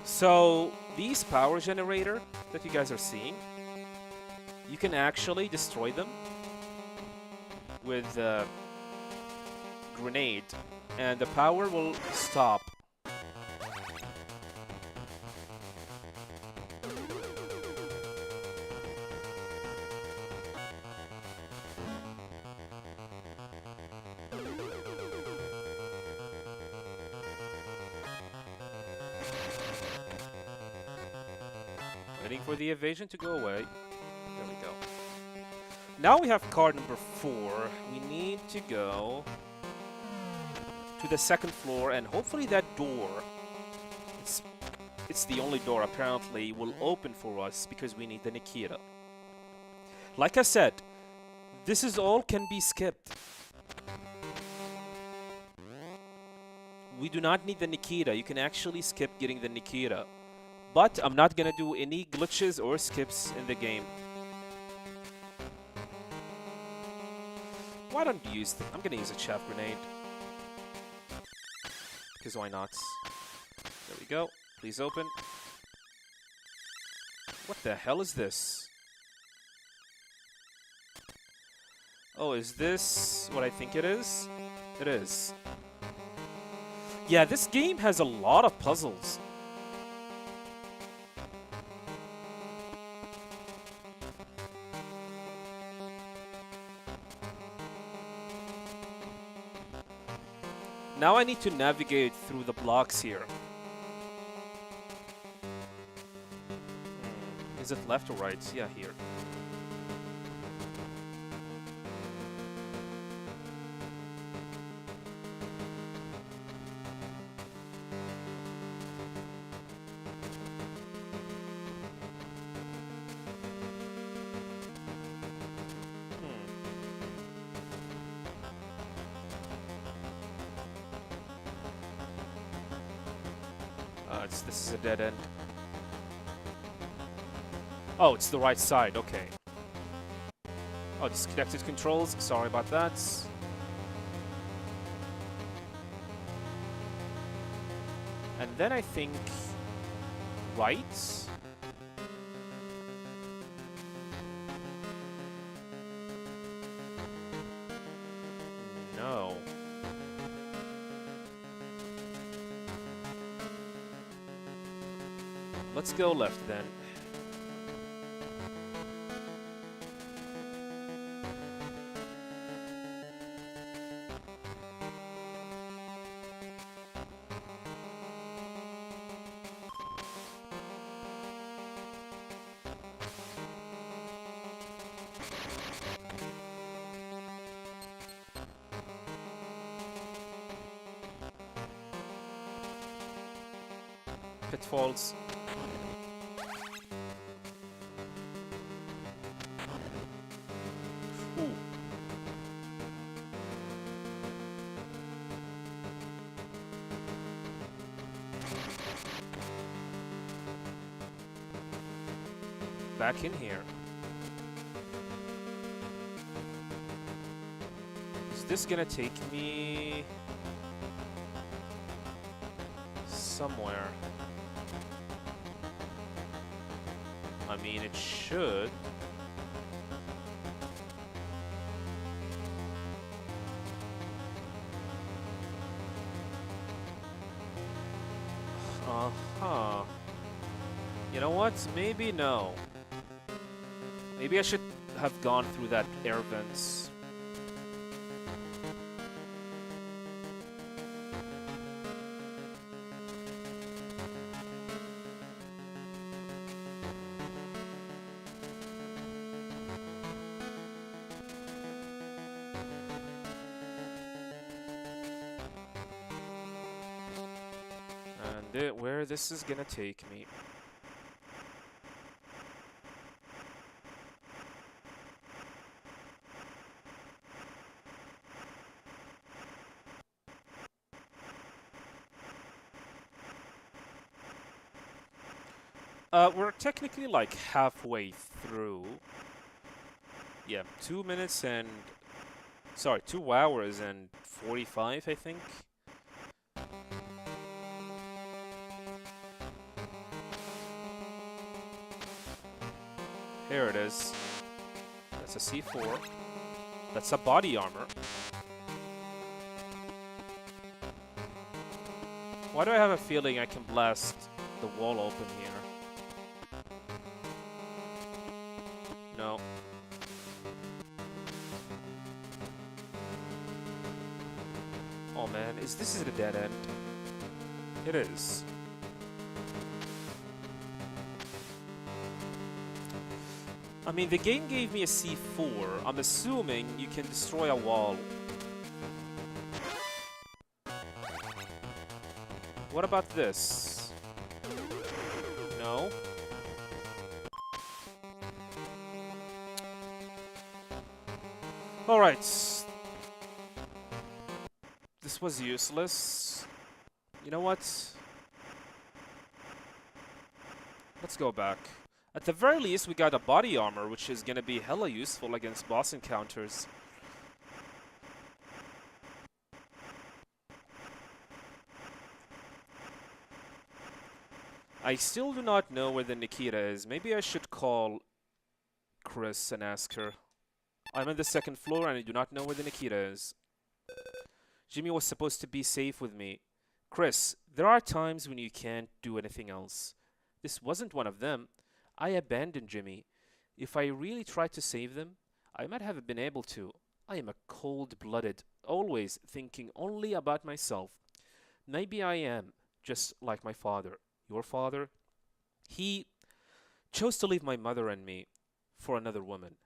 So, these power generator that you guys are seeing, you can actually destroy them with a grenade, and the power will stop. Waiting for the evasion to go away. There we go. Now we have card number 4. We need to go to the second floor, and hopefully that door, it's the only door apparently, will open for us because we need the Nikita. Like I said, this is all can be skipped. We do not need the Nikita. You can actually skip getting the Nikita. But I'm not gonna do any glitches or skips in the game. Why don't you use I'm gonna use a chaff grenade. Because why not? There we go. Please open. What the hell is this? Oh, is this what I think it is? It is. Yeah, this game has a lot of puzzles. Now I need to navigate through the blocks here. Is it left or right? Yeah, here. This is a dead end. Oh, it's the right side, okay. Oh, disconnected controls, sorry about that. And then I think... right? No. Let's go left then. Pitfalls. Ooh. Back in here. Is this gonna take me somewhere? I mean, it should. Uh-huh. You know what? Maybe no. Maybe I should have gone through that air vents. And where this is gonna take me. We're technically like halfway through. Yeah, 2 minutes and... Sorry, 2 hours and 45, I think. Here it is. That's a C4. That's a body armor. Why do I have a feeling I can blast the wall open here? No. Oh man, this is a dead end? It is. I mean, the game gave me a C4. I'm assuming you can destroy a wall. What about this? No? Alright. This was useless. You know what? Let's go back. At the very least, we got a body armor, which is gonna be hella useful against boss encounters. I still do not know where the Nikita is. Maybe I should call Chris and ask her. I'm on the 2nd floor and I do not know where the Nikita is. Jimmy was supposed to be safe with me. Chris, there are times when you can't do anything else. This wasn't one of them. I abandoned Jimmy. If I really tried to save them, I might have been able to. I am a cold-blooded, always thinking only about myself. Maybe I am just like my father. Your father? He chose to leave my mother and me for another woman.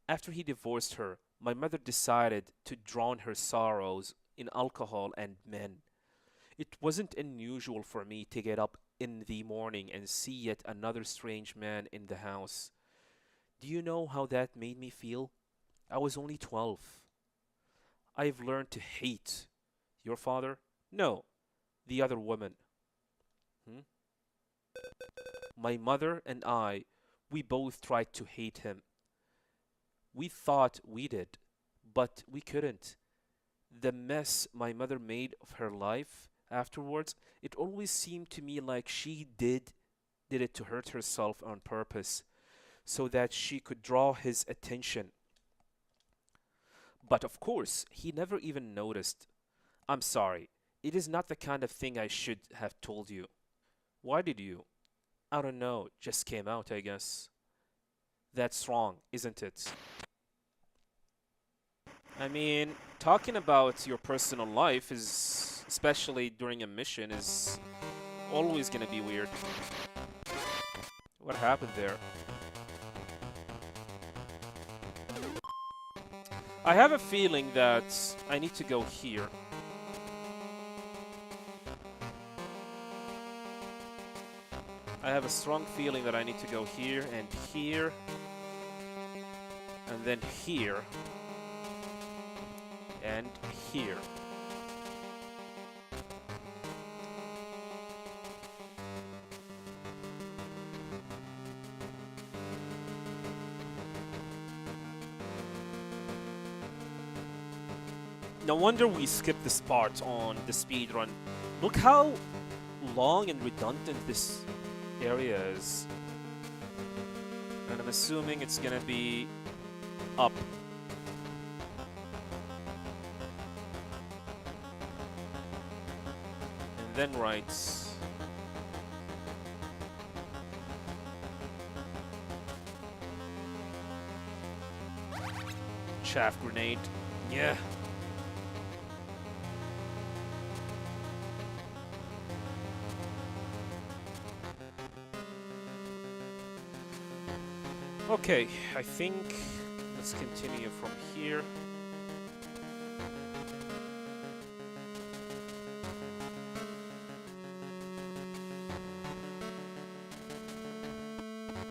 After he divorced her, my mother decided to drown her sorrows in alcohol and men. It wasn't unusual for me to get up in the morning and see yet another strange man in the house. Do you know how that made me feel? I was only 12. I've learned to hate your father? No, the other woman. Hmm? My mother and I, we both tried to hate him. We thought we did, but we couldn't. The mess my mother made of her life afterwards, it always seemed to me like she did it to hurt herself on purpose so that she could draw his attention. But of course, he never even noticed. I'm sorry. It is not the kind of thing I should have told you. Why did you? I don't know. Just came out, I guess. That's wrong, isn't it? I mean, talking about your personal life is, especially during a mission, is always gonna be weird. What happened there? I have a feeling that I need to go here. I have a strong feeling that I need to go here and here. And then here. And here. No wonder we skipped this part on the speed run. Look how long and redundant this area is. And I'm assuming it's gonna be up. And then right. Chaff grenade. Yeah. Okay, I think let's continue from here.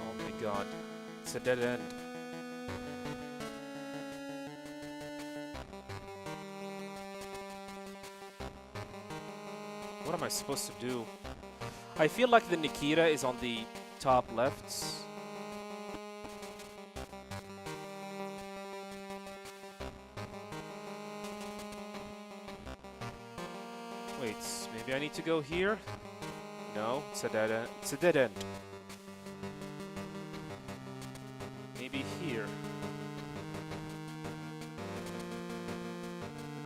Oh my god, it's a dead end. What am I supposed to do? I feel like the Nikita is on the top left. Wait, maybe I need to go here? No, it's a dead end. It's a dead end. Maybe here.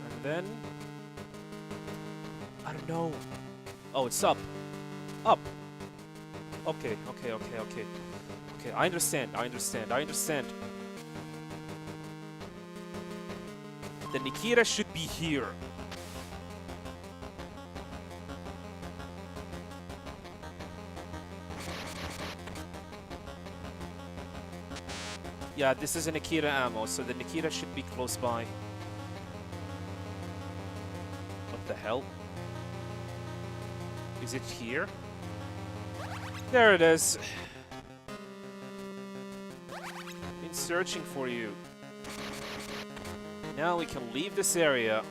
And then... I don't know. Oh, it's up. Up. Okay, okay, okay, okay. Okay, I understand, I understand, I understand. The Nikita should be here. Yeah, this is a Nikita ammo, so the Nikita should be close by. What the hell? Is it here? There it is. Been searching for you. Now we can leave this area.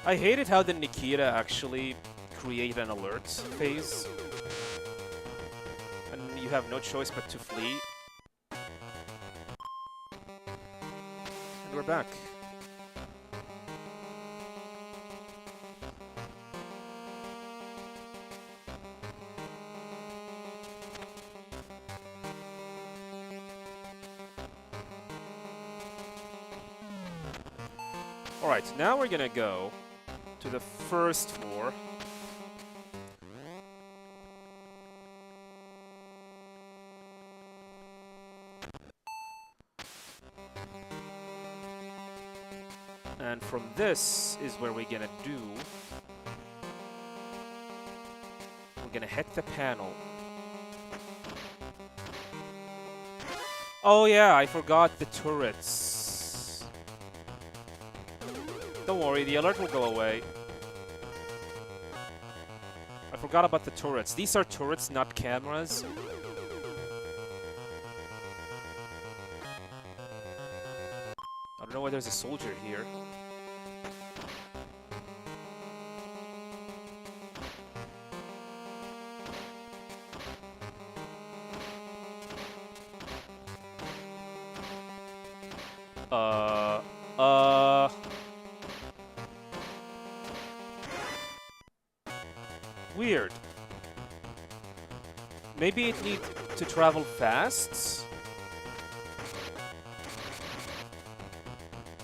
I hated how the Nikita actually create an alert phase. And you have no choice but to flee. And we're back. Alright, now we're gonna go to the first floor. And from this is where we're gonna do. We're gonna hit the panel. Oh yeah, I forgot the turrets. Don't worry, the alert will go away. I forgot about the turrets. These are turrets, not cameras. I don't know why there's a soldier here. Weird. Maybe it needs to travel fast?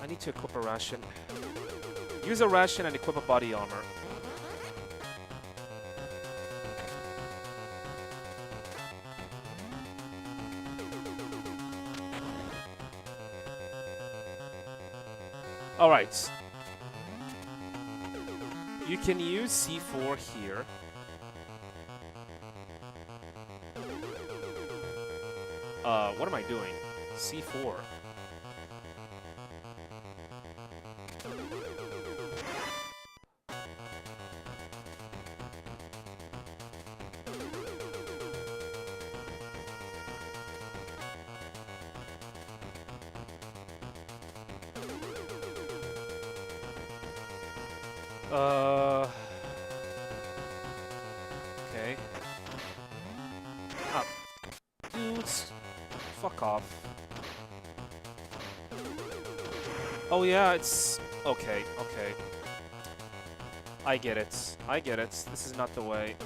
I need to equip a ration. Use a ration and equip a body armor. Alright. You can use C4 here. What am I doing? C4. Okay. Ah. Dudes. Fuck off. Oh yeah, it's... Okay, okay. I get it. I get it. This is not the way.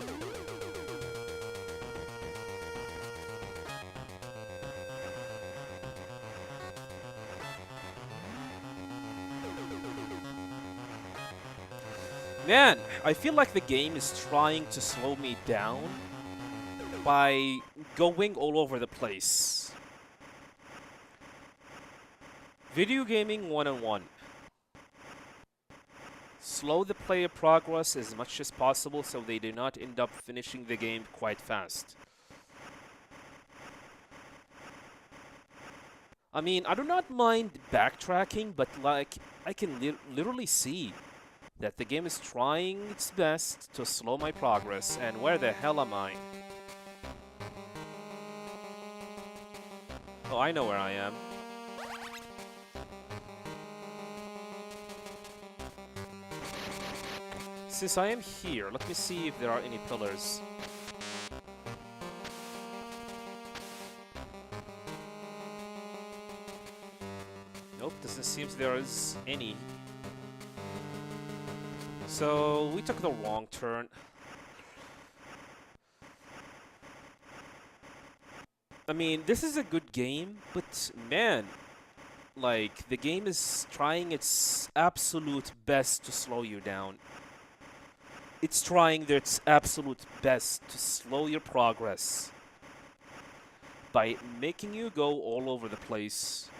Man, I feel like the game is trying to slow me down by going all over the place. Video gaming 101. Slow the player progress as much as possible so they do not end up finishing the game quite fast. I mean, I do not mind backtracking, but like, I can literally see that the game is trying its best to slow my progress, and where the hell am I? Oh, I know where I am. Since I am here, let me see if there are any pillars. Nope, doesn't seem there is any. So, we took the wrong turn. I mean, this is a good game, but man, like, the game is trying its absolute best to slow you down. It's trying its absolute best to slow your progress by making you go all over the place.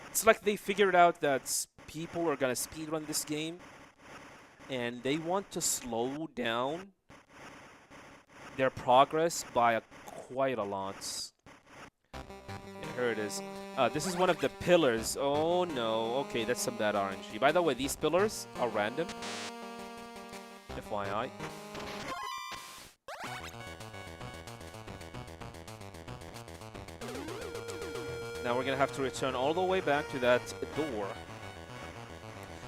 It's like they figured out that people are gonna speedrun this game, and they want to slow down their progress by quite a lot. Yeah, here it is. This is one of the pillars. Oh no. Okay, that's some bad RNG. By the way, these pillars are random. FYI. Now we're gonna have to return all the way back to that door.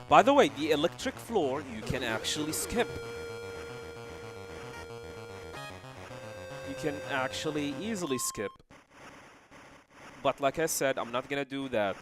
By the way, the electric floor you can actually skip. You can actually easily skip. But like I said, I'm not gonna do that.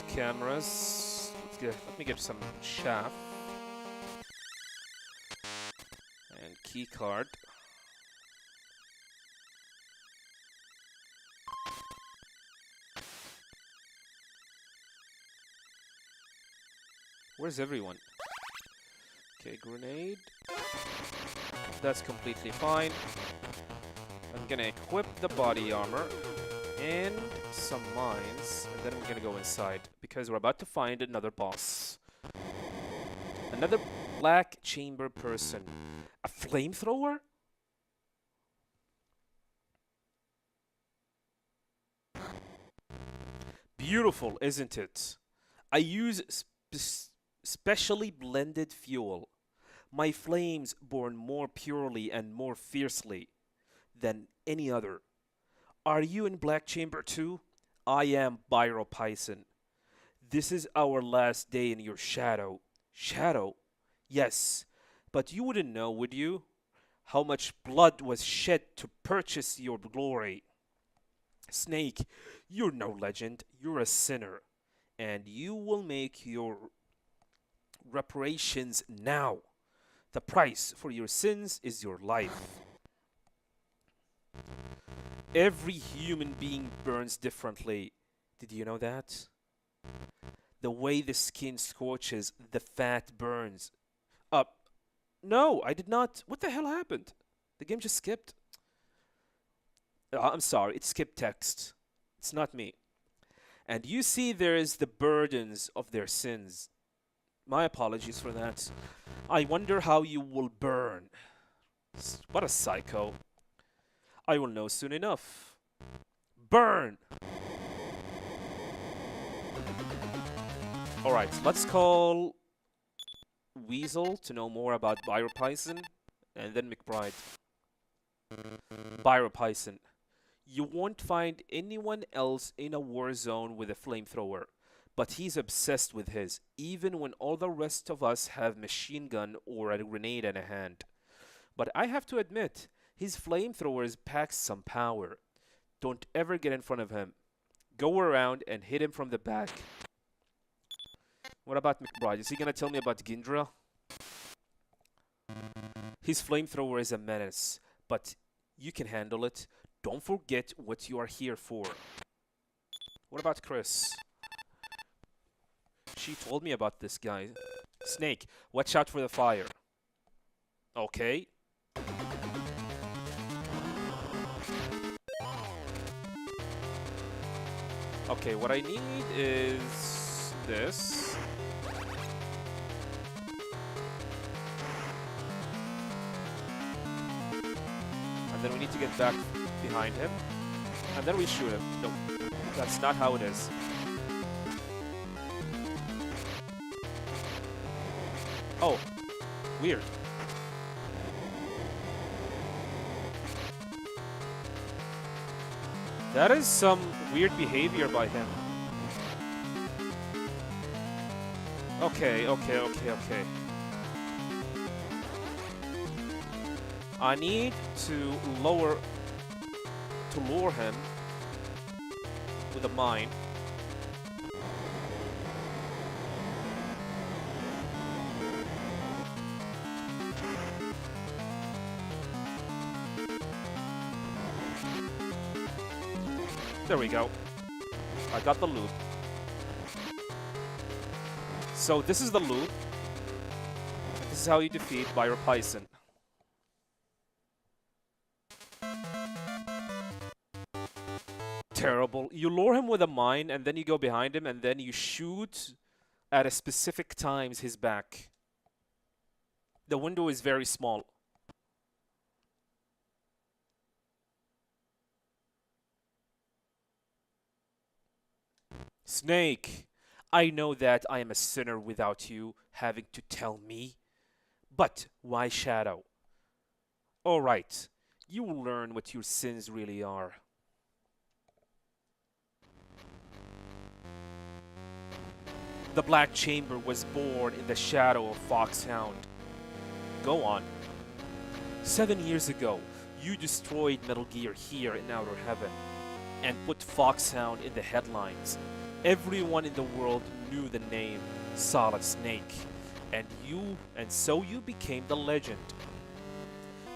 Cameras. Let me get some chaff. And key card. Where's everyone? Okay, grenade. That's completely fine. I'm gonna equip the body armor and some mines, and then we're gonna go inside because we're about to find another boss. Another black chamber person. A flamethrower? Beautiful, isn't it? I use specially blended fuel. My flames burn more purely and more fiercely than any other. Are you in Black Chamber too? I am Pyropyson. This is our last day in your shadow. Shadow? Yes, but you wouldn't know, would you? How much blood was shed to purchase your glory. Snake, you're no legend, you're a sinner, and you will make your reparations now. The price for your sins is your life. Every human being burns differently. Did you know that? The way the skin scorches, the fat burns. No, I did not. What the hell happened? The game just skipped. I'm sorry, it skipped text. It's not me. And you see there is the burdens of their sins. My apologies for that. I wonder how you will burn. What a psycho. I will know soon enough. Burn! Alright, let's call Weasel to know more about Pyropyson, and then McBride. Pyropyson. You won't find anyone else in a war zone with a flamethrower, but he's obsessed with his, even when all the rest of us have machine gun or a grenade in a hand. But I have to admit, his flamethrowers pack some power. Don't ever get in front of him. Go around and hit him from the back. What about McBride? Is he gonna tell me about Gindra? His flamethrower is a menace, but you can handle it. Don't forget what you are here for. What about Chris? She told me about this guy. Snake, watch out for the fire. Okay. Okay, what I need is this. And then we need to get back behind him. And then we shoot him. No, that's not how it is. Oh, weird. That is some weird behavior by him. Okay. I need to lure him with a mine. There we go. I got the loop. So this is the loop. This is how you defeat Pyropyson. Terrible. You lure him with a mine, and then you go behind him, and then you shoot at a specific times his back. The window is very small. Snake, I know that I am a sinner without you having to tell me. But why Shadow? Alright, you will learn what your sins really are. The Black Chamber was born in the shadow of Foxhound. Go on. 7 years ago, you destroyed Metal Gear here in Outer Heaven and put Foxhound in the headlines. Everyone in the world knew the name Solid Snake, and so you became the legend.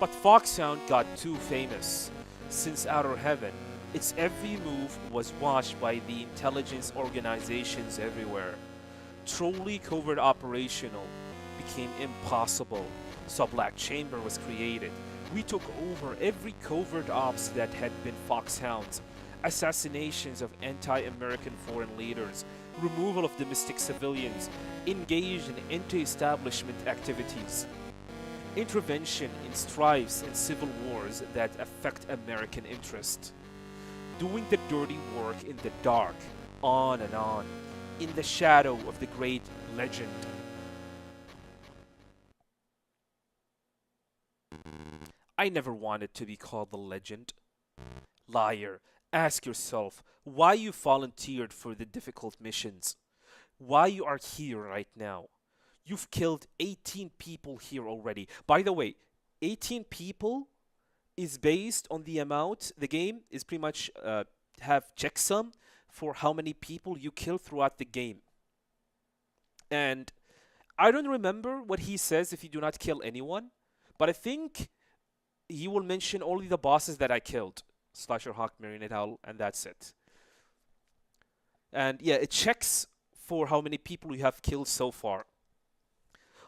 But Foxhound got too famous. Since Outer Heaven, its every move was watched by the intelligence organizations everywhere. Truly covert operational became impossible, so Black Chamber was created. We took over every covert ops that had been Foxhounds, assassinations of anti-American foreign leaders, removal of domestic civilians, engaged in anti-establishment activities, intervention in strifes and civil wars that affect American interest, doing the dirty work in the dark, on and on, in the shadow of the great legend. I never wanted to be called the legend. Liar, ask yourself why you volunteered for the difficult missions, why you are here right now. You've killed 18 people here already. By the way, 18 people is based on the amount the game is pretty much have checksum for how many people you kill throughout the game. And I don't remember what he says if you do not kill anyone, but I think he will mention only the bosses that I killed. Slasher Hawk, Marionette Owl, and that's it. And yeah, it checks for how many people you have killed so far.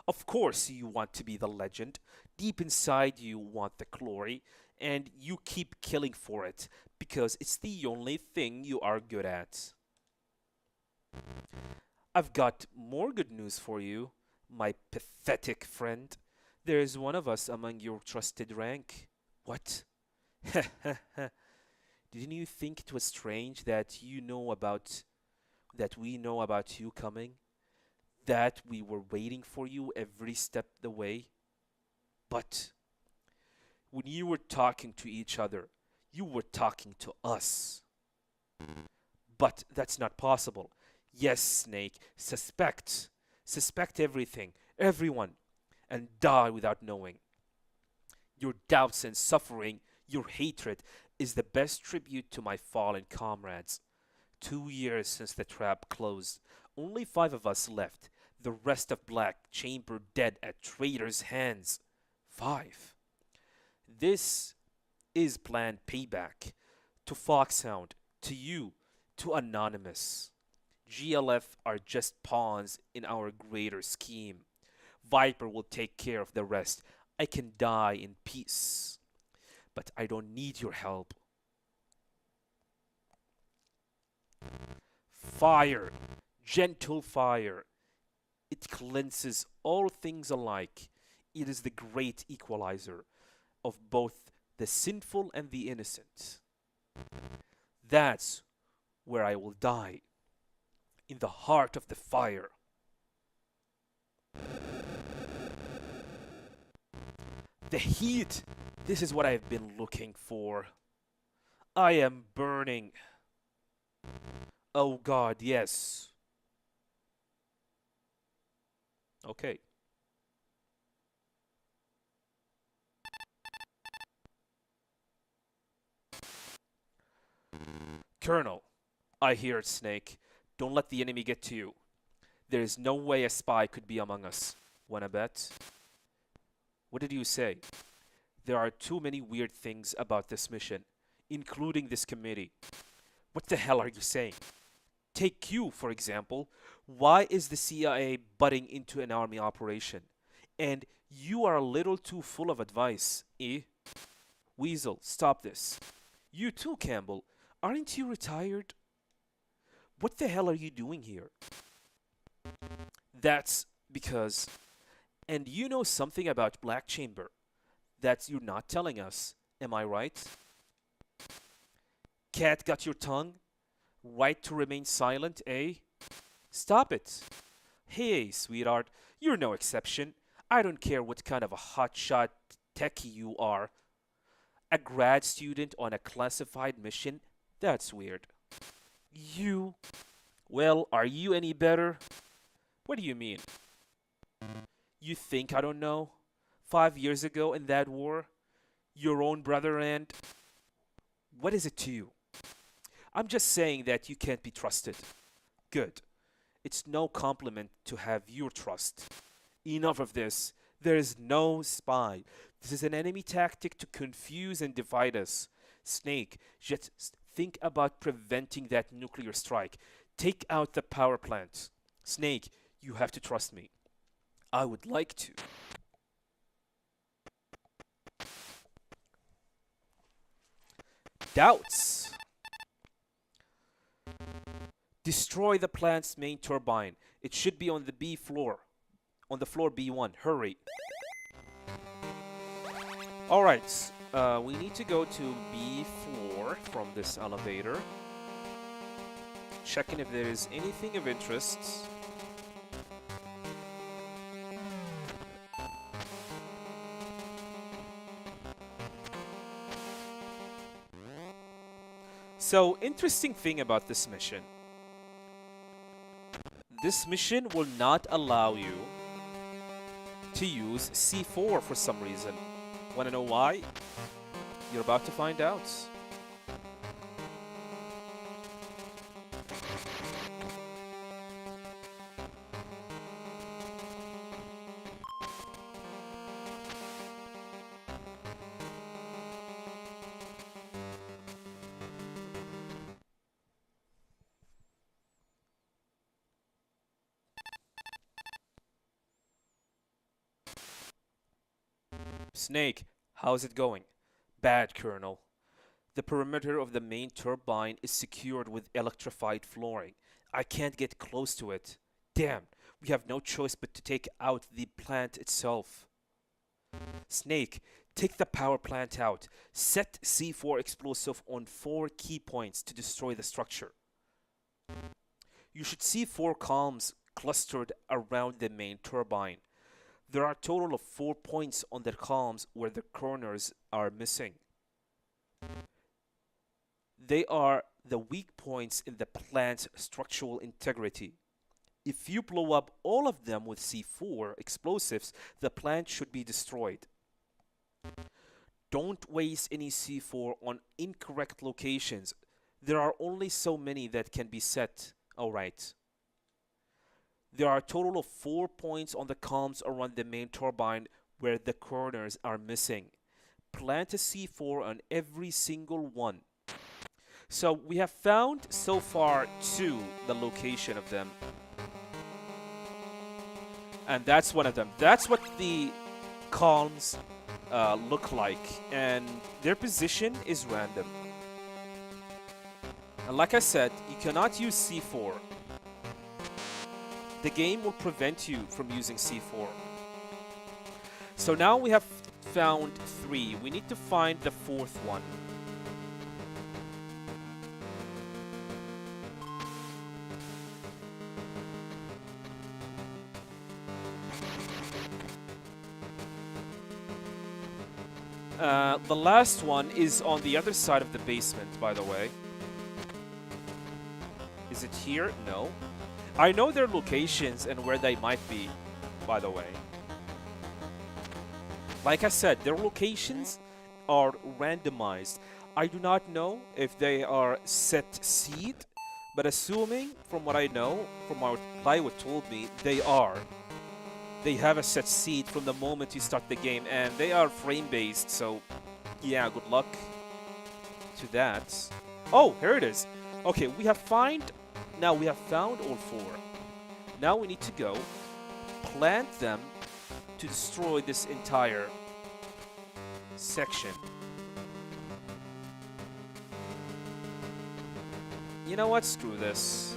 Of course, you want to be the legend. Deep inside, you want the glory, and you keep killing for it because it's the only thing you are good at. I've got more good news for you, my pathetic friend. There is one of us among your trusted rank. What? Didn't you think it was strange that we know about you coming? That we were waiting for you every step of the way? But when you were talking to each other, you were talking to us. But that's not possible. Yes, Snake, suspect. Suspect everything, everyone, and die without knowing. Your doubts and suffering, your hatred, is the best tribute to my fallen comrades. 2 years since the trap closed. Only 5 of us left. The rest of Black Chamber dead at traitors' hands. 5. This is planned payback. To Foxhound, to you, to Anonymous. GLF are just pawns in our greater scheme. Viper will take care of the rest. I can die in peace. But I don't need your help. Fire, gentle fire. It cleanses all things alike. It is the great equalizer of both the sinful and the innocent. That's where I will die, in the heart of the fire. The heat! This is what I've been looking for. I am burning. Oh God, yes. Okay. Colonel, I hear it, Snake. Don't let the enemy get to you. There is no way a spy could be among us. Wanna bet? What did you say? There are too many weird things about this mission, including this committee. What the hell are you saying? Take Q, for example. Why is the CIA butting into an army operation? And you are a little too full of advice, eh? Weasel, stop this. You too, Campbell. Aren't you retired? What the hell are you doing here? That's because... And you know something about Black Chamber that you're not telling us, am I right? Cat got your tongue? Right to remain silent, eh? Stop it. Hey, sweetheart, you're no exception. I don't care what kind of a hotshot techie you are. A grad student on a classified mission? That's weird. You... Well, are you any better? What do you mean? You think I don't know? 5 years ago in that war? Your own brother and... What is it to you? I'm just saying that you can't be trusted. Good. It's no compliment to have your trust. Enough of this. There is no spy. This is an enemy tactic to confuse and divide us. Snake, just think about preventing that nuclear strike. Take out the power plant. Snake, you have to trust me. I would like to. Doubts. Destroy the plant's main turbine. It should be on the B floor. On the floor B1. Hurry. Alright. We need to go to B floor from this elevator. Checking if there is anything of interest. So, interesting thing about this mission. This mission will not allow you to use C4 for some reason. Wanna know why? You're about to find out. Snake, how's it going? Bad, Colonel. The perimeter of the main turbine is secured with electrified flooring. I can't get close to it. Damn, we have no choice but to take out the plant itself. Snake, take the power plant out. Set C4 explosive on 4 key points to destroy the structure. You should see 4 columns clustered around the main turbine. There are a total of 4 points on the columns where the corners are missing. They are the weak points in the plant's structural integrity. If you blow up all of them with C4 explosives, the plant should be destroyed. Don't waste any C4 on incorrect locations. There are only so many that can be set. Alright. There are a total of 4 points on the columns around the main turbine where the corners are missing. Plant a C4 on every single one. So we have found so far 2, the location of them. And that's one of them. That's what the columns look like. And their position is random. And like I said, you cannot use C4. The game will prevent you from using C4. So now we have found 3. We need to find the 4th one. The last one is on the other side of the basement, by the way. Is it here? No. I know their locations and where they might be, by the way. Like I said, their locations are randomized. I do not know if they are set seed, but assuming from what I know, from what Plywood told me, they are. They have a set seed from the moment you start the game, and they are frame-based, so yeah, good luck to that. Oh, here it is. Okay, we have found all 4. Now we need to go plant them to destroy this entire section. You know what? Screw this.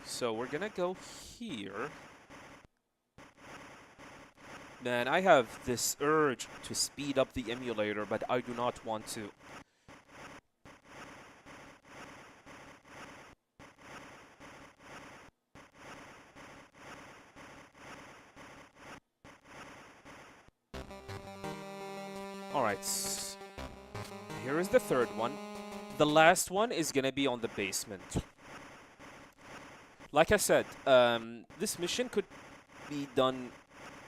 So we're gonna go here. Man, I have this urge to speed up the emulator, but I do not want to. Alright. Here is the third one. The last one is gonna be on the basement. Like I said, this mission could be done,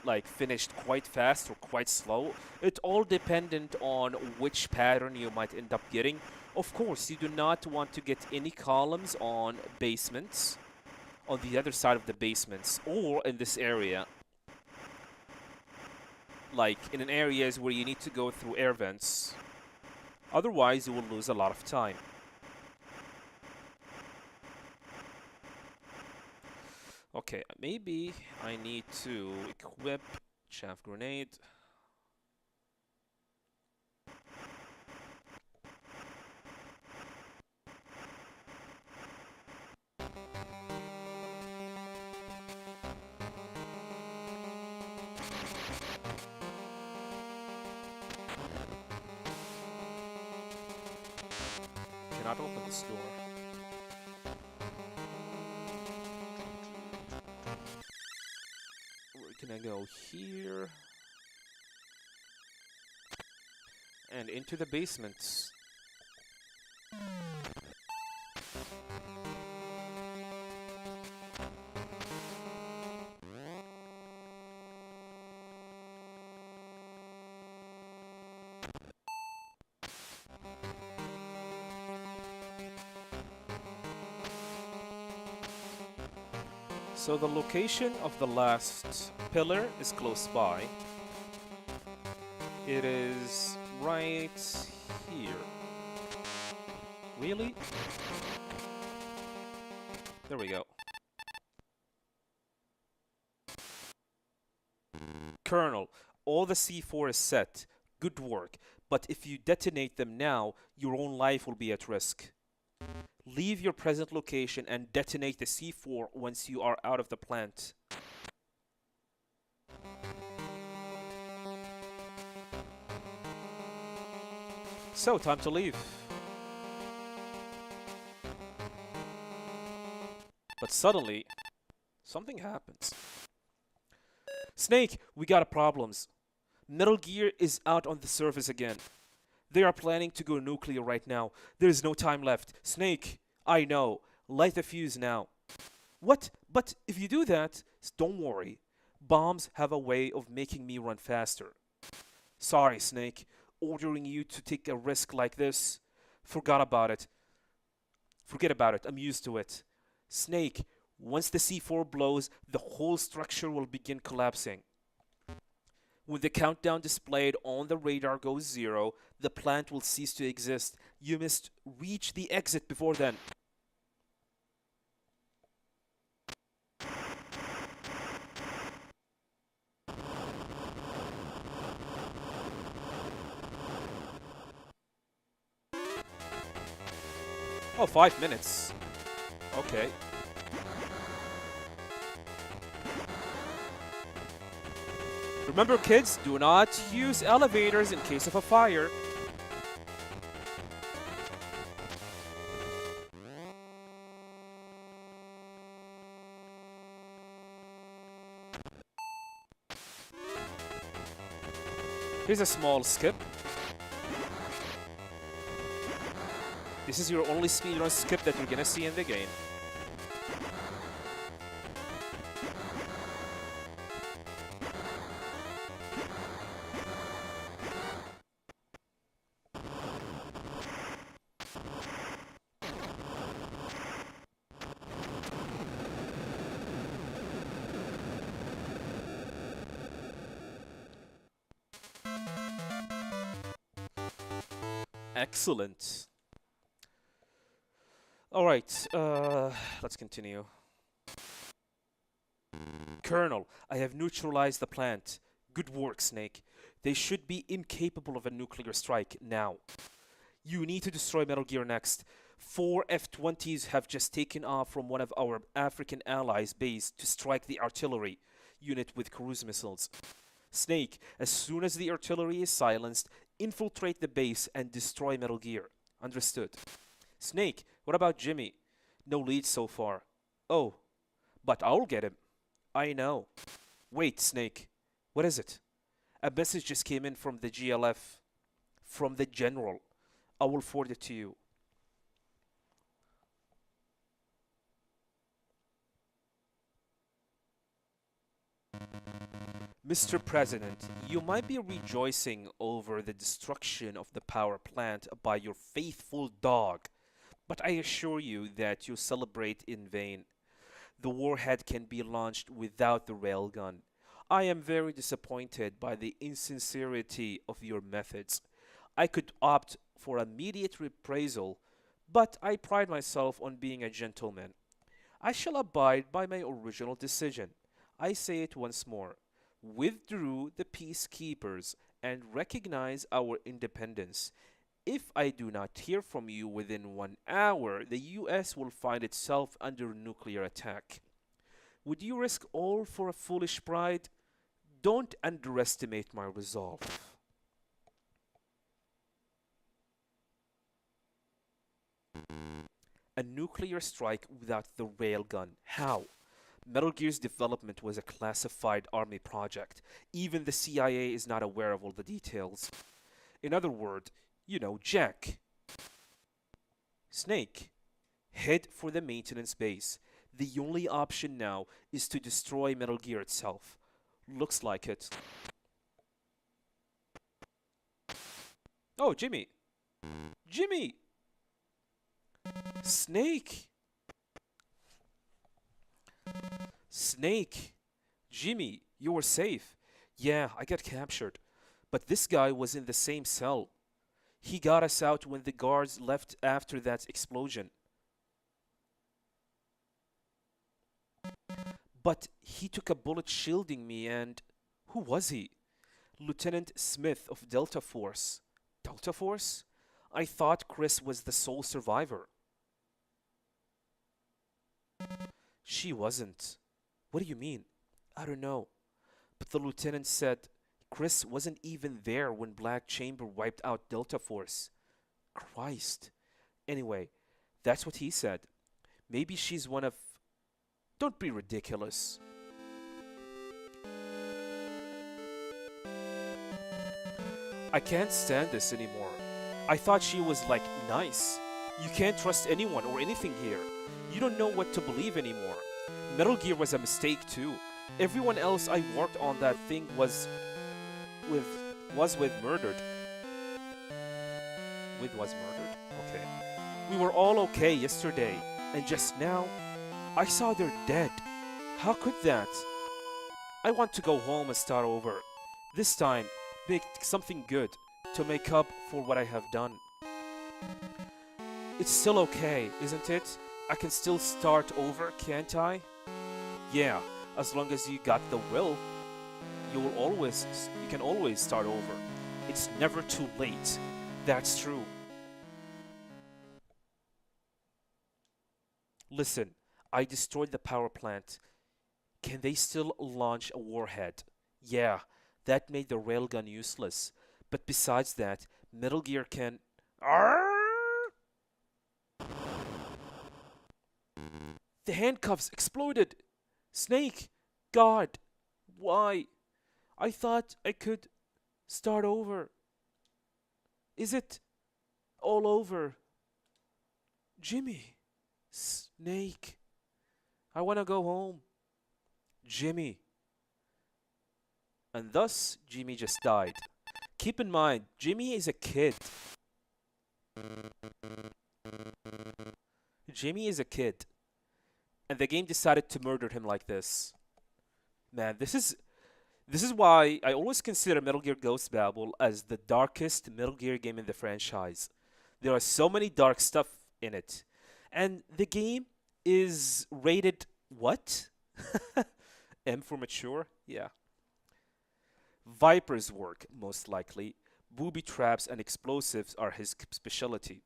like, finished quite fast or quite slow. It all dependent on which pattern you might end up getting. Of course, you do not want to get any columns on basements, on the other side of the basements, or in this area. Like, in an areas where you need to go through air vents. Otherwise, you will lose a lot of time. Okay, maybe I need to equip chaff grenade. Cannot open this door. We're gonna go here. And into the basements. So the location of the last pillar is close by. It is right here. Really? There we go. Colonel, all the C4 is set. Good work. But if you detonate them now, your own life will be at risk. Leave your present location and detonate the C4 once you are out of the plant. So, time to leave. But suddenly, something happens. Snake, we got problems. Metal Gear is out on the surface again. They are planning to go nuclear right now. There is no time left. Snake, I know. Light the fuse now. What? But if you do that, don't worry. Bombs have a way of making me run faster. Sorry, Snake. Ordering you to take a risk like this. Forget about it. I'm used to it. Snake, once the C4 blows, the whole structure will begin collapsing. When the countdown displayed on the radar goes 0, the plant will cease to exist. You must reach the exit before then. Oh, 5 minutes. Okay. Remember, kids, do not use elevators in case of a fire. Here's a small skip. This is your only speedrun skip that you're gonna see in the game. Excellent. All right, let's continue. Colonel, I have neutralized the plant. Good work, Snake. They should be incapable of a nuclear strike now. You need to destroy Metal Gear next. 4 F-20s have just taken off from one of our African allies' base to strike the artillery unit with cruise missiles. Snake, as soon as the artillery is silenced, infiltrate the base and destroy Metal Gear. Understood. Snake, what about Jimmy? No leads so far. Oh, but I'll get him. I know. Wait, Snake. What is it? A message just came in from the GLF. from the general. I will forward it to you. Mr. President, you might be rejoicing over the destruction of the power plant by your faithful dog, but I assure you that you celebrate in vain. The warhead can be launched without the railgun. I am very disappointed by the insincerity of your methods. I could opt for immediate reprisal, but I pride myself on being a gentleman. I shall abide by my original decision. I say it once more. Withdraw the peacekeepers and recognize our independence. If I do not hear from you within 1 hour, the US will find itself under nuclear attack. Would you risk all for a foolish pride? Don't underestimate my resolve. A nuclear strike without the railgun. How? Metal Gear's development was a classified army project. Even the CIA is not aware of all the details. In other words, Jack, Snake, head for the maintenance base. The only option now is to destroy Metal Gear itself. Looks like it. Oh, Jimmy! Jimmy! Snake! Snake! Jimmy, you were safe. Yeah, I got captured. But this guy was in the same cell. He got us out when the guards left after that explosion. But he took a bullet shielding me and... Who was he? Lieutenant Smith of Delta Force. Delta Force? I thought Chris was the sole survivor. She wasn't. What do you mean? I don't know. But the lieutenant said Chris wasn't even there when Black Chamber wiped out Delta Force. Christ. Anyway, that's what he said. Maybe she's one of... Don't be ridiculous. I can't stand this anymore. I thought she was like nice. You can't trust anyone or anything here. You don't know what to believe anymore. Metal Gear was a mistake too. Everyone else I worked on that thing was murdered. Was murdered? Okay. We were all okay yesterday, and just now, I saw they're dead. How could that? I want to go home and start over. This time, make something good to make up for what I have done. It's still okay, isn't it? I can still start over, can't I? Yeah, as long as you got the will, you can always start over. It's never too late. That's true. Listen, I destroyed the power plant. Can they still launch a warhead? Yeah, that made the railgun useless. But besides that, Metal Gear can... Arrgh! The handcuffs exploded! Snake! God! Why? I thought I could start over. Is it all over? Jimmy! Snake! I want to go home. Jimmy! And thus, Jimmy just died. Keep in mind, Jimmy is a kid. Jimmy is a kid. And the game decided to murder him like this. Man, this is why I always consider Metal Gear Ghost Babel as the darkest Metal Gear game in the franchise. There are so many dark stuff in it. And the game is rated what? M for mature? Yeah. Viper's work, most likely. Booby traps and explosives are his specialty.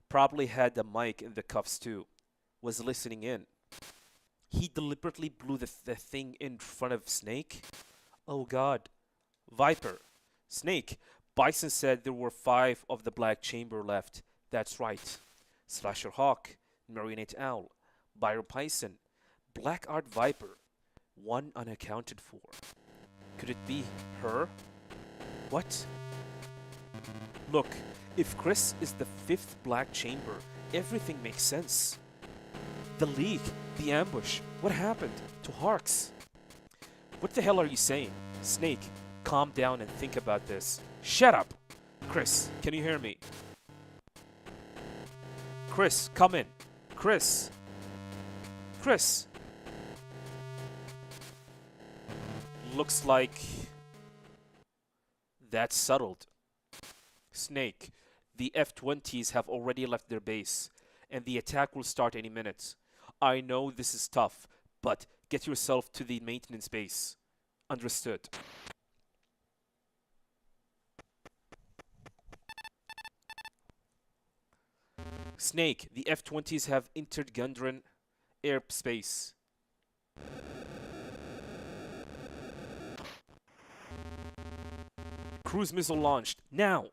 Probably had the mic in the cuffs too. Was listening in. He deliberately blew the thing in front of Snake? Oh god. Viper. Snake. Bison said there were 5 of the Black Chamber left. That's right. Slasher Hawk. Marionette Owl. Python. Black Art Viper. 1 unaccounted for. Could it be her? What? Look, if Chris is the fifth black chamber, everything makes sense. The leak, the ambush, what happened to Harks? What the hell are you saying? Snake, calm down and think about this. Shut up! Chris, can you hear me? Chris, come in. Chris. Chris. Looks like that's settled. Snake, the F-20s have already left their base, and the attack will start any minute. I know this is tough, but get yourself to the maintenance base. Understood. Snake, the F-20s have entered Gundren airspace. Cruise missile launched. Now!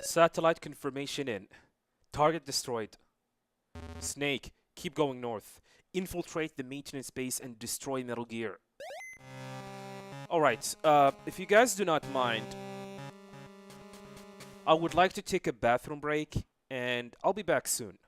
Satellite confirmation in. Target destroyed. Snake, keep going north. Infiltrate the maintenance base and destroy Metal Gear. Alright, if you guys do not mind, I would like to take a bathroom break, and I'll be back soon.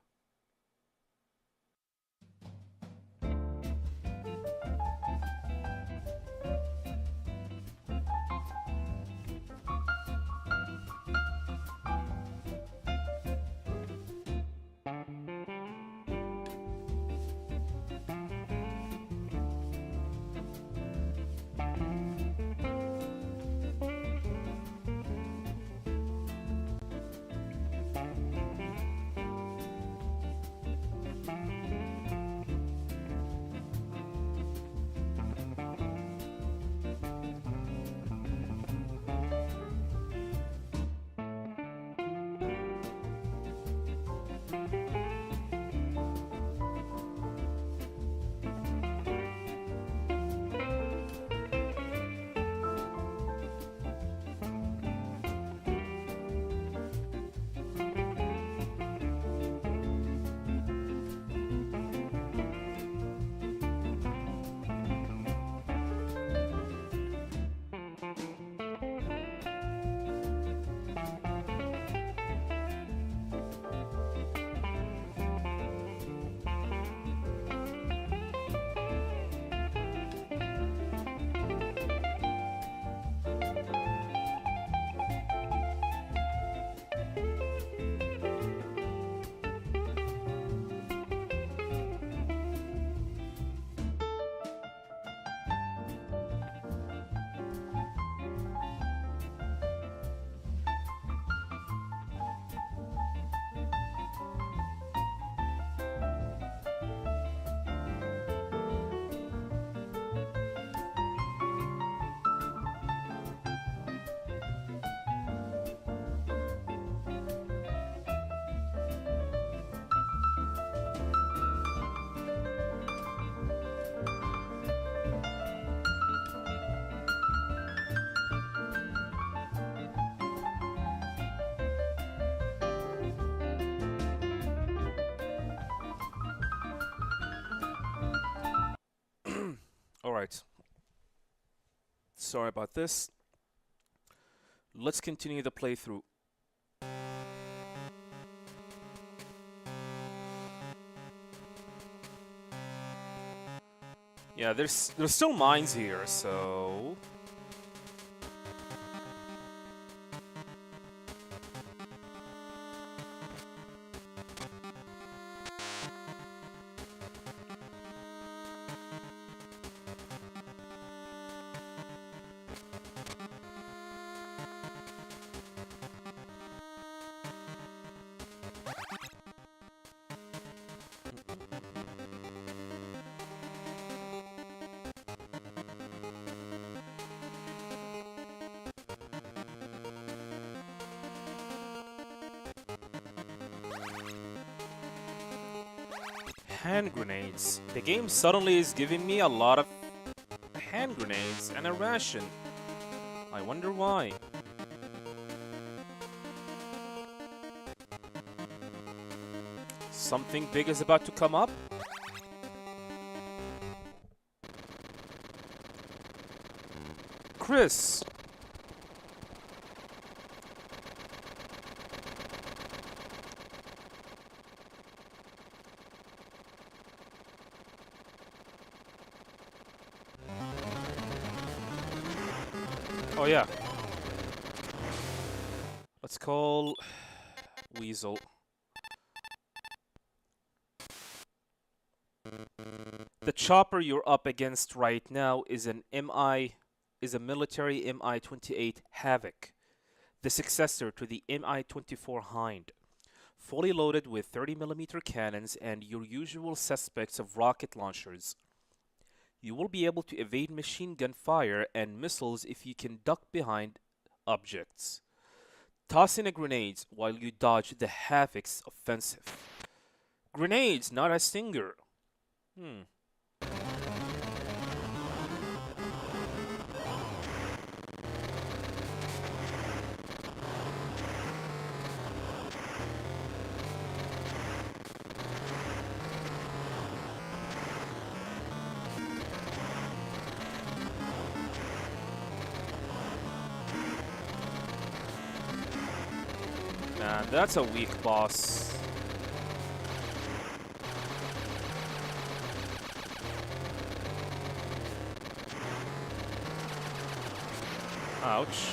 Alright. Sorry about this. Let's continue the playthrough. Yeah, there's still mines here, so Hand grenades. The game suddenly is giving me a lot of hand grenades and a ration. I wonder why. Something big is about to come up? Chris! Oh yeah. Let's call Weasel. The chopper you're up against right now is a military Mi-28 Havoc, the successor to the Mi-24 Hind, fully loaded with 30mm cannons and your usual suspects of rocket launchers. You will be able to evade machine gun fire and missiles if you can duck behind objects. Toss in a grenade while you dodge the Havoc's offensive. Grenades, not a stinger. Man, that's a weak boss. Ouch.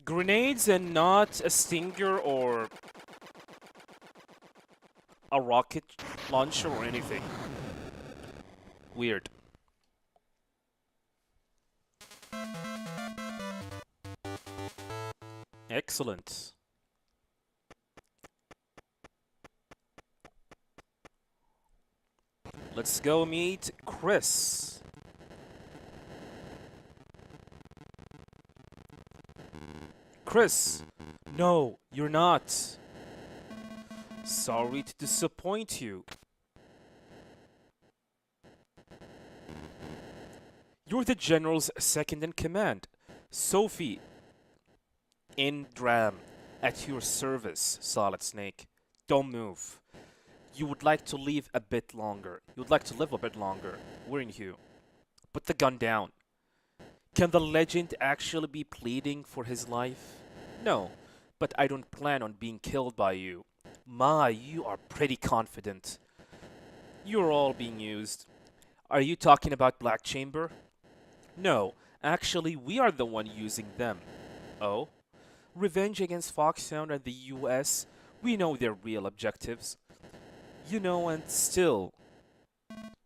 Grenades and not a stinger or a rocket launcher or anything. Weird. Excellent. Let's go meet Chris. Chris! No, you're not. Sorry to disappoint you. You're the General's second in command, Sophie Indram, at your service, Solid Snake. Don't move. You would like to live a bit longer. You would like to live a bit longer, wouldn't you? Put the gun down. Can the legend actually be pleading for his life? No, but I don't plan on being killed by you. My, you are pretty confident. You're all being used. Are you talking about Black Chamber? No, actually, we are the one using them. Oh? Revenge against Foxhound and the US? We know their real objectives. You know, and still.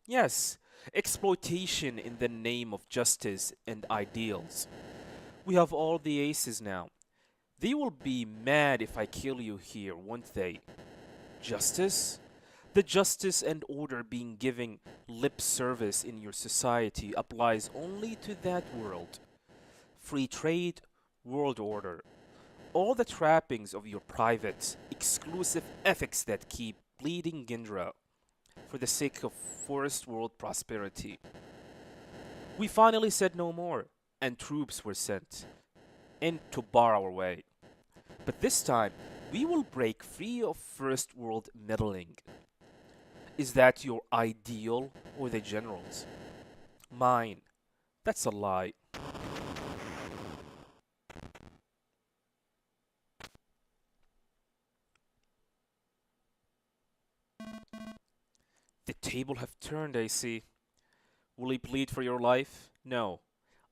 Yes, exploitation in the name of justice and ideals. We have all the aces now. They will be mad if I kill you here, won't they? Justice? The justice and order being given lip service in your society applies only to that world. Free trade, world order. All the trappings of your private, exclusive ethics that keep bleeding Gindra for the sake of forest world prosperity. We finally said no more, and troops were sent in to bar our way. But this time, we will break free of first world meddling. Is that your ideal or the general's? Mine. That's a lie. The table have turned, I see. Will you plead for your life? No,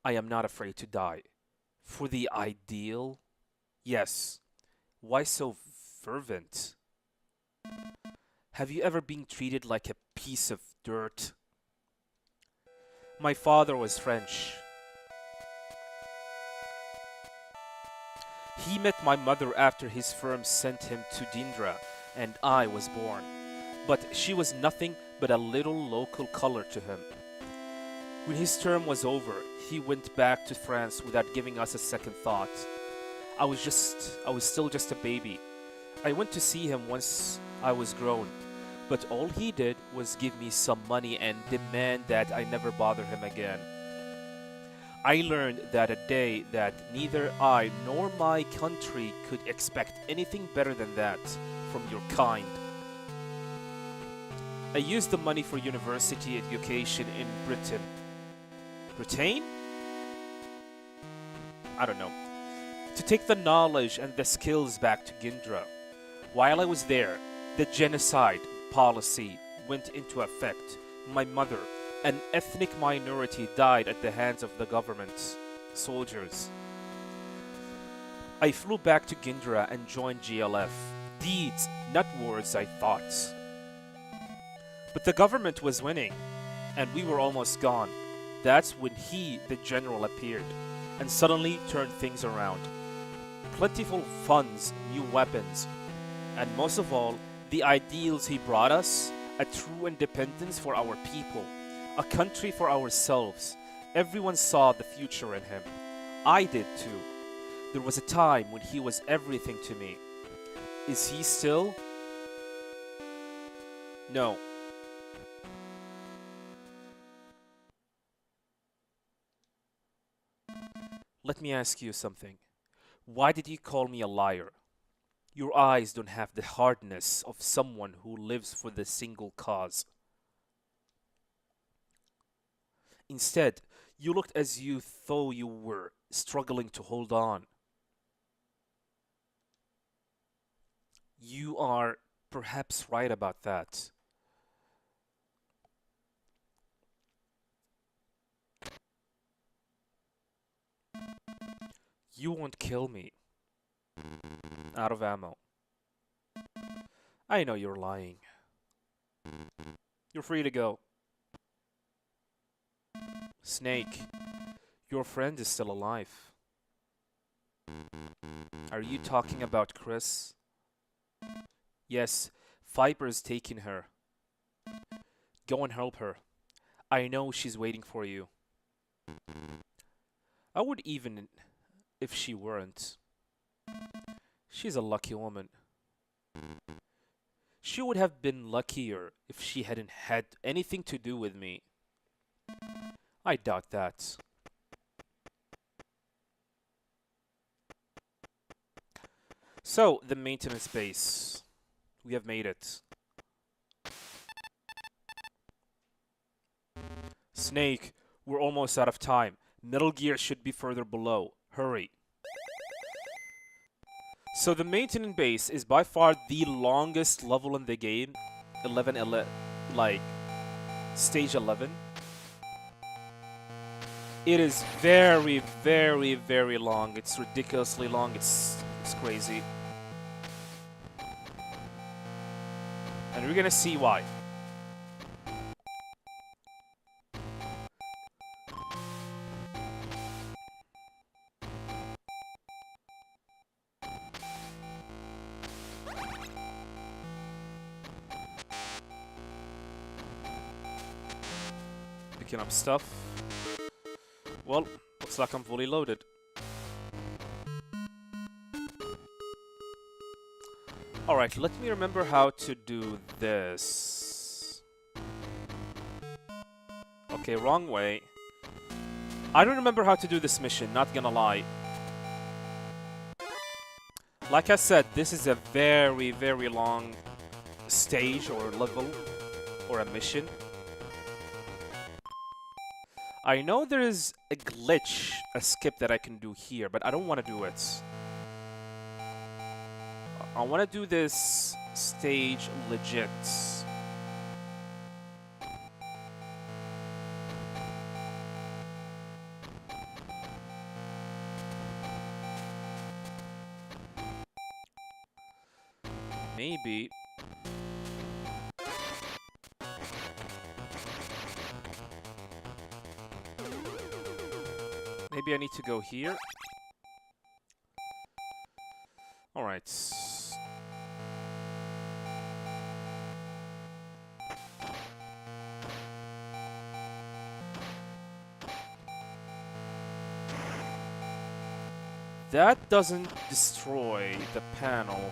I am not afraid to die. For the ideal? Yes. Why so fervent? Have you ever been treated like a piece of dirt? My father was French. He met my mother after his firm sent him to Dindra, and I was born. But she was nothing but a little local color to him. When his term was over, he went back to France without giving us a second thought. I was still just a baby. I went to see him once I was grown, but all he did was give me some money and demand that I never bother him again. I learned that a day that neither I nor my country could expect anything better than that from your kind. I used the money for university education in Britain. Britain? I don't know. To take the knowledge and the skills back to Gindra. While I was there, the genocide policy went into effect. My mother, an ethnic minority, died at the hands of the government's soldiers. I flew back to Gindra and joined GLF. Deeds, not words, I thought. But the government was winning, and we were almost gone. That's when he, the general, appeared, and suddenly turned things around. Plentiful funds, new weapons, and most of all, the ideals he brought us, a true independence for our people, a country for ourselves. Everyone saw the future in him. I did too. There was a time when he was everything to me. Is he still? No. Let me ask you something. Why did you call me a liar? Your eyes don't have the hardness of someone who lives for the single cause. Instead, you looked as you though you were struggling to hold on. You are perhaps right about that. You won't kill me. Out of ammo. I know you're lying. You're free to go. Snake, your friend is still alive. Are you talking about Chris? Yes, Viper's taking her. Go and help her. I know she's waiting for you. I would even if she weren't. She's a lucky woman. She would have been luckier if she hadn't had anything to do with me. I doubt that. So, the maintenance base. We have made it. Snake, we're almost out of time. Metal Gear should be further below. Hurry. So the maintenance base is by far the longest level in the game. 11, like stage 11. It is very, very, very long. It's ridiculously long. It's crazy. And we're gonna see why. Picking up stuff. Well, looks like I'm fully loaded. Alright, let me remember how to do this. Okay, wrong way. I don't remember how to do this mission, not gonna lie. Like I said, this is a very, very long stage or level or a mission. I know there is a glitch, a skip that I can do here, but I don't want to do it. I want to do this stage legit. Maybe. Maybe I need to go here. Alright. That doesn't destroy the panel.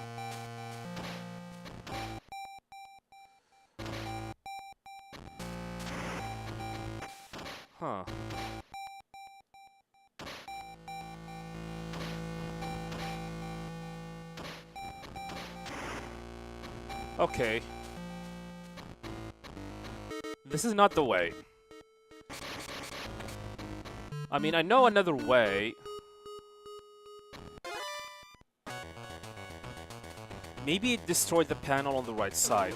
Huh. Okay. This is not the way. I mean, I know another way. Maybe it destroyed the panel on the right side.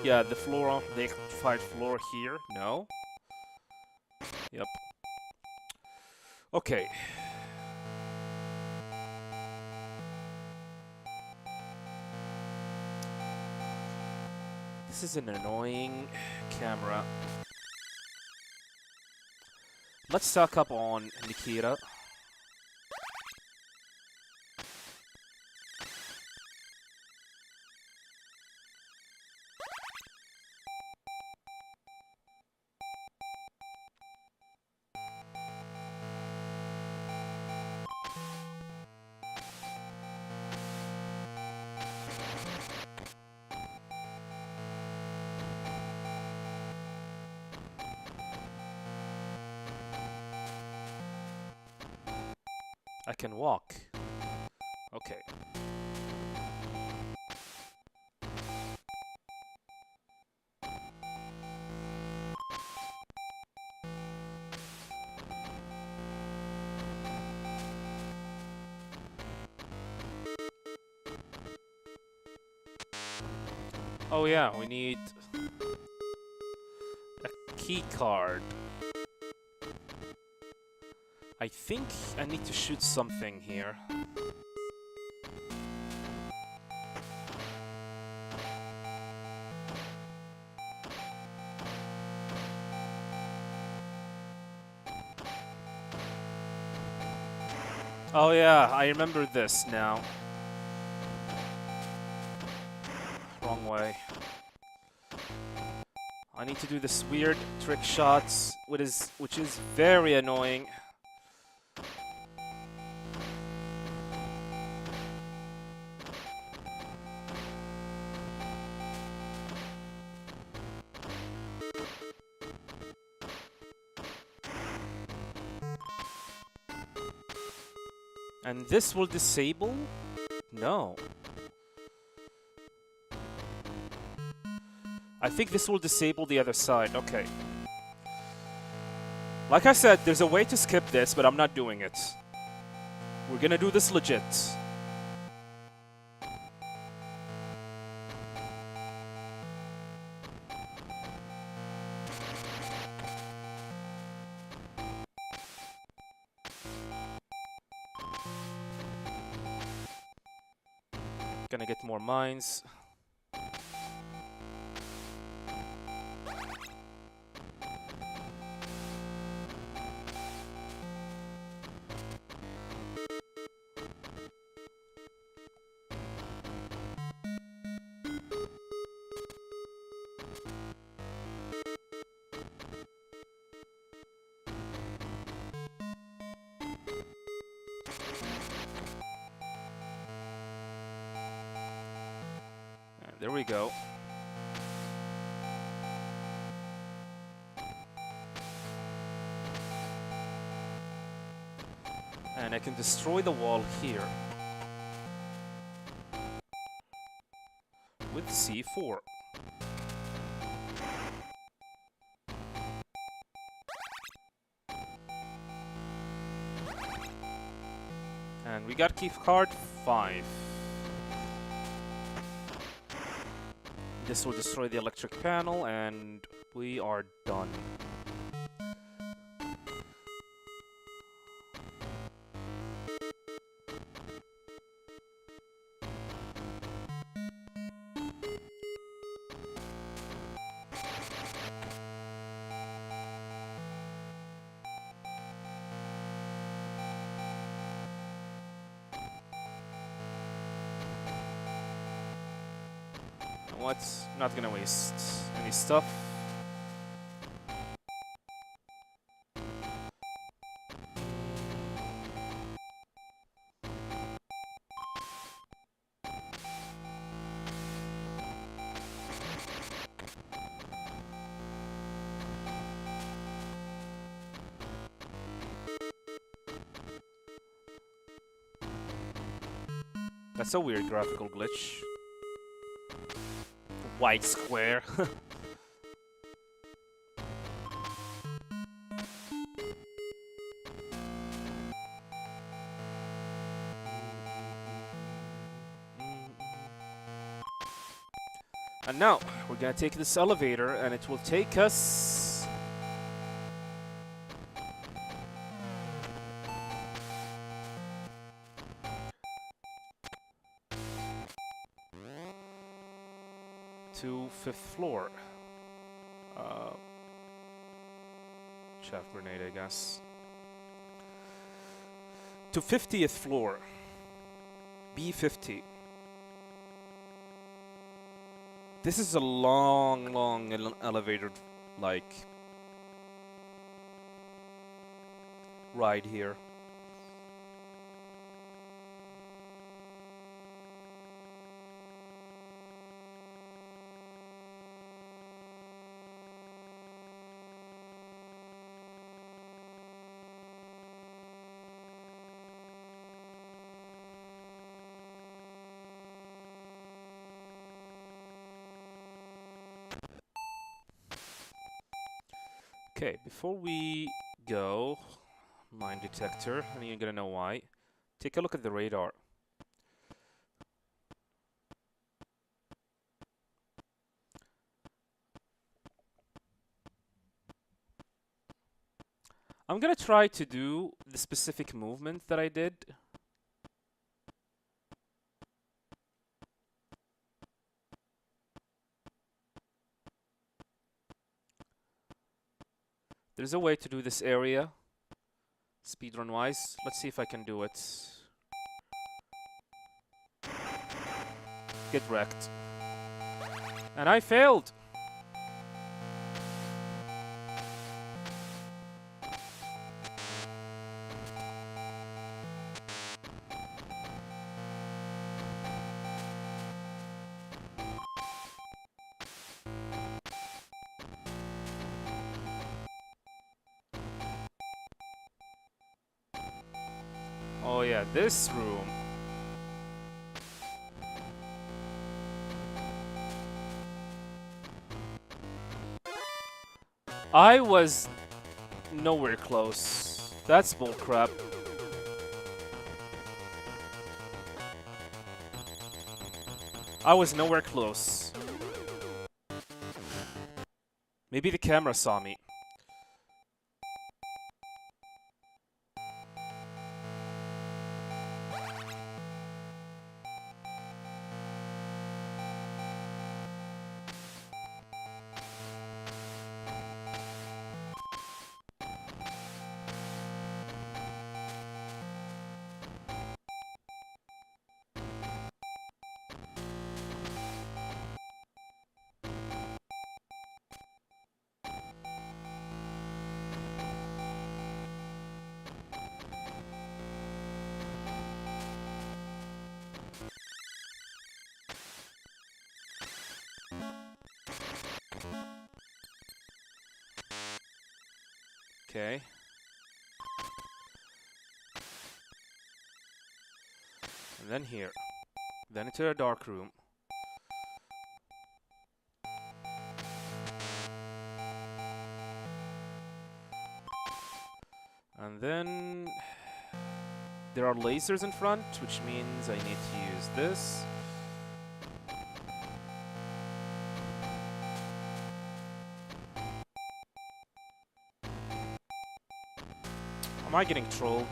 Yeah, the floor on the electrified floor here. No. Yep. Okay. This is an annoying camera. Let's stock up on Nikita. I can walk. Okay. Oh yeah, we need a key card. I think I need to shoot something here. Oh yeah, I remember this now. Wrong way. I need to do this weird trick shots, which is very annoying. And this will disable? No. I think this will disable the other side. Okay. Like I said, there's a way to skip this, but I'm not doing it. We're gonna do this legit. Gonna get more mines. There we go. And I can destroy the wall here with C4. And we got key card 5. This will destroy the electric panel, and we are done. What's not gonna waste any stuff. That's a weird graphical glitch. White square. And now, we're gonna take this elevator and it will take us... to 5th floor. Chaff grenade, I guess. To 50th floor. B50. This is a long elevator, like, ride here. Okay, before we go, mine detector, and you're gonna know why. Take a look at the radar. I'm gonna try to do the specific movement that I did. There's a way to do this area, speedrun wise. Let's see if I can do it. Get wrecked. And I failed! Oh yeah, this room. I was nowhere close. That's bullcrap. I was nowhere close. Maybe the camera saw me. Okay. And then here. Then into a dark room. And then there are lasers in front, which means I need to use this. Am I getting trolled?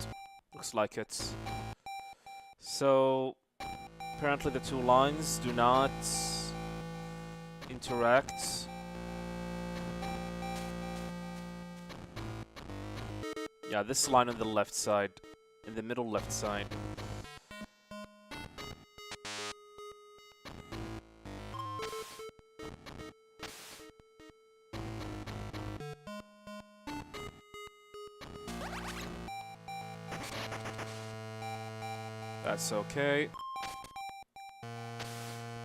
Looks like it. So, apparently the two lines do not interact. Yeah, this line on the left side, in the middle left side. That's okay.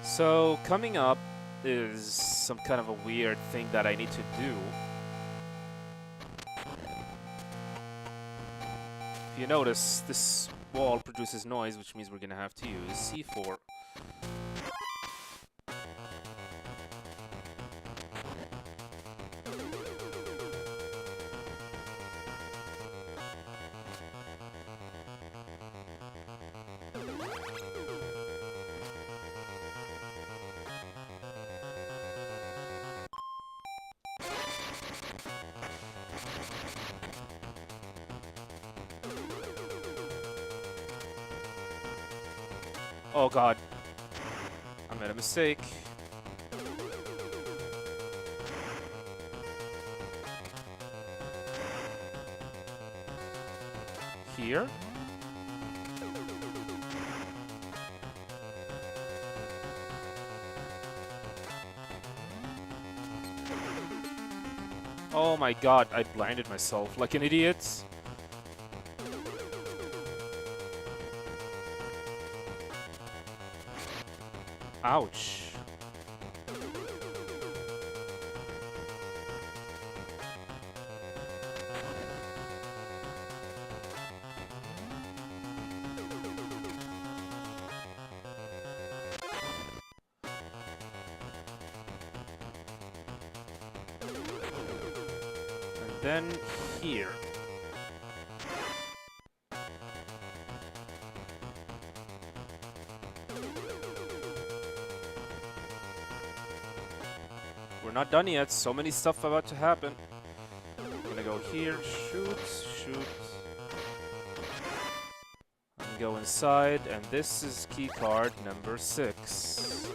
So, coming up is some kind of a weird thing that I need to do. If you notice, this wall produces noise, which means we're gonna have to use C4. Oh god, I made a mistake. Here? Oh my god, I blinded myself like an idiot. Ouch. And then here. We're not done yet. So many stuff about to happen. I'm gonna go here. Shoot, shoot. And go inside. And this is key card number 6.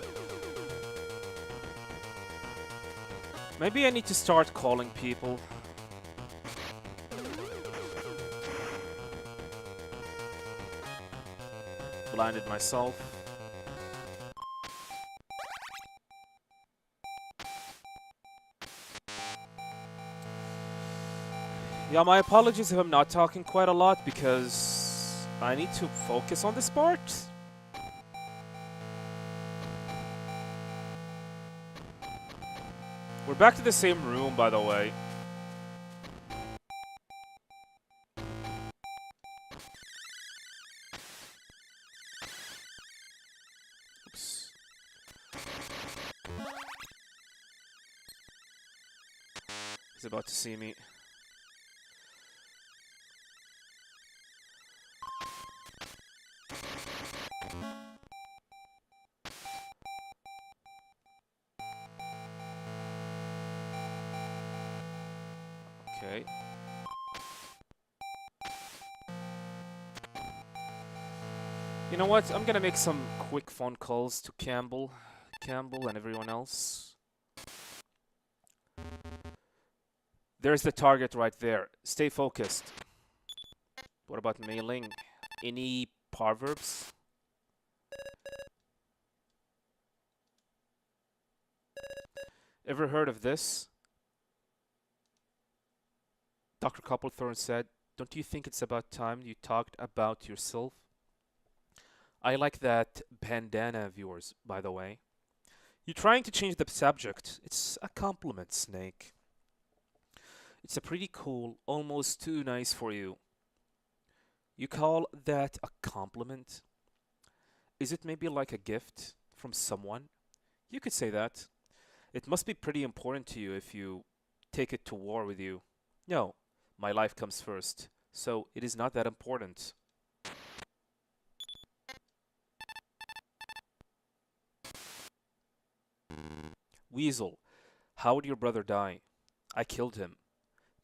Maybe I need to start calling people. Blinded myself. Yeah, my apologies if I'm not talking quite a lot because I need to focus on this part. We're back to the same room, by the way. Oops. He's about to see me. Okay. You know what? I'm gonna make some quick phone calls to Campbell and everyone else. There's the target right there. Stay focused. What about mailing? Any proverbs? Ever heard of this? Dr. Copplethorne said, "Don't you think it's about time you talked about yourself?" I like that bandana of yours, by the way. You're trying to change the subject. It's a compliment, Snake. It's a pretty cool, almost too nice for you. You call that a compliment? Is it maybe like a gift from someone? You could say that. It must be pretty important to you if you take it to war with you. No, my life comes first, so it is not that important. Weasel, how did your brother die? I killed him.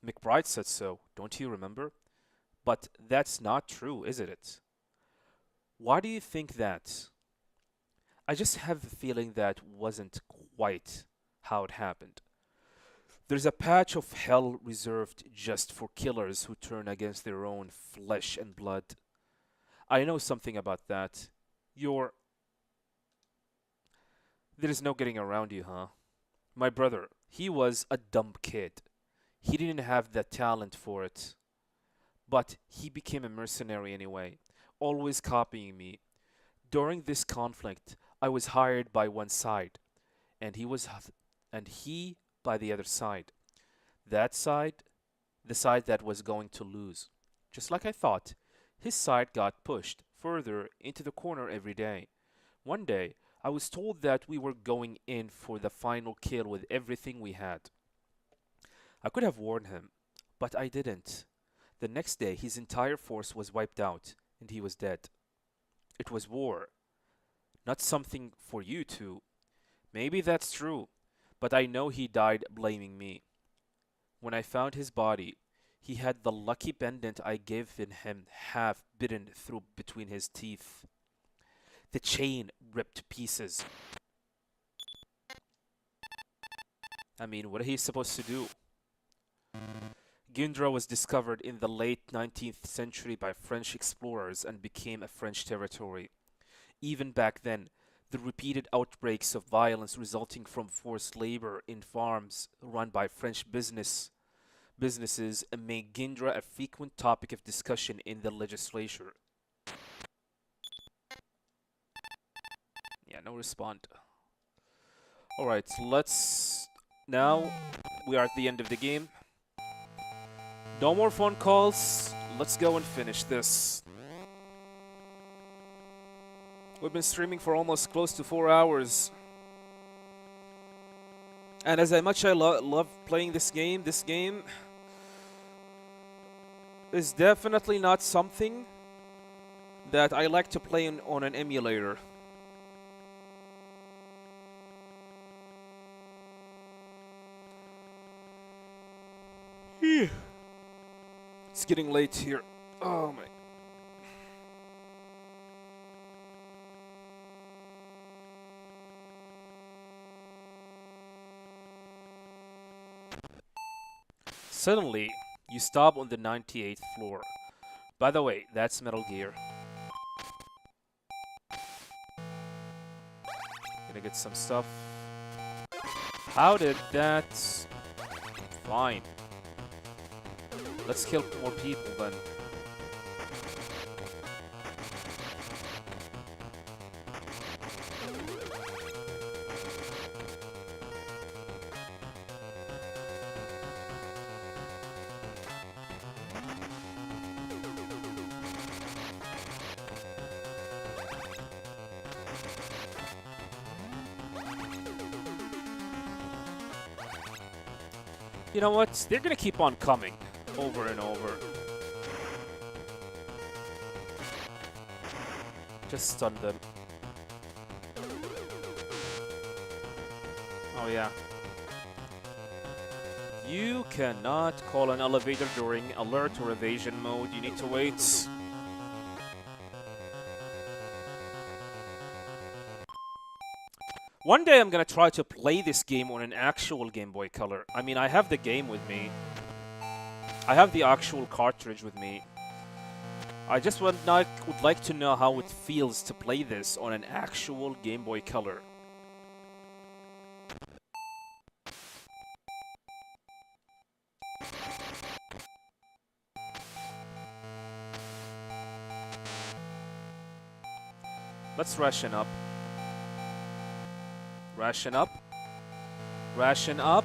McBride said so, don't you remember? But that's not true, isn't it? Why do you think that? I just have the feeling that wasn't quite how it happened. There's a patch of hell reserved just for killers who turn against their own flesh and blood. I know something about that. There's no getting around you, huh? My brother, he was a dumb kid. He didn't have the talent for it. But he became a mercenary anyway, always copying me. During this conflict, I was hired by one side, and he by the other side. That side, the side that was going to lose. Just like I thought, his side got pushed further into the corner every day. One day, I was told that we were going in for the final kill with everything we had. I could have warned him, but I didn't. The next day, his entire force was wiped out, and he was dead. It was war, not something for you to. Maybe that's true, but I know he died blaming me. When I found his body, he had the lucky pendant I gave him half bitten through between his teeth. The chain ripped to pieces. I mean, what are he supposed to do? Gindra was discovered in the late 19th century by French explorers and became a French territory. Even back then, the repeated outbreaks of violence resulting from forced labor in farms run by French businesses made Gindra a frequent topic of discussion in the legislature. Yeah, no respond. Alright, let's... Now, we are at the end of the game. No more phone calls. Let's go and finish this. We've been streaming for almost close to 4 hours. And as much I love playing this game is definitely not something that I like to play on an emulator. It's getting late here. Oh my. Suddenly, you stop on the 98th floor. By the way, that's Metal Gear. Gonna get some stuff. How did that... Fine. Let's kill more people then. You know what? They're gonna keep on coming. Over and over. Just stun them. Oh yeah. You cannot call an elevator during alert or evasion mode. You need to wait. One day I'm gonna try to play this game on an actual Game Boy Color. I mean, I have the game with me. I have the actual cartridge with me. I just would like to know how it feels to play this on an actual Game Boy Color. Let's ration up. Ration up. Ration up.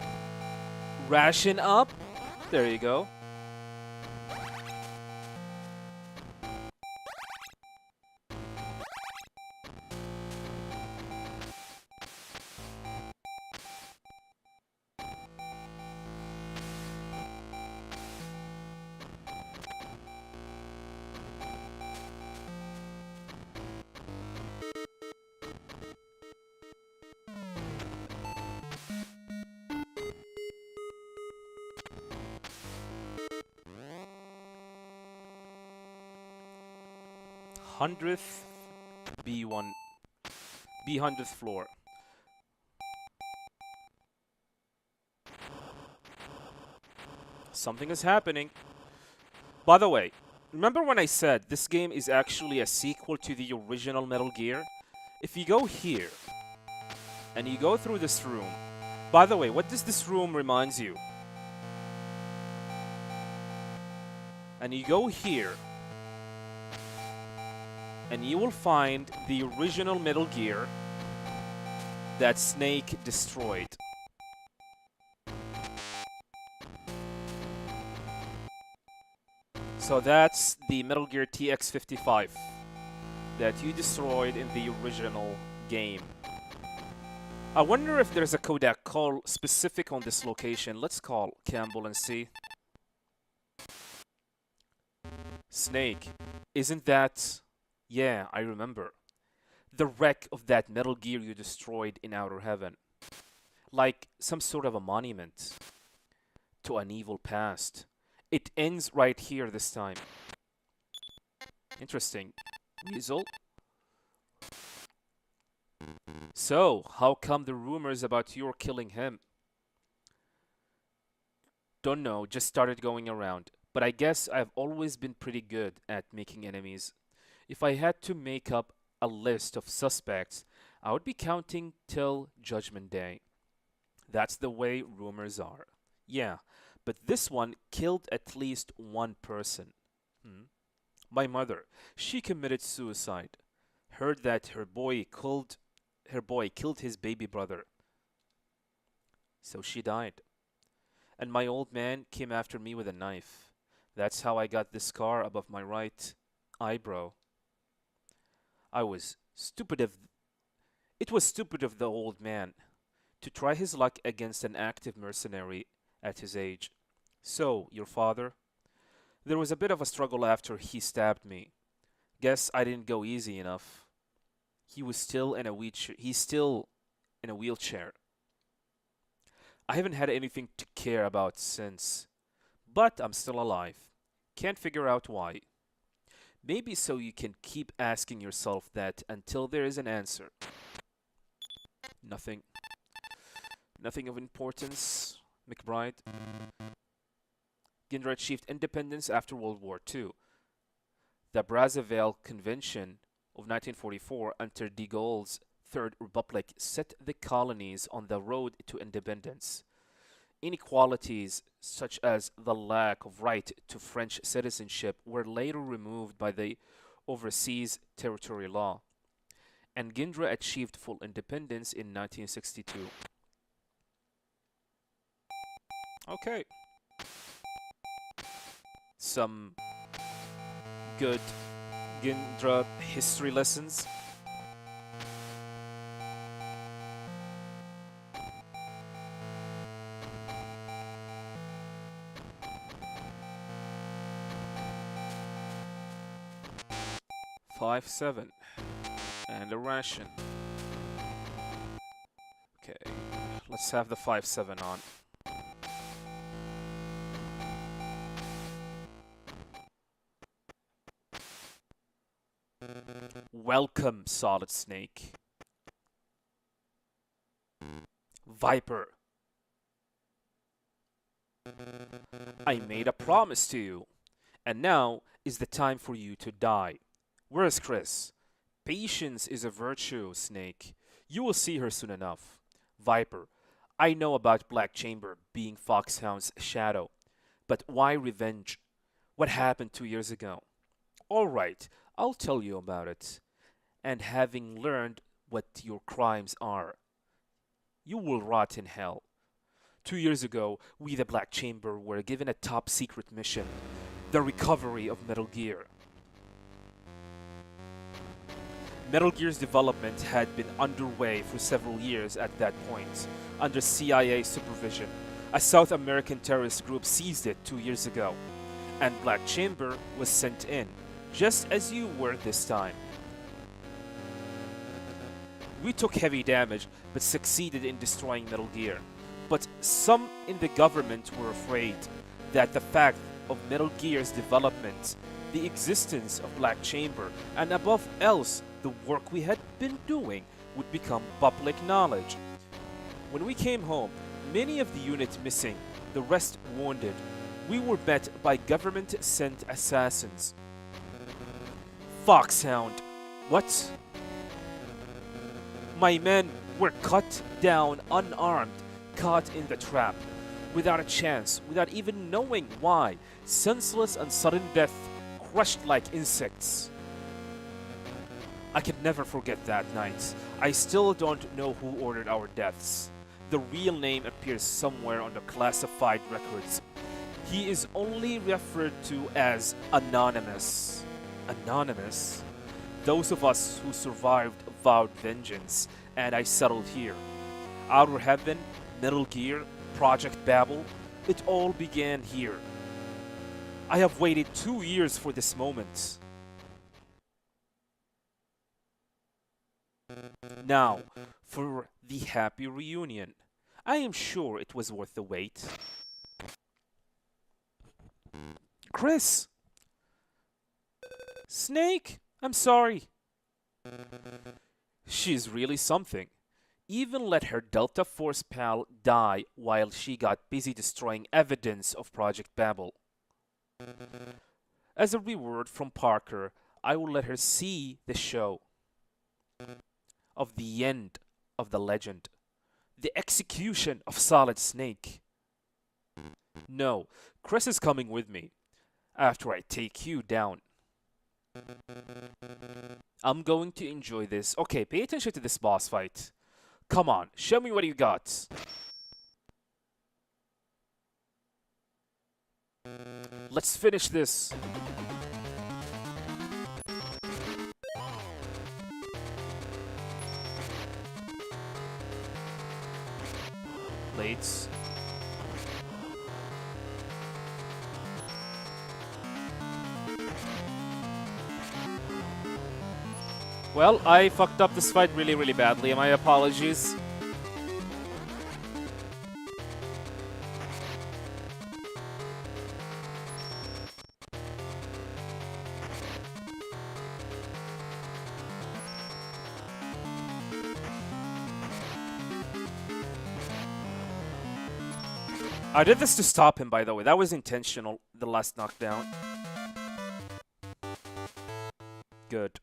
Ration up. There you go. Hundredth B1 B100th floor. Something is happening. By the way, remember when I said this game is actually a sequel to the original Metal Gear? If you go here and you go through this room. By the way, what does this room reminds you? And you go here and you will find the original Metal Gear that Snake destroyed. So that's the Metal Gear TX55. that you destroyed in the original game. I wonder if there's a codec call specific on this location. Let's call Campbell and see. Snake, isn't that... Yeah, I remember. The wreck of that Metal Gear you destroyed in Outer Heaven. Like some sort of a monument to an evil past. It ends right here this time. Interesting. Weasel? So, how come the rumors about your killing him? Don't know, just started going around. But I guess I've always been pretty good at making enemies. If I had to make up a list of suspects, I would be counting till Judgment Day. That's the way rumors are. Yeah, but this one killed at least one person. My mother, she committed suicide. Heard that her boy killed his baby brother. So she died. And my old man came after me with a knife. That's how I got this scar above my right eyebrow. I was stupid of It was stupid of the old man to try his luck against an active mercenary at his age. So, your father? There was a bit of a struggle after he stabbed me. Guess I didn't go easy enough. He's still in a wheelchair. I haven't had anything to care about since. But I'm still alive. Can't figure out why. Maybe so you can keep asking yourself that until there is an answer. Nothing. Nothing of importance, McBride. Gindra achieved independence after World War II. The Brazzaville Convention of 1944 under de Gaulle's Third Republic set the colonies on the road to independence. Inequalities such as the lack of right to French citizenship were later removed by the Overseas Territory Law, and Gindra achieved full independence in 1962. Okay. Some good Gindra history lessons. $5.7 and a ration. Okay, let's have the 5.7 on. Welcome, Solid Snake. Viper. I made a promise to you, and now is the time for you to die. Where's Chris? Patience is a virtue, Snake. You will see her soon enough. Viper, I know about Black Chamber being Foxhound's shadow, but why revenge? What happened 2 years ago? All right, I'll tell you about it. And having learned what your crimes are, you will rot in hell. 2 years ago, we the Black Chamber were given a top secret mission, the recovery of Metal Gear. Metal Gear's development had been underway for several years at that point, under CIA supervision. A South American terrorist group seized it 2 years ago, and Black Chamber was sent in, just as you were this time. We took heavy damage, but succeeded in destroying Metal Gear. But some in the government were afraid that the fact of Metal Gear's development, the existence of Black Chamber, and above else, the work we had been doing would become public knowledge. When we came home, many of the unit missing, the rest wounded. We were met by government-sent assassins. Foxhound. What? My men were cut down unarmed, caught in the trap, without a chance, without even knowing why. Senseless and sudden death, crushed like insects. I can never forget that night. I still don't know who ordered our deaths. The real name appears somewhere on the classified records. He is only referred to as Anonymous. Anonymous? Those of us who survived vowed vengeance, and I settled here. Outer Heaven, Metal Gear, Project Babel, it all began here. I have waited 2 years for this moment. Now, for the happy reunion. I am sure it was worth the wait. Chris! Snake! I'm sorry. She's really something. Even let her Delta Force pal die while she got busy destroying evidence of Project Babel. As a reward from Parker, I will let her see the show of the end of the legend, the execution of Solid Snake. No, Chris is coming with me after I take you down. I'm going to enjoy this. Okay, pay attention to this boss fight. Come on, show me what you got. Let's finish this. Blades. Well, I fucked up this fight really badly. My apologies. I did this to stop him, by the way. That was intentional, the last knockdown. Good.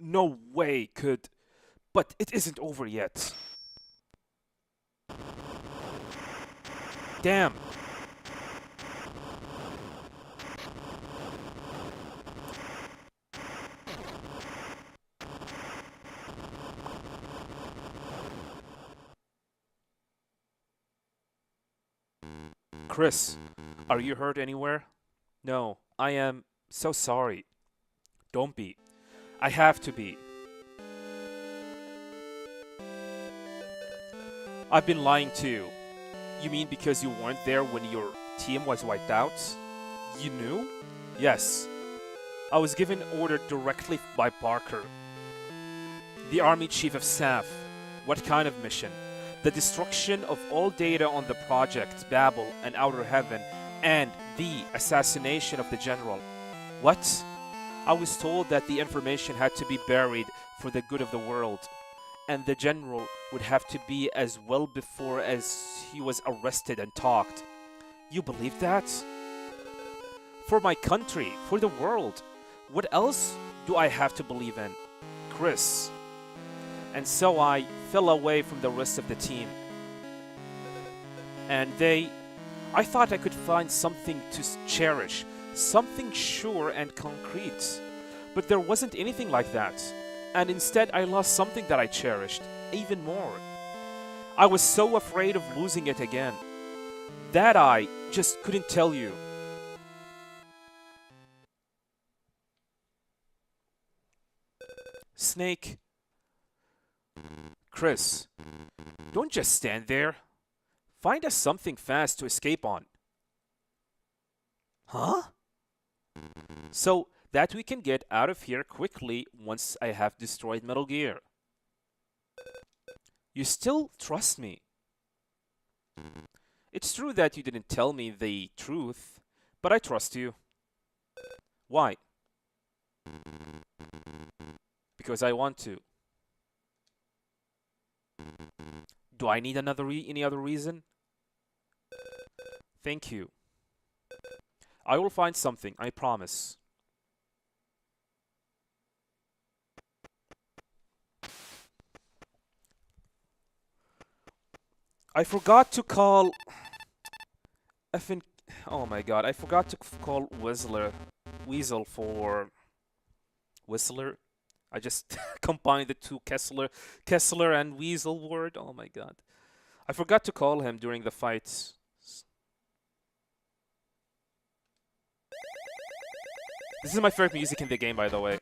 No way could. But it isn't over yet. Damn. Chris, are you hurt anywhere? No, I am so sorry. Don't be. I have to be. I've been lying too. You mean because you weren't there when your team was wiped out? You knew? Yes. I was given order directly by Parker, the Army Chief of Staff. What kind of mission? The destruction of all data on the project, Babel and Outer Heaven, and the assassination of the General. What? I was told that the information had to be buried for the good of the world, and the General would have to be as well before as he was arrested and talked. You believe that? For my country, for the world. What else do I have to believe in? Chris. And so I fell away from the rest of the team. And I thought I could find something to cherish, something sure and concrete. But there wasn't anything like that. And instead I lost something that I cherished, even more. I was so afraid of losing it again, that I just couldn't tell you. Snake. Chris, don't just stand there. Find us something fast to escape on. Huh? So that we can get out of here quickly once I have destroyed Metal Gear. You still trust me. It's true that you didn't tell me the truth, but I trust you. Why? Because I want to. Do I need any other reason? Thank you. I will find something, I promise. I forgot to call oh my god, I forgot to call Weasel for Whistler. I just combined the two Kessler and Weasel word. Oh my god. I forgot to call him during the fight. This is my favorite music in the game, by the way.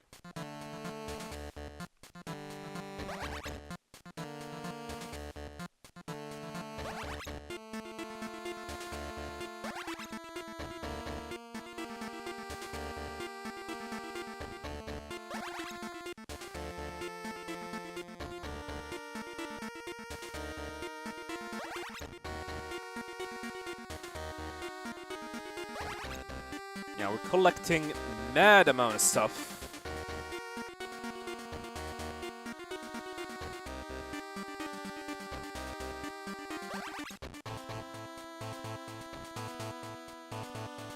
Yeah, we're collecting mad amount of stuff.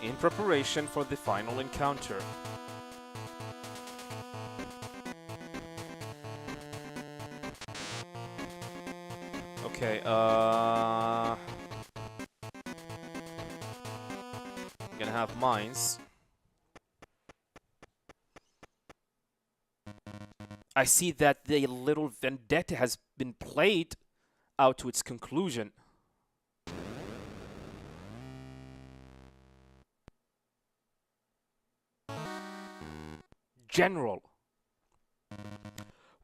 In preparation for the final encounter. Okay, I'm gonna have mines. I see that the little vendetta has been played out to its conclusion. General.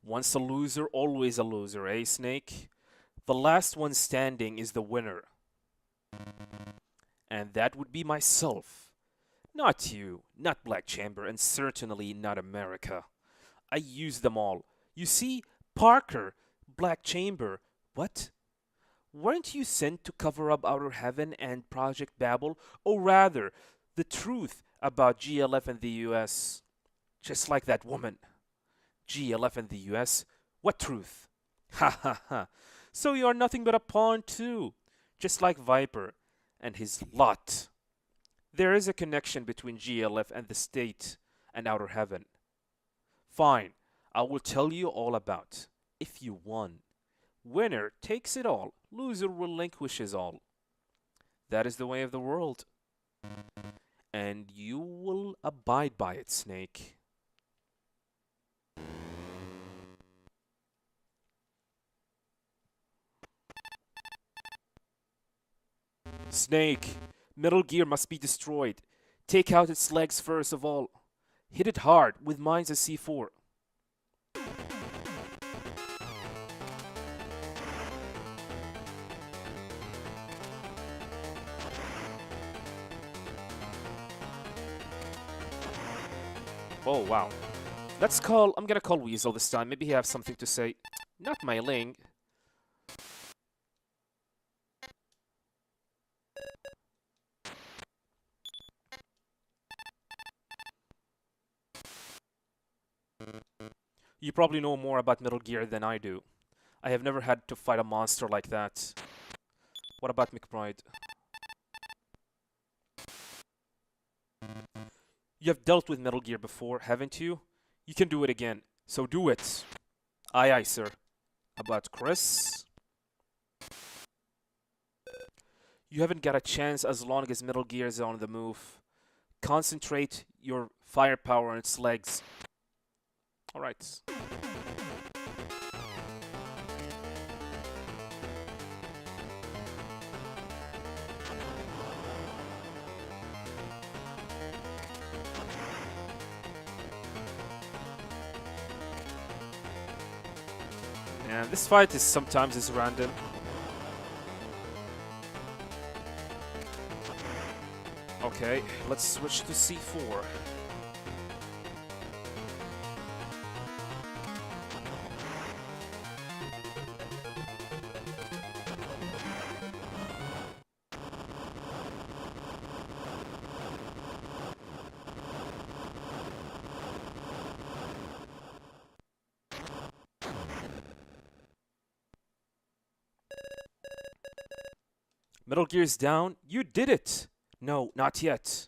Once a loser, always a loser, eh, Snake? The last one standing is the winner. And that would be myself. Not you, not Black Chamber, and certainly not America. I use them all. You see, Parker, Black Chamber, what? Weren't you sent to cover up Outer Heaven and Project Babel? Or rather, the truth about GLF and the US? Just like that woman. GLF and the US? What truth? Ha ha ha. So you are nothing but a pawn too. Just like Viper and his lot. There is a connection between GLF and the state and Outer Heaven. Fine, I will tell you all about. If you won. Winner takes it all, loser relinquishes all. That is the way of the world. And you will abide by it, Snake. Snake, Metal Gear must be destroyed. Take out its legs first of all. Hit it hard with mines as C4. Oh, wow. I'm gonna call Weasel this time. Maybe he has something to say. Not my Ling. You probably know more about Metal Gear than I do. I have never had to fight a monster like that. What about McBride? You have dealt with Metal Gear before, haven't you? You can do it again, so do it. Aye aye, sir. About Chris? You haven't got a chance as long as Metal Gear is on the move. Concentrate your firepower on its legs. Alright. And this fight is sometimes random. Okay, let's switch to C4. Metal Gear's down. You did it! No, not yet.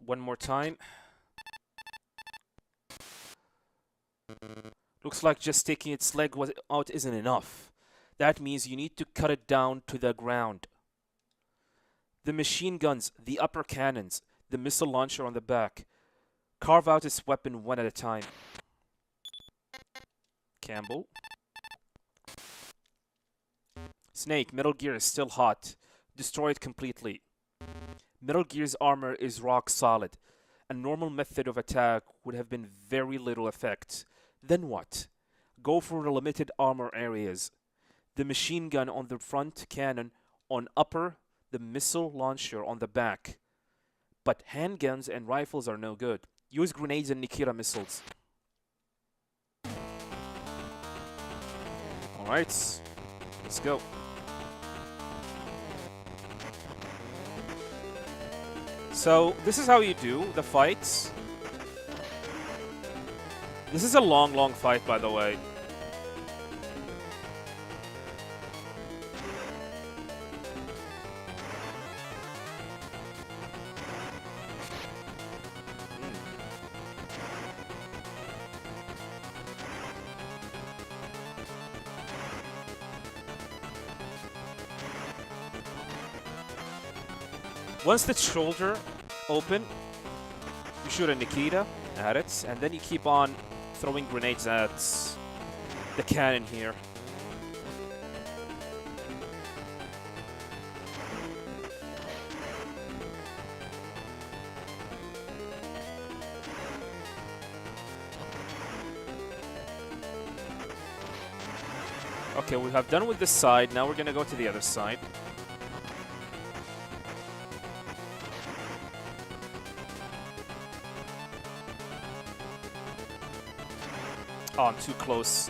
One more time. Looks like just taking its leg out isn't enough. That means you need to cut it down to the ground. The machine guns, the upper cannons, the missile launcher on the back. Carve out this weapon one at a time. Campbell. Snake, Metal Gear is still hot. Destroy it completely. Metal Gear's armor is rock solid. A normal method of attack would have been very little effect. Then what? Go for the limited armor areas. The machine gun on the front cannon on upper, the missile launcher on the back. But handguns and rifles are no good. Use grenades and Nikita missiles. Alright, let's go. So, this is how you do the fights. This is a long fight, by the way. Once the shoulder open, you shoot a Nikita at it, and then you keep on throwing grenades at the cannon here. Okay, we have done with this side, now we're gonna go to the other side. Oh, I'm too close.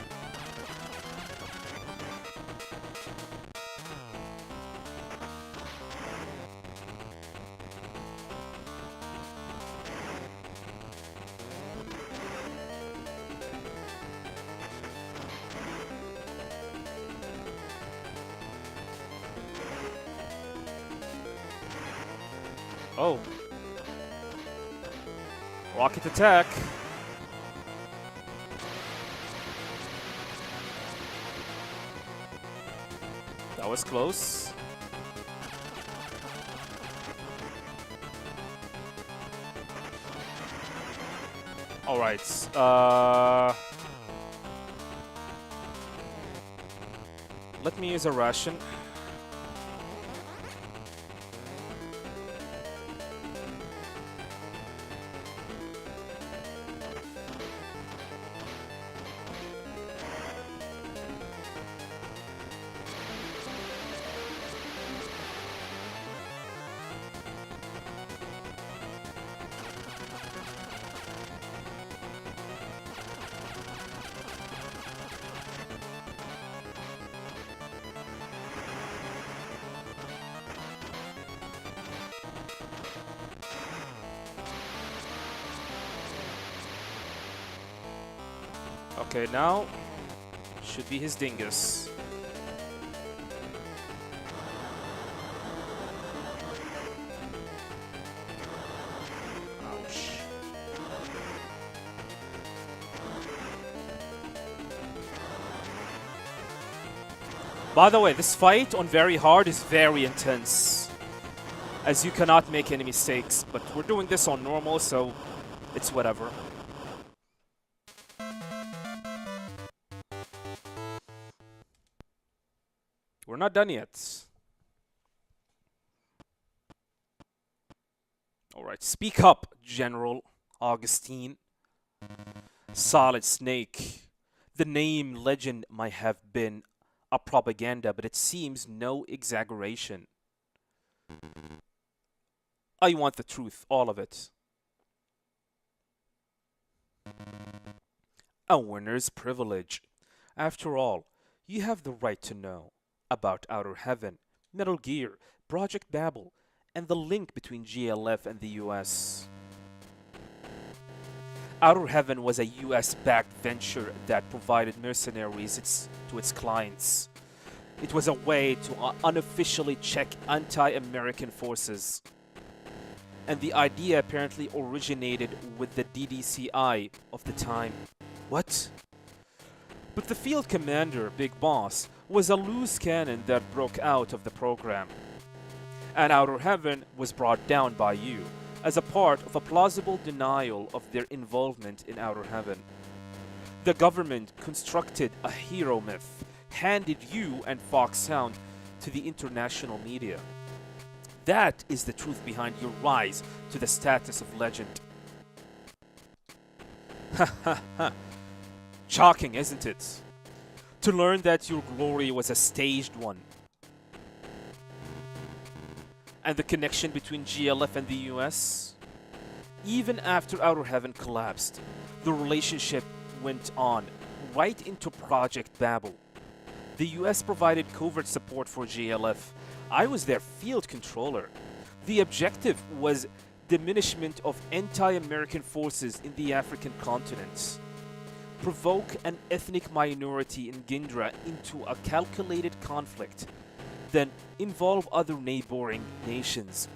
Oh. Rocket attack. That was close. All right. Let me use a ration. Okay, now should be his dingus. Ouch. By the way, this fight on very hard is very intense, as you cannot make any mistakes, but we're doing this on normal, so it's whatever. We're not done yet. Alright, speak up, General Augustine. Solid Snake. The name legend might have been a propaganda, but it seems no exaggeration. I want the truth, all of it. A winner's privilege. After all, you have the right to know about Outer Heaven, Metal Gear, Project Babel, and the link between GLF and the US. Outer Heaven was a US-backed venture that provided mercenaries to its clients. It was a way to unofficially check anti-American forces. And the idea apparently originated with the DDCI of the time. What? But the field commander, Big Boss, was a loose cannon that broke out of the program. and Outer Heaven was brought down by you as a part of a plausible denial of their involvement in Outer Heaven. The government constructed a hero myth, handed you and Fox Sound to the international media. That is the truth behind your rise to the status of legend. Ha ha ha. Shocking, isn't it? To learn that your glory was a staged one. And the connection between GLF and the US? Even after Outer Heaven collapsed, the relationship went on right into Project Babel. The US provided covert support for GLF. I was their field controller. The objective was diminishment of anti-American forces in the African continent. Provoke an ethnic minority in Gindra into a calculated conflict, then involve other neighboring nations.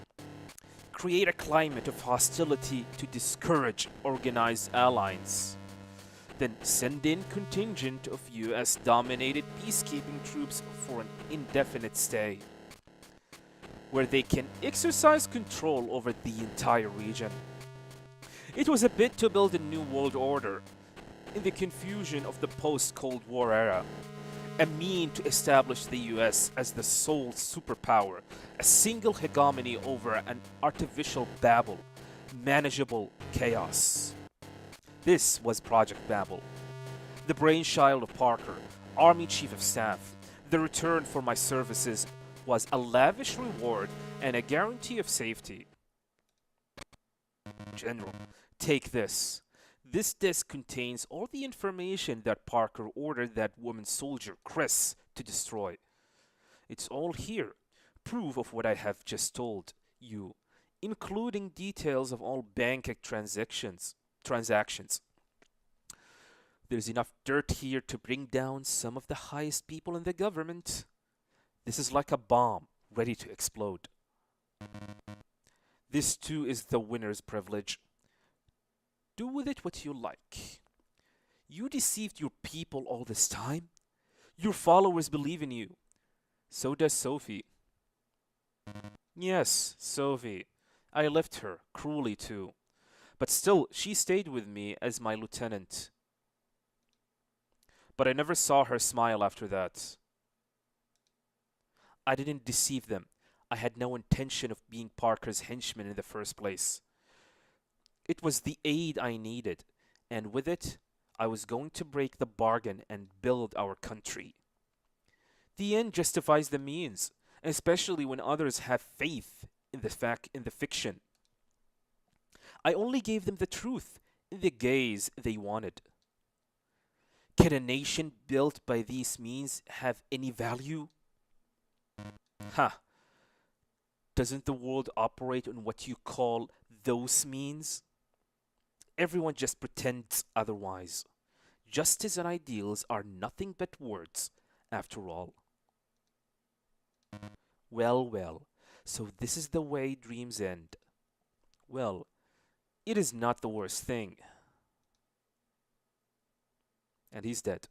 Create a climate of hostility to discourage organized allies. Then send in contingent of US-dominated peacekeeping troops for an indefinite stay, where they can exercise control over the entire region. It was a bit to build a new world order in the confusion of the post-Cold War era, a mean to establish the US as the sole superpower, a single hegemony over an artificial Babel, manageable chaos. This was Project Babel, the brainchild of Parker, Army Chief of Staff. The return for my services was a lavish reward and a guarantee of safety. General, take this. This disc contains all the information that Parker ordered that woman soldier, Chris, to destroy. It's all here, proof of what I have just told you, including details of all bank transactions. There's enough dirt here to bring down some of the highest people in the government. This is like a bomb, ready to explode. This too is the winner's privilege. Do with it what you like. You deceived your people all this time. Your followers believe in you. So does Sophie. Yes, Sophie. I left her, cruelly too. But still, she stayed with me as my lieutenant. But I never saw her smile after that. I didn't deceive them. I had no intention of being Parker's henchman in the first place. It was the aid I needed, and with it, I was going to break the bargain and build our country. The end justifies the means, especially when others have faith in the fiction. I only gave them the truth in the gaze they wanted. Can a nation built by these means have any value? Ha! Doesn't the world operate on what you call those means? Everyone just pretends otherwise. Justice and ideals are nothing but words, after all. Well, well, so this is the way dreams end. Well, it is not the worst thing. And he's dead.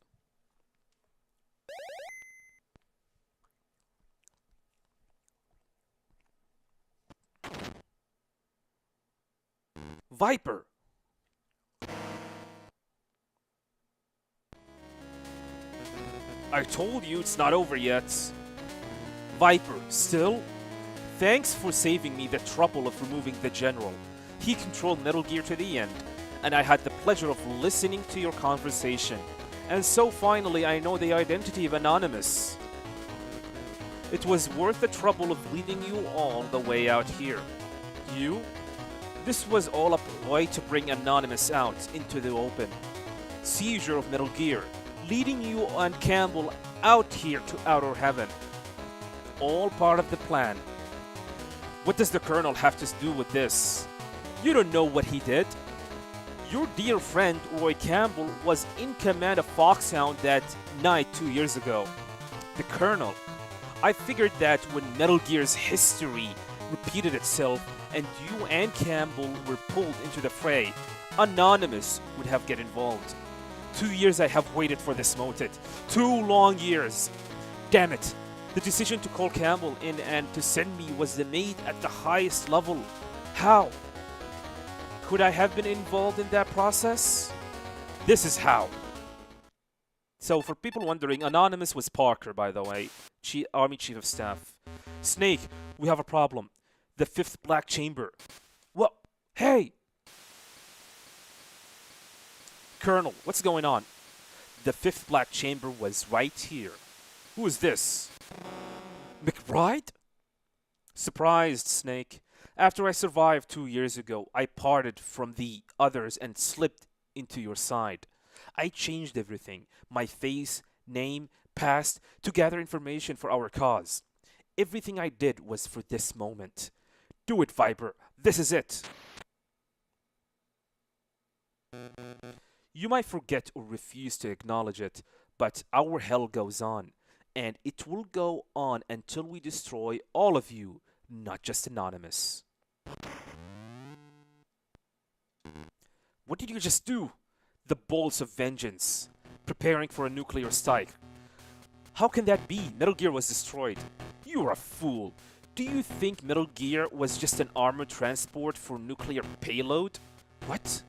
Viper! I told you it's not over yet. Viper, still? Thanks for saving me the trouble of removing the General. He controlled Metal Gear to the end, and I had the pleasure of listening to your conversation. And so finally I know the identity of Anonymous. It was worth the trouble of leading you all the way out here. You? This was all a ploy to bring Anonymous out into the open. Seizure of Metal Gear, leading you and Campbell out here to Outer Heaven. All part of the plan. What does the Colonel have to do with this? You don't know what he did. Your dear friend Roy Campbell was in command of Foxhound that night 2 years ago. The Colonel. I figured that when Metal Gear's history repeated itself and you and Campbell were pulled into the fray, Anonymous would have get involved. 2 years I have waited for this moment. 2 long years. Damn it. The decision to call Campbell in and to send me was made at the highest level. How? Could I have been involved in that process? This is how. So, for people wondering, Anonymous was Parker, by the way, Army Chief of Staff. Snake, we have a problem. The fifth black chamber. What? Hey! Colonel, what's going on? The fifth black chamber was right here. Who is this? McBride? Surprised, Snake. After I survived 2 years ago, I parted from the others and slipped into your side. I changed everything. My face, name, past, to gather information for our cause. Everything I did was for this moment. Do it, Viper. This is it. You might forget or refuse to acknowledge it, but our hell goes on. And it will go on until we destroy all of you, not just Anonymous. What did you just do? The bolts of vengeance, preparing for a nuclear strike. How can that be? Metal Gear was destroyed. You're a fool. Do you think Metal Gear was just an armored transport for nuclear payload? What?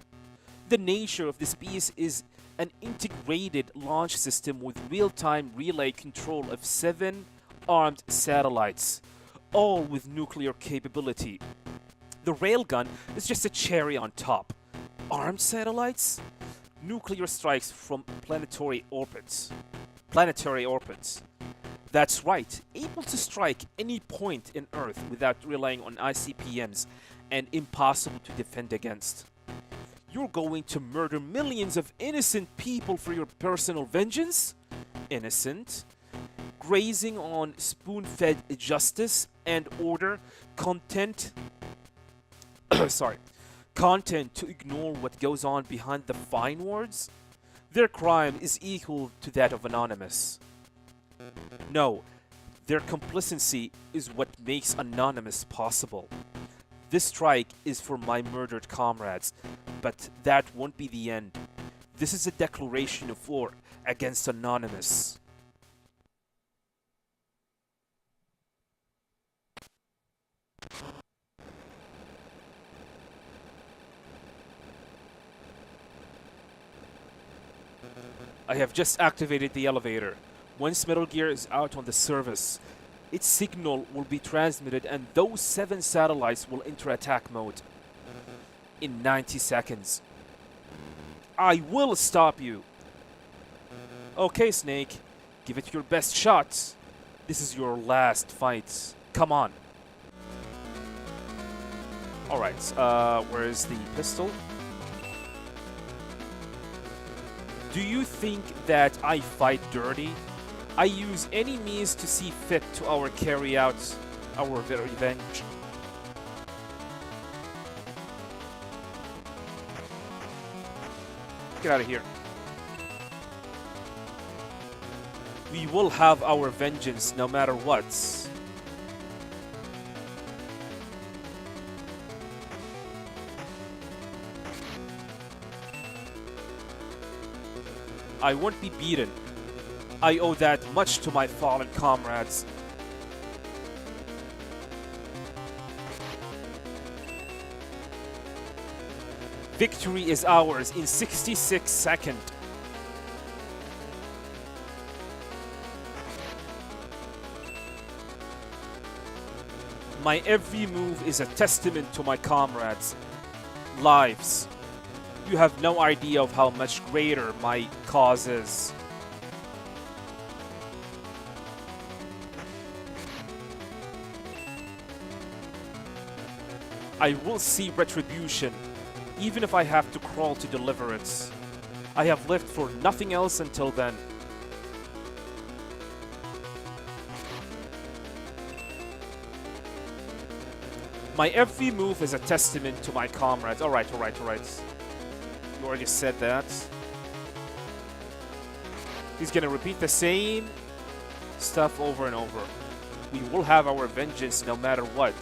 The nature of this piece is an integrated launch system with real-time relay control of 7 armed satellites, all with nuclear capability. The railgun is just a cherry on top. Armed satellites? Nuclear strikes from planetary orbits. That's right, able to strike any point in Earth without relying on ICPMs and impossible to defend against. You're going to murder millions of innocent people for your personal vengeance? Innocent? Grazing on spoon-fed justice and order, content to ignore what goes on behind the fine words? Their crime is equal to that of Anonymous. No, their complicity is what makes Anonymous possible. This strike is for my murdered comrades, but that won't be the end. This is a declaration of war against Anonymous. I have just activated the elevator. Once Metal Gear is out on the surface, its signal will be transmitted and those 7 satellites will enter attack mode in 90 seconds. I will stop you. Okay, Snake, give it your best shot. This is your last fight. Come on. Alright, where is the pistol? Do you think that I fight dirty? I use any means to see fit to carry out our revenge. Get out of here. We will have our vengeance no matter what. I won't be beaten. I owe that much to my fallen comrades. Victory is ours in 66 seconds. My every move is a testament to my comrades' lives. You have no idea of how much greater my cause is. I will see retribution, even if I have to crawl to deliver it. I have lived for nothing else until then. My every move is a testament to my comrades. Alright. You already said that. He's gonna repeat the same stuff over and over. We will have our vengeance no matter what.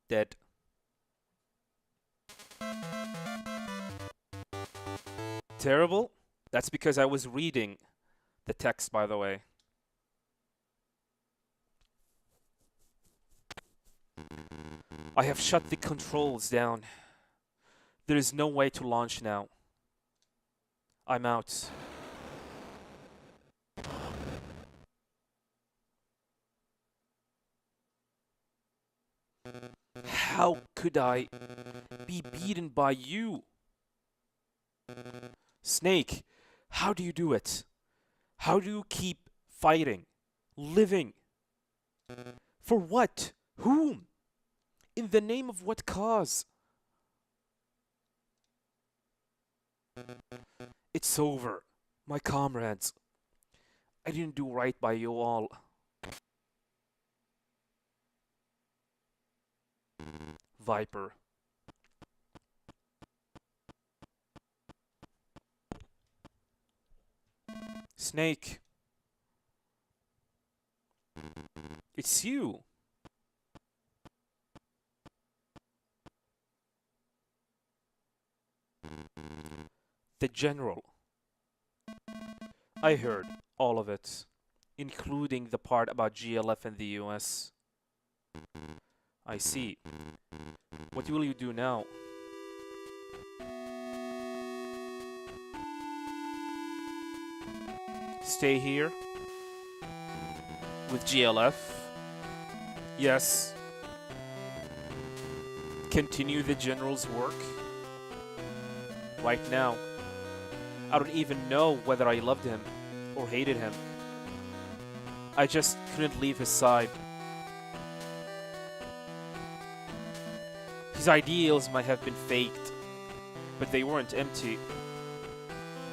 Dead. Terrible? That's because I was reading The text, by the way. I have shut the controls down. There is no way to launch now. I'm out. How could I be beaten by you? Snake, how do you do it? How do you keep fighting? Living? For what? Whom? In the name of what cause? It's over, my comrades. I didn't do right by you all. Viper. Snake. It's you. The General. I heard all of it, including the part about GLF and the US. I see. What will you do now? Stay here? With GLF? Yes. Continue the General's work? Right now, I don't even know whether I loved him or hated him. I just couldn't leave his side. His ideals might have been faked, but they weren't empty.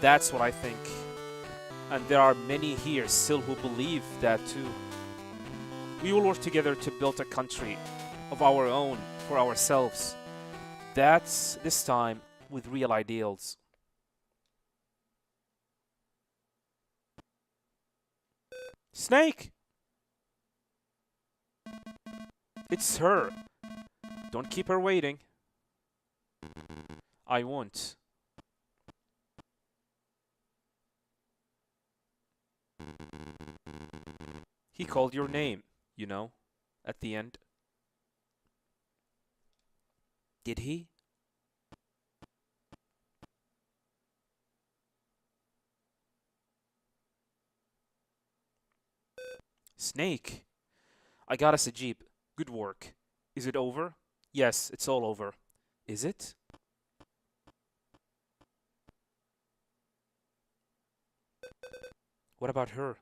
That's what I think. And there are many here still who believe that too. We will work together to build a country of our own for ourselves. That's this time with real ideals. Snake! It's her. Don't keep her waiting. I won't. He called your name, you know, at the end. Did he? Snake! I got us a jeep. Good work. Is it over? Yes, it's all over. Is it? What about her?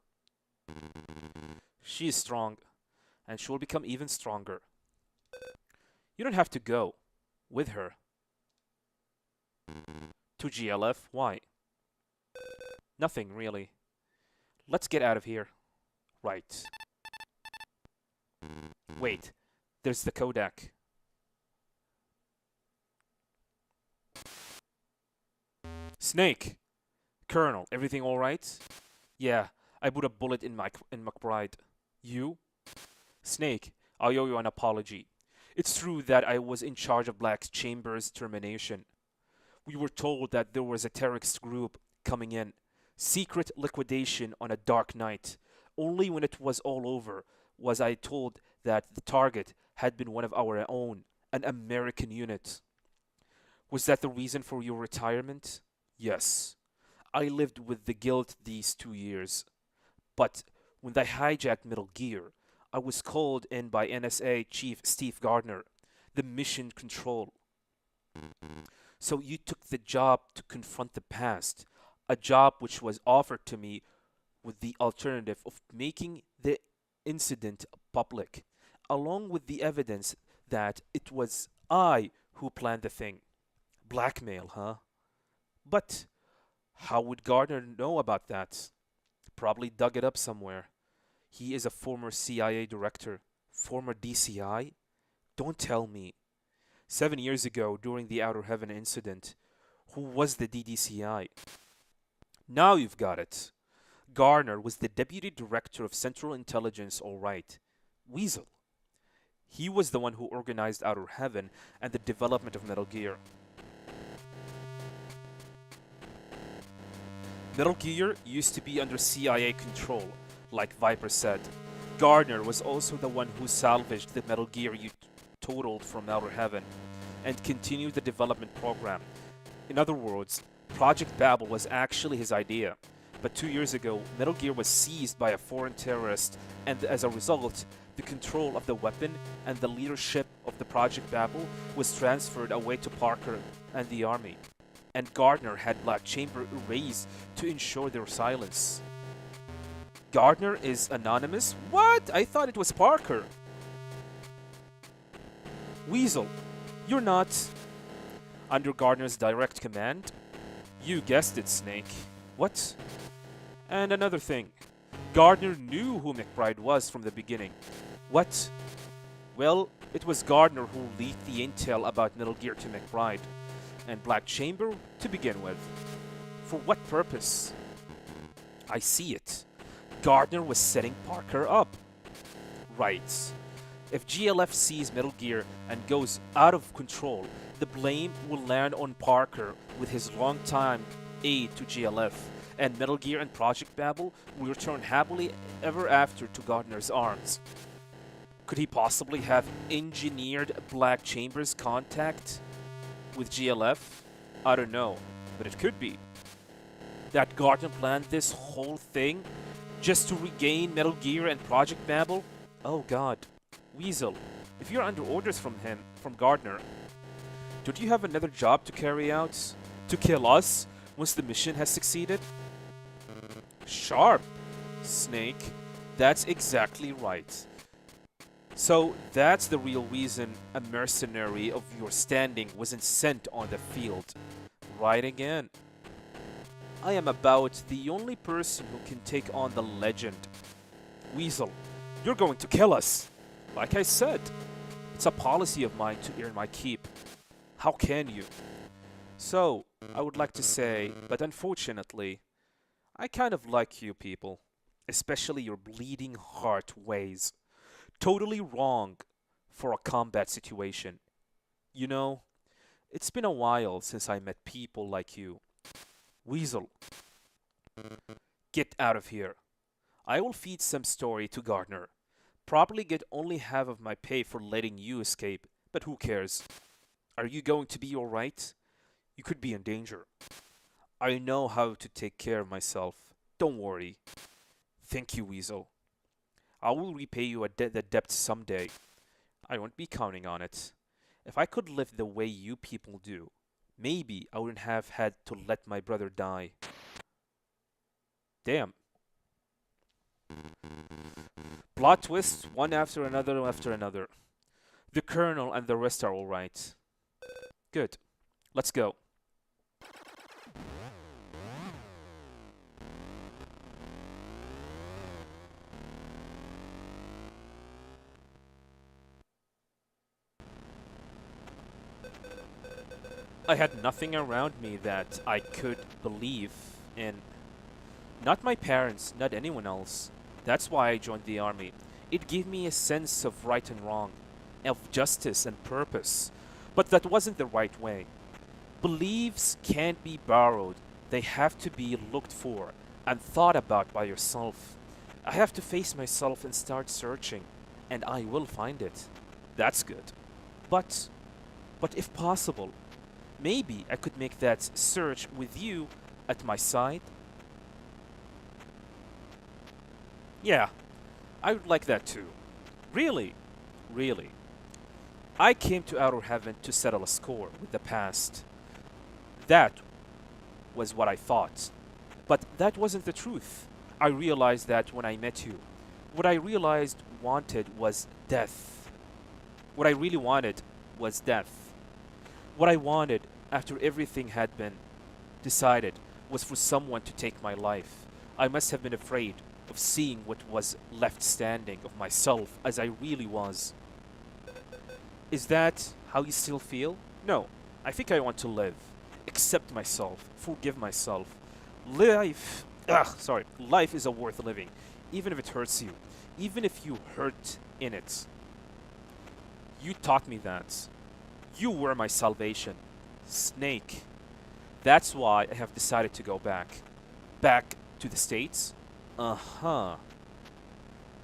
She is strong, and she will become even stronger. You don't have to go with her. To GLF? Why? Nothing, really. Let's get out of here. Right. Wait, there's the Kodak. Snake! Colonel, everything alright? Yeah, I put a bullet in McBride. You? Snake, I owe you an apology. It's true that I was in charge of Black Chamber's termination. We were told that there was a terrorist group coming in. Secret liquidation on a dark night. Only when it was all over was I told that the target had been one of our own, an American unit. Was that the reason for your retirement? Yes. I lived with the guilt these 2 years. But when they hijacked Middle Gear, I was called in by NSA Chief Steve Gardner, the mission control. So you took the job to confront the past, a job which was offered to me with the alternative of making the incident public, along with the evidence that it was I who planned the thing. Blackmail, huh? But how would Gardner know about that? Probably dug it up somewhere. He is a former CIA director. Former DCI? Don't tell me. 7 years ago, during the Outer Heaven incident, who was the DDCI? Now you've got it. Garner was the deputy director of Central Intelligence, all right. Weasel. He was the one who organized Outer Heaven and the development of Metal Gear. Metal Gear used to be under CIA control, like Viper said. Gardner was also the one who salvaged the Metal Gear you totaled from Outer Heaven and continued the development program. In other words, Project Babel was actually his idea. But 2 years ago, Metal Gear was seized by a foreign terrorist, and as a result, the control of the weapon and the leadership of the Project Babel was transferred away to Parker and the army. And Gardner had Black Chamber erased to ensure their silence. Gardner is anonymous? What? I thought it was Parker. Weasel, you're not under Gardner's direct command? You guessed it, Snake. What? And another thing, Gardner knew who McBride was from the beginning. What? Well, it was Gardner who leaked the intel about Metal Gear to McBride and Black Chamber to begin with. For what purpose? I see it. Gardner was setting Parker up. Right. If GLF sees Metal Gear and goes out of control, the blame will land on Parker with his longtime aid to GLF, and Metal Gear and Project Babel will return happily ever after to Gardner's arms. Could he possibly have engineered Black Chamber's contact with GLF? I don't know, but it could be. That Gardner planned this whole thing just to regain Metal Gear and Project Babel? Oh god. Weasel, if you're under orders from Gardner, don't you have another job to carry out? To kill us once the mission has succeeded? Sharp, Snake. That's exactly right. So that's the real reason a mercenary of your standing wasn't sent on the field. Right again. I am about the only person who can take on the legend. Weasel, you're going to kill us. Like I said, it's a policy of mine to earn my keep. How can you? So, I would like to say, but unfortunately, I kind of like you people, especially your bleeding heart ways. Totally wrong for a combat situation. You know, it's been a while since I met people like you. Weasel, get out of here. I will feed some story to Gardner. Probably get only half of my pay for letting you escape, but who cares? Are you going to be alright? You could be in danger. I know how to take care of myself. Don't worry. Thank you, Weasel. I will repay you the debt someday. I won't be counting on it. If I could live the way you people do, maybe I wouldn't have had to let my brother die. Damn. Plot twists, one after another after another. The Colonel and the rest are alright. Good. Let's go. I had nothing around me that I could believe in. Not my parents, not anyone else. That's why I joined the army. It gave me a sense of right and wrong, of justice and purpose. But that wasn't the right way. Beliefs can't be borrowed. They have to be looked for and thought about by yourself. I have to face myself and start searching, and I will find it. That's good. But if possible, maybe I could make that search with you at my side. Yeah, I would like that too. Really, really. I came to Outer Heaven to settle a score with the past. That was what I thought. But that wasn't the truth. I realized that when I met you. What I realized wanted was death. What I really wanted was death. What I wanted after everything had been decided was for someone to take my life. I must have been afraid of seeing what was left standing of myself as I really was. Is that how you still feel? No, I think I want to live. Accept myself. Forgive myself. Life is a worth living, even if it hurts you. Even if you hurt in it. You taught me that. You were my salvation. Snake. That's why I have decided to go back. Back to the States? Uh-huh.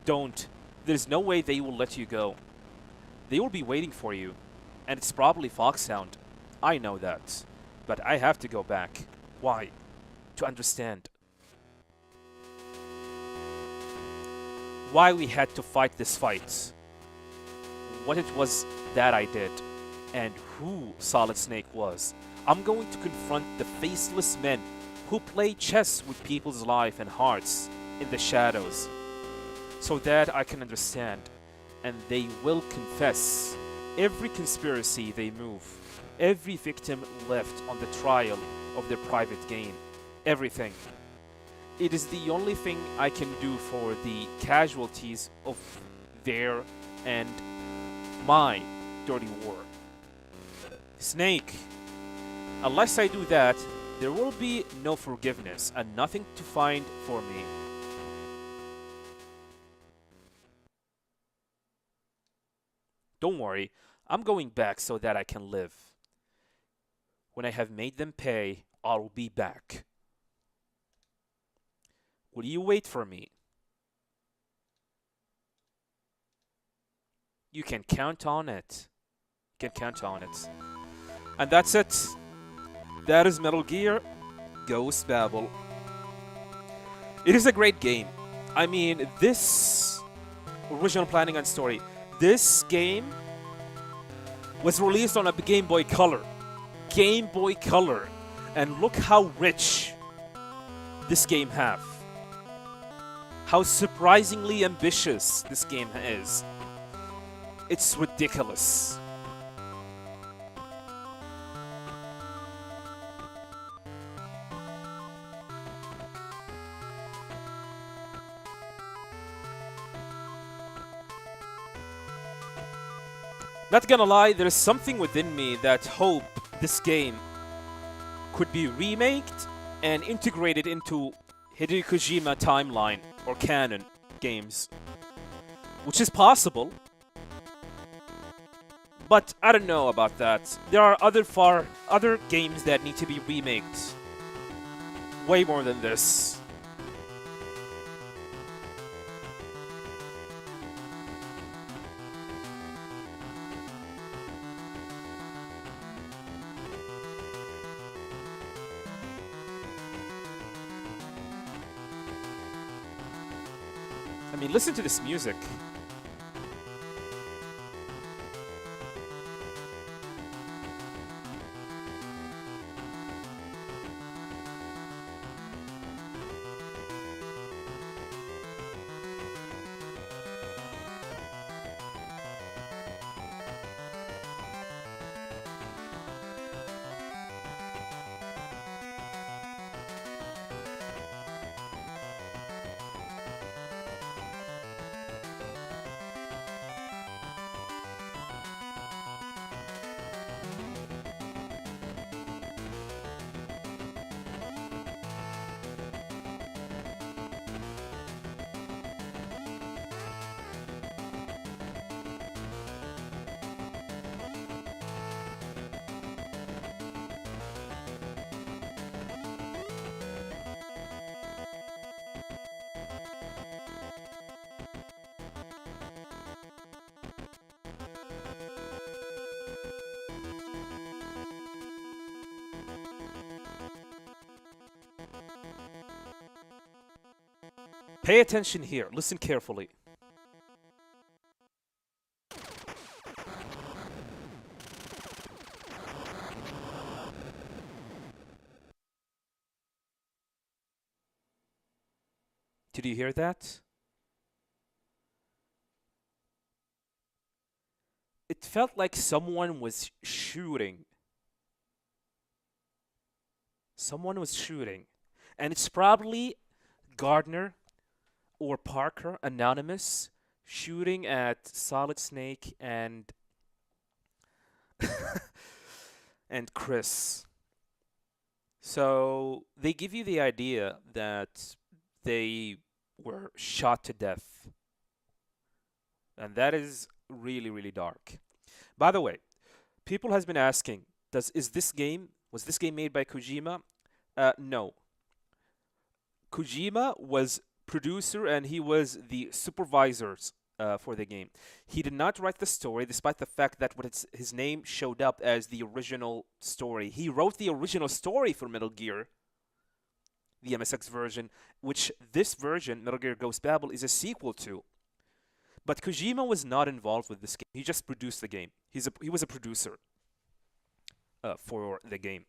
Don't. There's no way they will let you go. They will be waiting for you. And it's probably Foxhound. I know that. But I have to go back. Why? To understand. Why we had to fight this fight. What it was that I did. And who Solid Snake was. I'm going to confront the faceless men who play chess with people's life and hearts in the shadows, so that I can understand, and they will confess every conspiracy they move, every victim left on the trial of their private gain, everything. It is the only thing I can do for the casualties of their and my dirty war. Snake, unless I do that, there will be no forgiveness and nothing to find for me. Don't worry, I'm going back so that I can live. When I have made them pay, I'll be back. Will you wait for me? You can count on it. You can count on it. And that's it. That is Metal Gear Ghost Babel. It is a great game. I mean, this original planning and story. This game was released on a Game Boy Color. Game Boy Color. And look how rich this game have. How surprisingly ambitious this game is. It's ridiculous. Not gonna lie, there's something within me that hope this game could be remade and integrated into Hideo Kojima timeline or canon games, which is possible. But I don't know about that. There are other games that need to be remade. Way more than this. I mean, listen to this music. Pay attention here. Listen carefully. Did you hear that? It felt like someone was shooting. Someone was shooting. And it's probably Gardner or Parker, Anonymous, shooting at Solid Snake and and Chris. So they give you the idea that they were shot to death. And that is really, really dark. By the way, people has been asking, was this game made by Kojima? No. Kojima was producer and he was the supervisors for the game. He did not write the story, despite the fact that his name showed up as the original story. He wrote the original story for Metal Gear, the MSX version, which this version, Metal Gear Ghost Babel, is a sequel to. But Kojima was not involved with this game. He just produced the game. He was a producer for the game.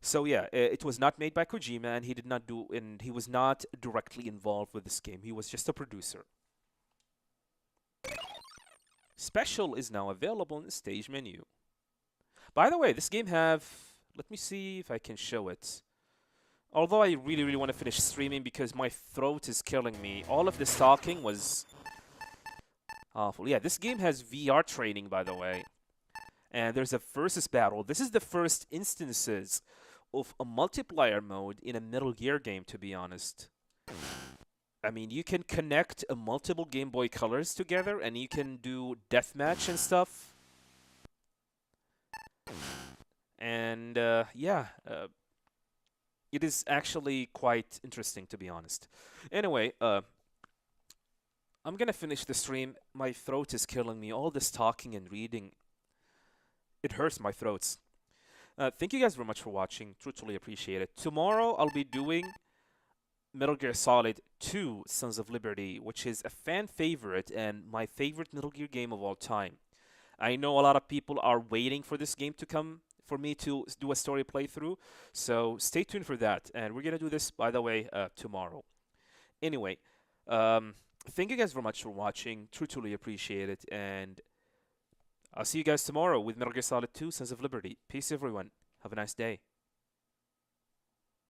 So yeah, it was not made by Kojima, and he was not directly involved with this game. He was just a producer. Special is now available in the stage menu. By the way, this game let me see if I can show it. Although I really, really want to finish streaming because my throat is killing me. All of this talking was awful. Yeah, this game has VR training, by the way. And there's a versus battle. This is the first instances of a multiplayer mode in a Metal Gear game, to be honest. I mean, you can connect multiple Game Boy Colors together, and you can do deathmatch and stuff. And yeah, it is actually quite interesting, to be honest. Anyway, I'm gonna finish the stream. My throat is killing me. All this talking and reading, it hurts my throats. Thank you guys very much for watching. Truly appreciate it. Tomorrow I'll be doing Metal Gear Solid 2 Sons of Liberty, which is a fan favorite and my favorite Metal Gear game of all time. I know a lot of people are waiting for this game to come for me to do a story playthrough, so stay tuned for that. And we're gonna do this, by the way, tomorrow. Anyway, thank you guys very much for watching. Truly appreciate it, and I'll see you guys tomorrow with Metal Gear Solid 2 Sons of Liberty. Peace, everyone. Have a nice day.